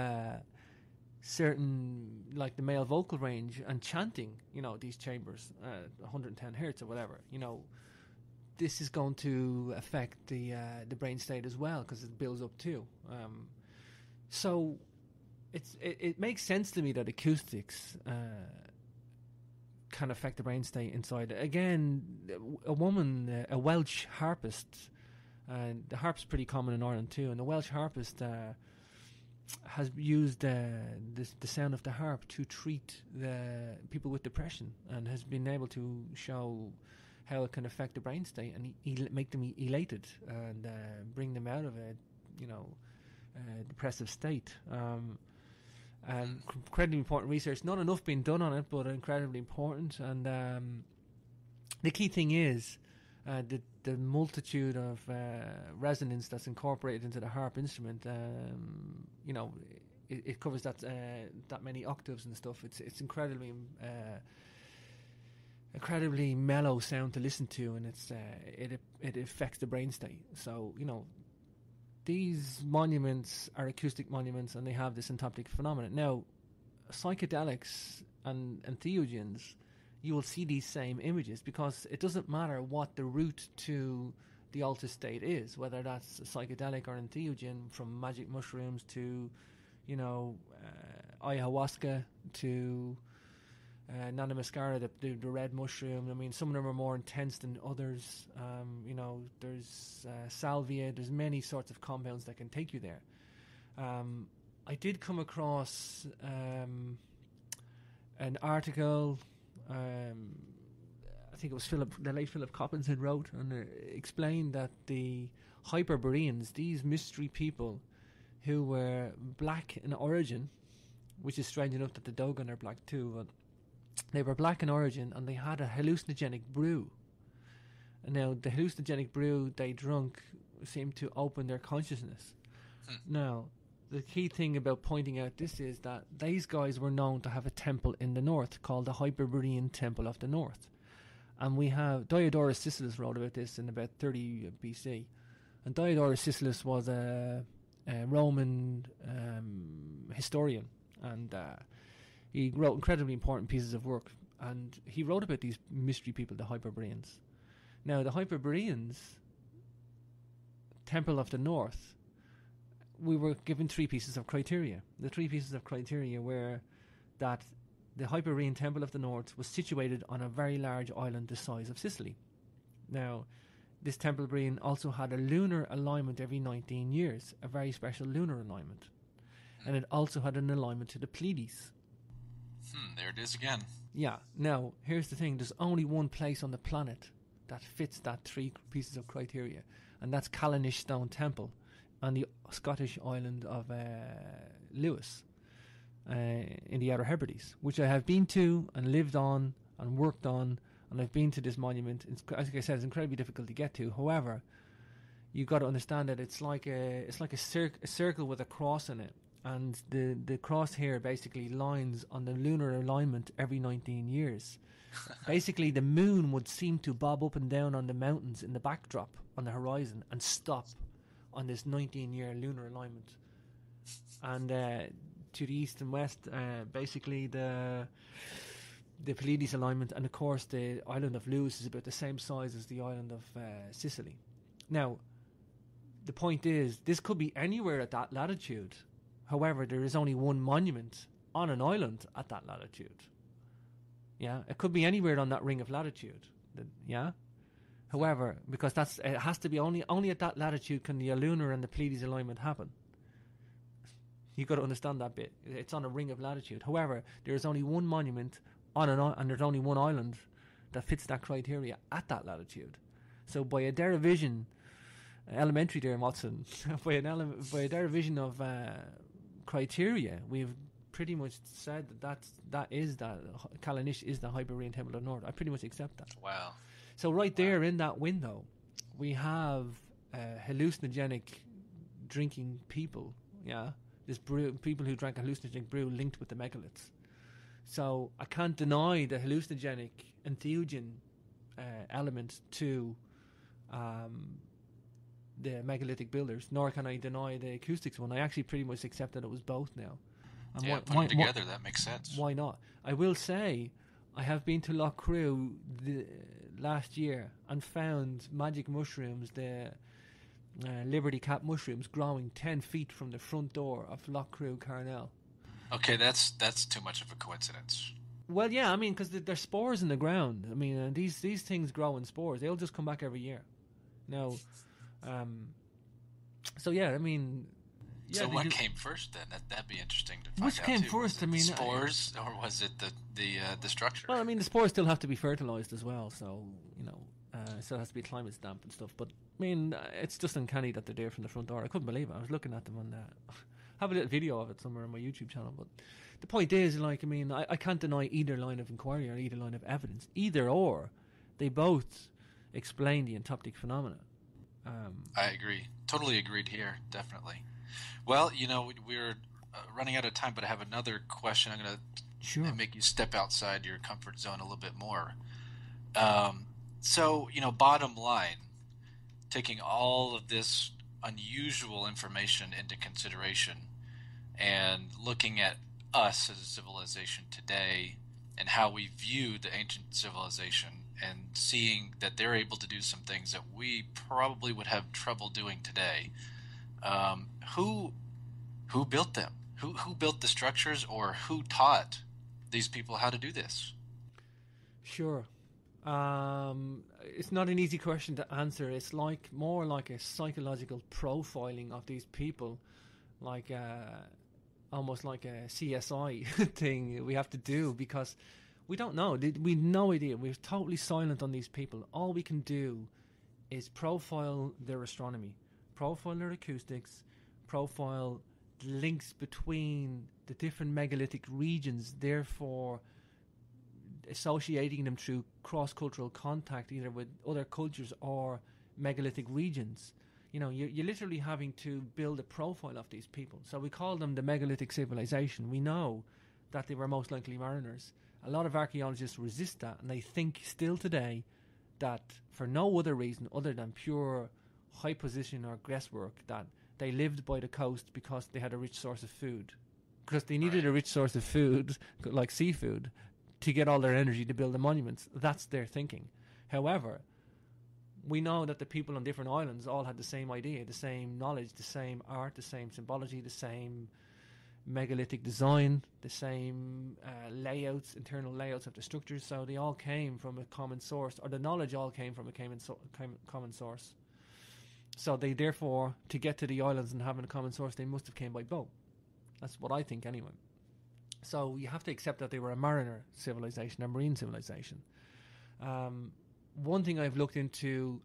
certain, like the male vocal range and chanting, these chambers, 110 hertz or whatever, this is going to affect the brain state as well, because it builds up too. So it makes sense to me that acoustics can affect the brain state inside. Again, a woman, a Welsh harpist, and the harp's pretty common in Ireland too, and the Welsh harpist has used the sound of the harp to treat the people with depression, and has been able to show how it can affect the brain state and make them elated and bring them out of a depressive state. And incredibly important research. Not enough being done on it, but incredibly important. And the key thing is the multitude of resonance that's incorporated into the harp instrument. It covers that many octaves and stuff. It's incredibly mellow sound to listen to, and it affects the brain state. So these monuments are acoustic monuments, and they have this syntoptic phenomenon. Now, psychedelics and entheogens, you will see these same images, because it doesn't matter what the route to the altered state is, whether that's a psychedelic or entheogen, from magic mushrooms to, ayahuasca to Nana muscaria, the red mushroom. I mean, some of them are more intense than others. There's salvia. There's many sorts of compounds that can take you there. I did come across an article. I think it was the late Philip Coppens had wrote, and explained that the Hyperboreans, these mystery people who were black in origin, which is strange enough that the Dogon are black too, but they were black in origin, and they had a hallucinogenic brew. And now, the hallucinogenic brew they drunk seemed to open their consciousness. Now, the key thing about pointing out this is that these guys were known to have a temple in the north called the Hyperborean Temple of the North. And we have Diodorus Siculus wrote about this in about 30 BC. And Diodorus Siculus was a Roman historian, and he wrote incredibly important pieces of work, and he wrote about these mystery people, the Hyperboreans. Now, the Hyperboreans, Temple of the North, we were given 3 pieces of criteria. The 3 pieces of criteria were that the Hyperborean Temple of the North was situated on a very large island the size of Sicily. Now, this Temple Borean also had a lunar alignment every 19 years, a very special lunar alignment. And it also had an alignment to the Pleiades. There it is again. Yeah. Now, here's the thing. There's only one place on the planet that fits that 3 pieces of criteria, and that's Callanish Stone Temple on the Scottish island of Lewis in the Outer Hebrides, which I have been to and lived on and worked on, and I've been to this monument. As I said, it's incredibly difficult to get to. However, you got to understand that it's like a circle with a cross in it, and the cross here basically lines on the lunar alignment every 19 years. Basically, the moon would seem to bob up and down on the mountains in the backdrop on the horizon and stop on this 19-year lunar alignment. And to the east and west, basically the Pleiades alignment, and of course the island of Lewis is about the same size as the island of Sicily. Now, the point is, this could be anywhere at that latitude. However, there is only one monument on an island at that latitude. Yeah, it could be anywhere on that ring of latitude. Yeah. However, because it has to be only at that latitude can the lunar and the Pleiades alignment happen. You got to understand that bit. It's on a ring of latitude. However, there is only one monument on and there's only one island that fits that criteria at that latitude. So by a derivation, elementary there, Watson, by a derivation of criteria, we've pretty much said that Callanish is the Hyperborean Temple of the North. I pretty much accept that. Wow. So right there in that window, we have hallucinogenic drinking people. Yeah, this people who drank hallucinogenic brew linked with the megaliths. So I can't deny the hallucinogenic entheogen element to the megalithic builders, nor can I deny the acoustics one. I actually pretty much accept that it was both now. And yeah, put them together, that makes sense. Why not? I will say, I have been to Loch Crew last year and found magic mushrooms, the Liberty Cap mushrooms, growing 10 feet from the front door of Loch Crew, Carnell. Okay, that's too much of a coincidence. Well, yeah, I mean, because there's spores in the ground. I mean, these things grow in spores. They'll just come back every year. Now, so yeah, I mean... Yeah, so what came first then? That'd be interesting to find Which out came too. first? I mean, spores, or was it the structure? Well, I mean, the spores still have to be fertilized as well, so still has to be climate stamped and stuff. But I mean, it's just uncanny that they're there from the front door. I couldn't believe it. I was looking at them on I have a little video of it somewhere on my YouTube channel. But the point is, like, I mean, I can't deny either line of inquiry or either line of evidence. Either or, they both explain the entoptic phenomena. I agree. Totally agreed here. Definitely. Well, we're running out of time, but I have another question. I'm going to make you step outside your comfort zone a little bit more. So, bottom line, taking all of this unusual information into consideration and looking at us as a civilization today and how we view the ancient civilization and seeing that they're able to do some things that we probably would have trouble doing today. Who built them? Who built the structures, or who taught these people how to do this? Sure. It's not an easy question to answer. It's more like a psychological profiling of these people, like almost like a CSI thing we have to do, because we don't know. We've no idea. We're totally silent on these people. All we can do is profile their astronomy, profile their acoustics, profile links between the different megalithic regions, therefore associating them through cross-cultural contact either with other cultures or megalithic regions. You're literally having to build a profile of these people. So we call them the megalithic civilization. We know that they were most likely mariners. A lot of archaeologists resist that, and they think still today that for no other reason other than pure high position or guesswork, that they lived by the coast because they had a rich source of food. Because they needed a rich source of food, like seafood, to get all their energy to build the monuments. That's their thinking. However, we know that the people on different islands all had the same idea, the same knowledge, the same art, the same symbology, the same megalithic design, the same layouts, internal layouts of the structures. So they all came from a common source, or the knowledge all came from a common source. So they therefore, to get to the islands and having a common source, they must have came by boat. That's what I think anyway. So you have to accept that they were a mariner civilization, a marine civilization. One thing I've looked into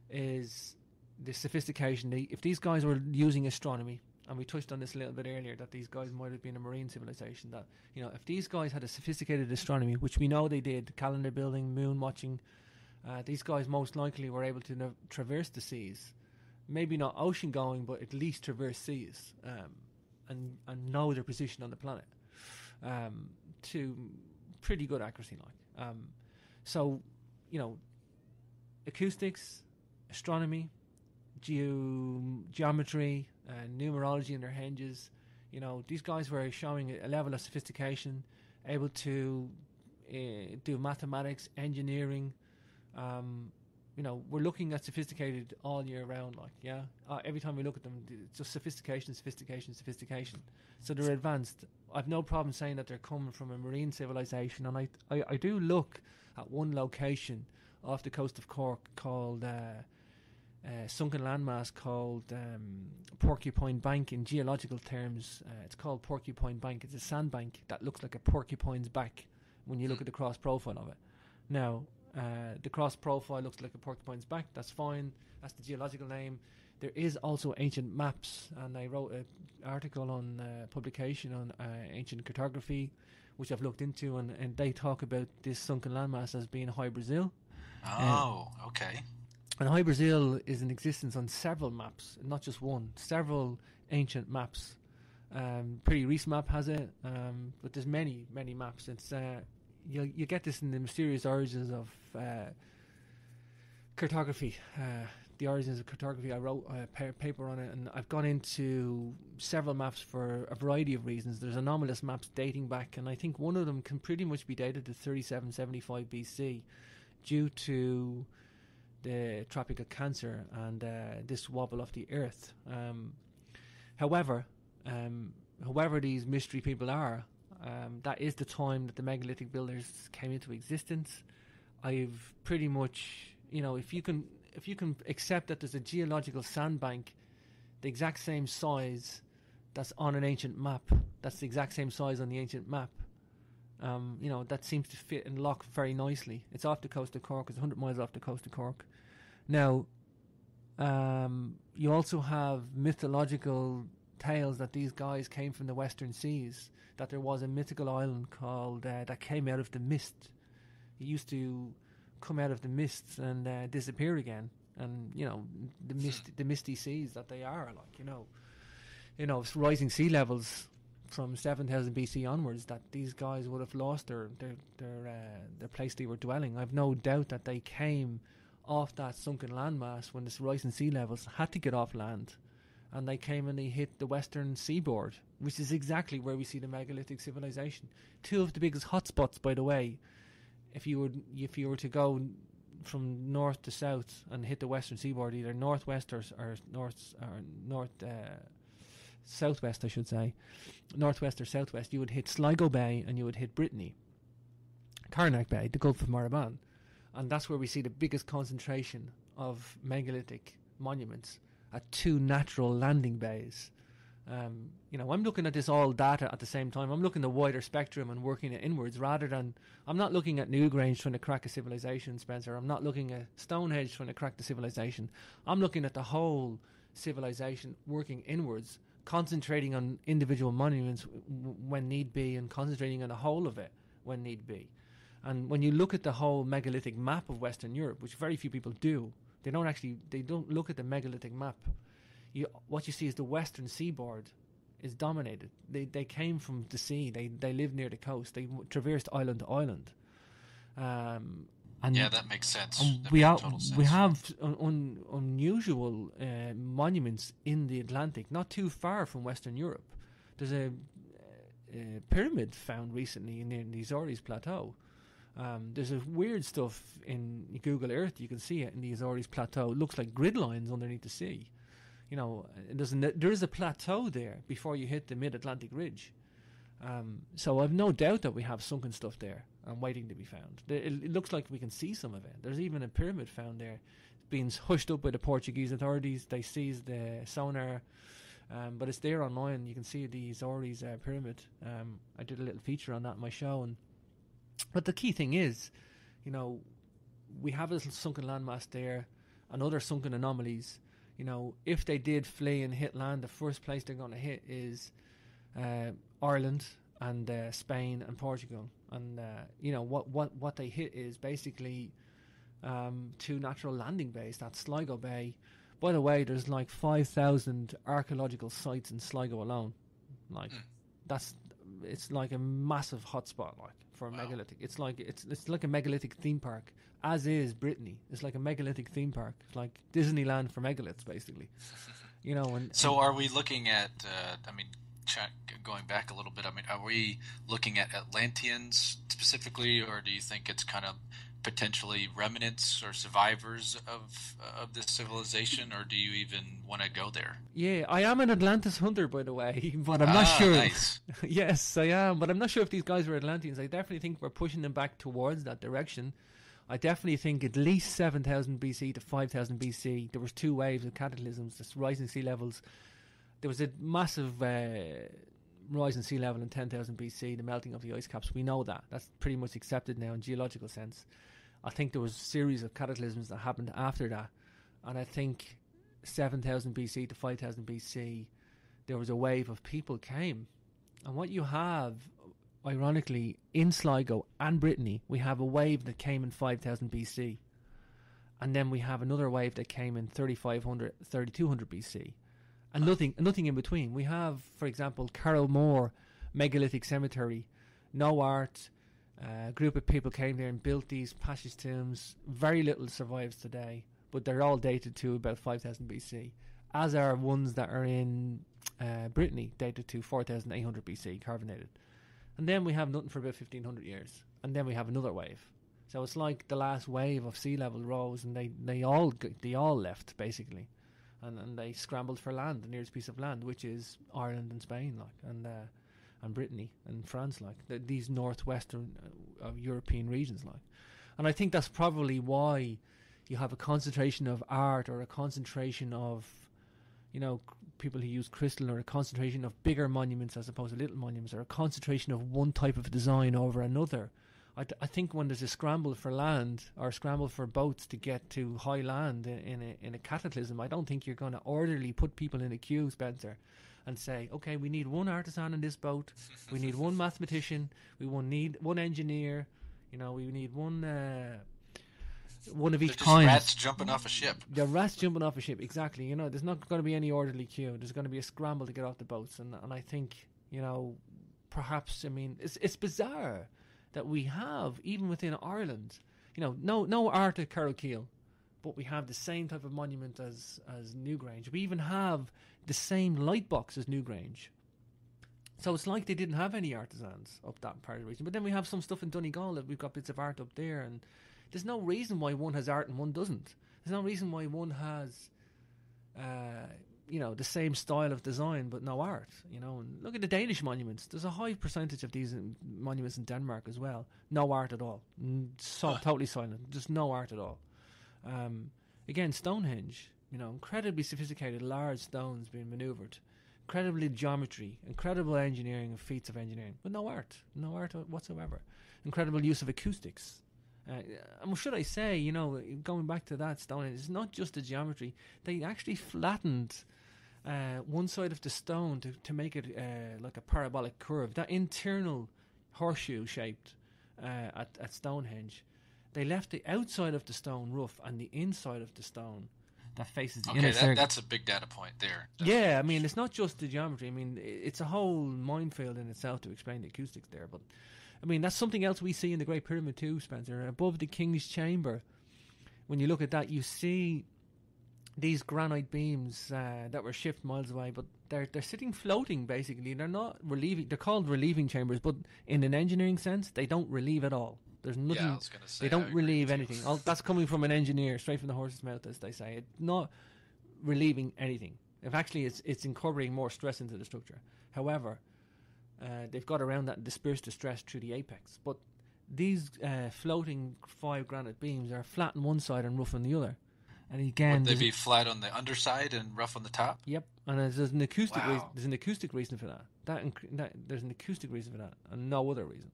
is the sophistication. If these guys were using astronomy, and we touched on this a little bit earlier, that these guys might have been a marine civilization, that, if these guys had a sophisticated astronomy, which we know they did, calendar building, moon watching, these guys most likely were able to traverse the seas maybe not ocean going, but at least traverse seas, and know their position on the planet, to pretty good accuracy. So, acoustics, astronomy, geometry, numerology in their henges. These guys were showing a level of sophistication, able to do mathematics, engineering. We're looking at sophisticated all year round. Every time we look at them, it's just sophistication. So they're advanced. I've no problem saying that they're coming from a marine civilization, and I do look at one location off the coast of Cork called sunken landmass called Porcupine Bank. In geological terms, it's called Porcupine Bank. It's a sandbank that looks like a porcupine's back when you look at the cross profile of it. Now, the cross profile looks like a porcupine's back. That's fine. That's the geological name. There is also ancient maps, and I wrote an article on publication on ancient cartography, which I've looked into, and they talk about this sunken landmass as being High Brazil. Oh, okay. And High Brazil is in existence on several maps, not just one, several ancient maps. Pretty recent map has it, but there's many maps. It's you get this in the mysterious origins of cartography. The origins of cartography. I wrote a paper on it, and I've gone into several maps for a variety of reasons. There's anomalous maps dating back, and I think one of them can pretty much be dated to 3775 BC, due to the Tropic of Cancer and this wobble of the Earth. However, whoever these mystery people are, that is the time that the megalithic builders came into existence. I've pretty much, if you can accept that there's a geological sandbank, the exact same size that's on an ancient map, that's the exact same size on the ancient map. That seems to fit and lock very nicely. It's off the coast of Cork. It's 100 miles off the coast of Cork. Now, you also have mythological tales that these guys came from the Western Seas, that there was a mythical island called that came out of the mist. It used to come out of the mists and disappear again, and the misty seas that they are, rising sea levels from 7,000 BC onwards, that these guys would have lost their place they were dwelling. I've no doubt that they came off that sunken landmass when this rising sea levels had to get off land, and they came and they hit the western seaboard, which is exactly where we see the megalithic civilization. Two of the biggest hotspots, by the way, if you were to go from north to south and hit the western seaboard, either northwest or southwest, I should say, northwest or southwest, you would hit Sligo Bay and you would hit Brittany, Carnac Bay, the Gulf of Maribyrnong, and that's where we see the biggest concentration of megalithic monuments at two natural landing bays. I'm looking at this all data at the same time. I'm looking at the wider spectrum and working it inwards, rather than, I'm not looking at Newgrange trying to crack a civilization, Spencer. I'm not looking at Stonehenge trying to crack the civilization. I'm looking at the whole civilization working inwards, concentrating on individual monuments when need be, and concentrating on the whole of it when need be. And when you look at the whole megalithic map of Western Europe, which very few people do, they don't look at the megalithic map. What you see is the western seaboard is dominated. They came from the sea. They lived near the coast. They traversed island to island. And yeah, that makes sense. We have unusual monuments in the Atlantic, not too far from Western Europe. There's a pyramid found recently in the Azores Plateau. There's a weird stuff in Google Earth. You can see it in the Azores Plateau. It looks like grid lines underneath the sea. There is a plateau there before you hit the mid-Atlantic ridge. So I've no doubt that we have sunken stuff there and waiting to be found. It looks like we can see some of it. There's even a pyramid found there. It's being hushed up by the Portuguese authorities. They seized the sonar, but it's there online. You can see the Azores pyramid. I did a little feature on that in my show. But the key thing is, we have a little sunken landmass there and other sunken anomalies. If they did flee and hit land, the first place they're going to hit is Ireland and Spain and Portugal. And what they hit is basically two natural landing bays. That's Sligo Bay By the way, there's like 5,000 archaeological sites in Sligo alone. Like, it's like a massive hotspot, like, for a megalithic. It's like a megalithic theme park, as is Brittany. It's like a megalithic theme park. It's like Disneyland for megaliths, basically. You know. So are we looking at? Going back a little bit. I mean, are we looking at Atlanteans specifically, or do you think it's kind of potentially remnants or survivors of this civilization, or do you even want to go there? Yeah, I am an Atlantis hunter, by the way, but I'm not sure. Nice. Yes, I am, but I'm not sure if these guys were Atlanteans. I definitely think we're pushing them back towards that direction. I definitely think at least 7,000 BC to 5,000 BC, there was 2 waves of cataclysms, this rising sea levels. There was a massive rise in sea level in 10,000 BC, the melting of the ice caps. We know that. That's pretty much accepted now in geological sense. I think there was a series of cataclysms that happened after that. And I think 7,000 BC to 5,000 BC, there was a wave of people came. And what you have, ironically, in Sligo and Brittany, we have a wave that came in 5,000 BC. And then we have another wave that came in 3,500, 3,200 BC. And nothing in between. We have, for example, Carrowmore Megalithic Cemetery, no art. A group of people came there and built these passage tombs. Very little survives today, but they're all dated to about 5,000 BC, as are ones that are in Brittany, dated to 4,800 BC, carbonated. And then we have nothing for about 1,500 years. And then we have another wave. So it's like the last wave of sea level rose, and they all left, basically. And they scrambled for land, the nearest piece of land, which is Ireland and Spain, like, and Brittany and France, like, these northwestern European regions, like. And I think that's probably why you have a concentration of art, or a concentration of, you know, people who use crystal, or a concentration of bigger monuments as opposed to little monuments, or a concentration of one type of design over another. I think when there's a scramble for land, or a scramble for boats to get to high land in a cataclysm, I don't think you're going to orderly put people in a queue, Spencer, and say, okay, we need one artisan in this boat, we need one mathematician, we need one engineer, you know, we need one of each kind. Rats jumping off a ship. The rats jumping off a ship, exactly. You know, there's not going to be any orderly queue. There's going to be a scramble to get off the boats, and I think, you know, perhaps, I mean, it's bizarre that we have, even within Ireland, you know, no art at Carrowkeel, but we have the same type of monument as Newgrange. We even have the same light box as Newgrange. So it's like they didn't have any artisans up that part of the region. But then we have some stuff in Donegal that we've got bits of art up there, and there's no reason why one has art and one doesn't. There's no reason why one has, you know, the same style of design but no art, you know. And look at the Danish monuments. There's a high percentage of these monuments in Denmark as well. No art at all. Totally silent. Just no art at all. Again, Stonehenge, you know, incredibly sophisticated, large stones being manoeuvred. Incredible geometry, incredible engineering and feats of engineering, but no art whatsoever. Incredible use of acoustics. And should I say, you know, going back to that Stonehenge, it's not just the geometry. They actually flattened one side of the stone to make it like a parabolic curve. That internal horseshoe shaped at Stonehenge, they left the outside of the stone rough and the inside of the stone that faces the inner circle. That's a big data point there. Yeah, I mean, it's not just the geometry. I mean, it's a whole minefield in itself to explain the acoustics there. But, I mean, that's something else we see in the Great Pyramid too, Spencer. Above the King's Chamber, when you look at that, you see these granite beams that were shipped miles away, but they're sitting floating, basically. They're not relieving. They're called relieving chambers, but in an engineering sense, they don't relieve at all. There's nothing. Yeah, I was gonna say, they don't relieve anything. That's coming from an engineer, straight from the horse's mouth, as they say. It's not relieving anything. If actually, it's incorporating more stress into the structure. However, they've got around that and dispersed the stress through the apex. But these floating 5 granite beams are flat on one side and rough on the other. And again, would they be flat on the underside and rough on the top? Yep. And there's an acoustic. Wow. There's an acoustic reason for that. There's an acoustic reason for that, and no other reason.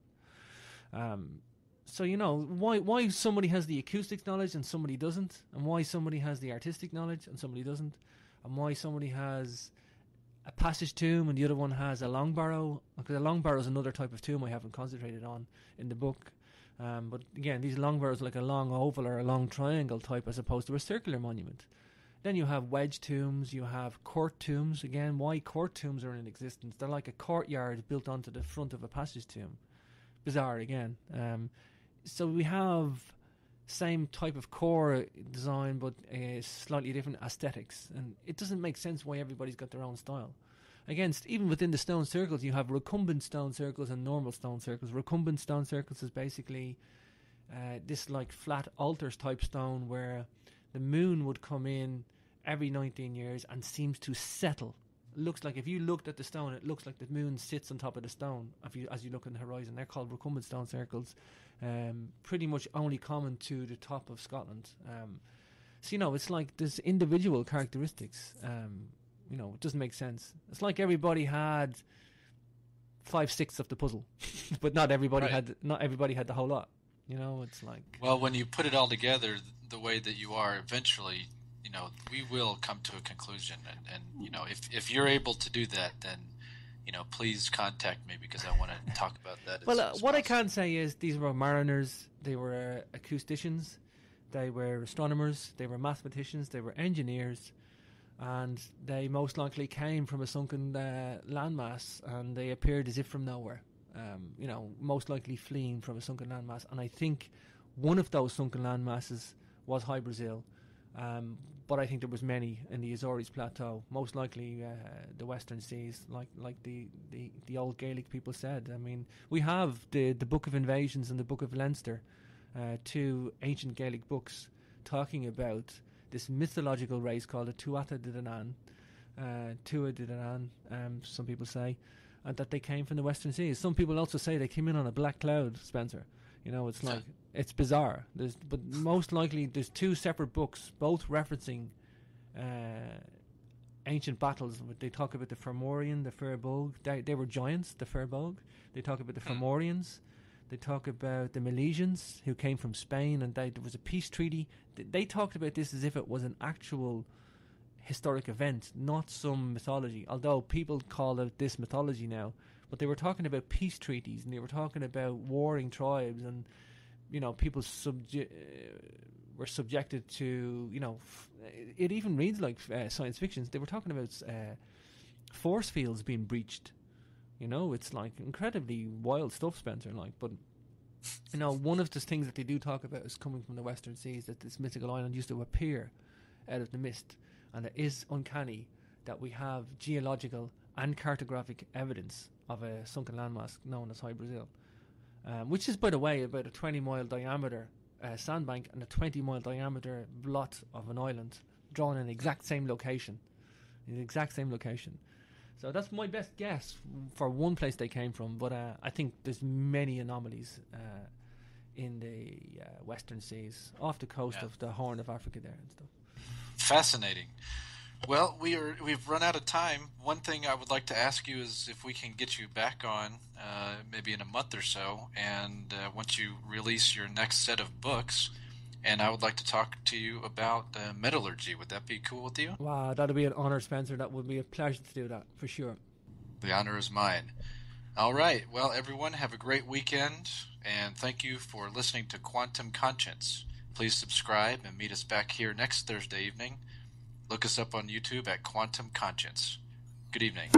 So, you know, why somebody has the acoustics knowledge and somebody doesn't, and why somebody has the artistic knowledge and somebody doesn't, and why somebody has a passage tomb and the other one has a long barrow, because a long barrow is another type of tomb I haven't concentrated on in the book. But again, these long barrows are like a long oval or a long triangle type as opposed to a circular monument. Then you have wedge tombs, you have court tombs. Again, why court tombs are in existence? They're like a courtyard built onto the front of a passage tomb. Bizarre again. So we have same type of core design, but slightly different aesthetics. And it doesn't make sense why everybody's got their own style. Again, even within the stone circles, you have recumbent stone circles and normal stone circles. Recumbent stone circles is basically this like flat altars type stone where the moon would come in every 19 years and seems to settle. It looks like if you looked at the stone, it looks like the moon sits on top of the stone as you look in the horizon. They're called recumbent stone circles. Pretty much only common to the top of Scotland. So, it's like there's individual characteristics. It doesn't make sense. It's like everybody had 5/6 of the puzzle, but not everybody had the whole lot. It's like... Well, when you put it all together the way that you are, eventually, we will come to a conclusion. And if you're able to do that, then, please contact me because I want to talk about that. Well, what I can say is these were mariners, they were acousticians, they were astronomers, they were mathematicians, they were engineers, and they most likely came from a sunken landmass, and they appeared as if from nowhere. Most likely fleeing from a sunken landmass. And I think one of those sunken landmasses was High Brazil, but I think there was many in the Azores Plateau, most likely the Western Seas, like the old Gaelic people said. I mean, we have the Book of Invasions and the Book of Leinster, two ancient Gaelic books talking about this mythological race called the Tuatha De Danann, some people say, and that they came from the Western Seas. Some people also say they came in on a black cloud, Spencer. It's like, it's bizarre. But most likely there's two separate books, both referencing ancient battles. They talk about the Fomorian, the Firbolg. They were giants, the Firbolg. They talk about the Fomorians. They talk about the Milesians, who came from Spain, and there was a peace treaty. They talked about this as if it was an actual historic event, not some mythology, although people call it this mythology now. But they were talking about peace treaties, and they were talking about warring tribes, and people were subjected to, it even reads like science fiction. They were talking about force fields being breached. It's like incredibly wild stuff, Spencer. But one of the things that they do talk about is coming from the Western Seas, that this mythical island used to appear out of the mist. And it is uncanny that we have geological and cartographic evidence of a sunken landmass known as High Brazil, which is, by the way, about a 20-mile diameter sandbank and a 20-mile diameter blot of an island drawn in the exact same location. So that's my best guess for one place they came from, but I think there's many anomalies in the Western Seas, off the coast of the Horn of Africa there and stuff. Fascinating. Well, we've run out of time. One thing I would like to ask you is if we can get you back on maybe in a month or so, and once you release your next set of books, and I would like to talk to you about metallurgy. Would that be cool with you? Wow, that'd be an honor, Spencer. That would be a pleasure to do that, for sure. The honor is mine. All right. Well, everyone, have a great weekend, and thank you for listening to Quantum Conscience. Please subscribe and meet us back here next Thursday evening. Look us up on YouTube at Quantum Conscience. Good evening.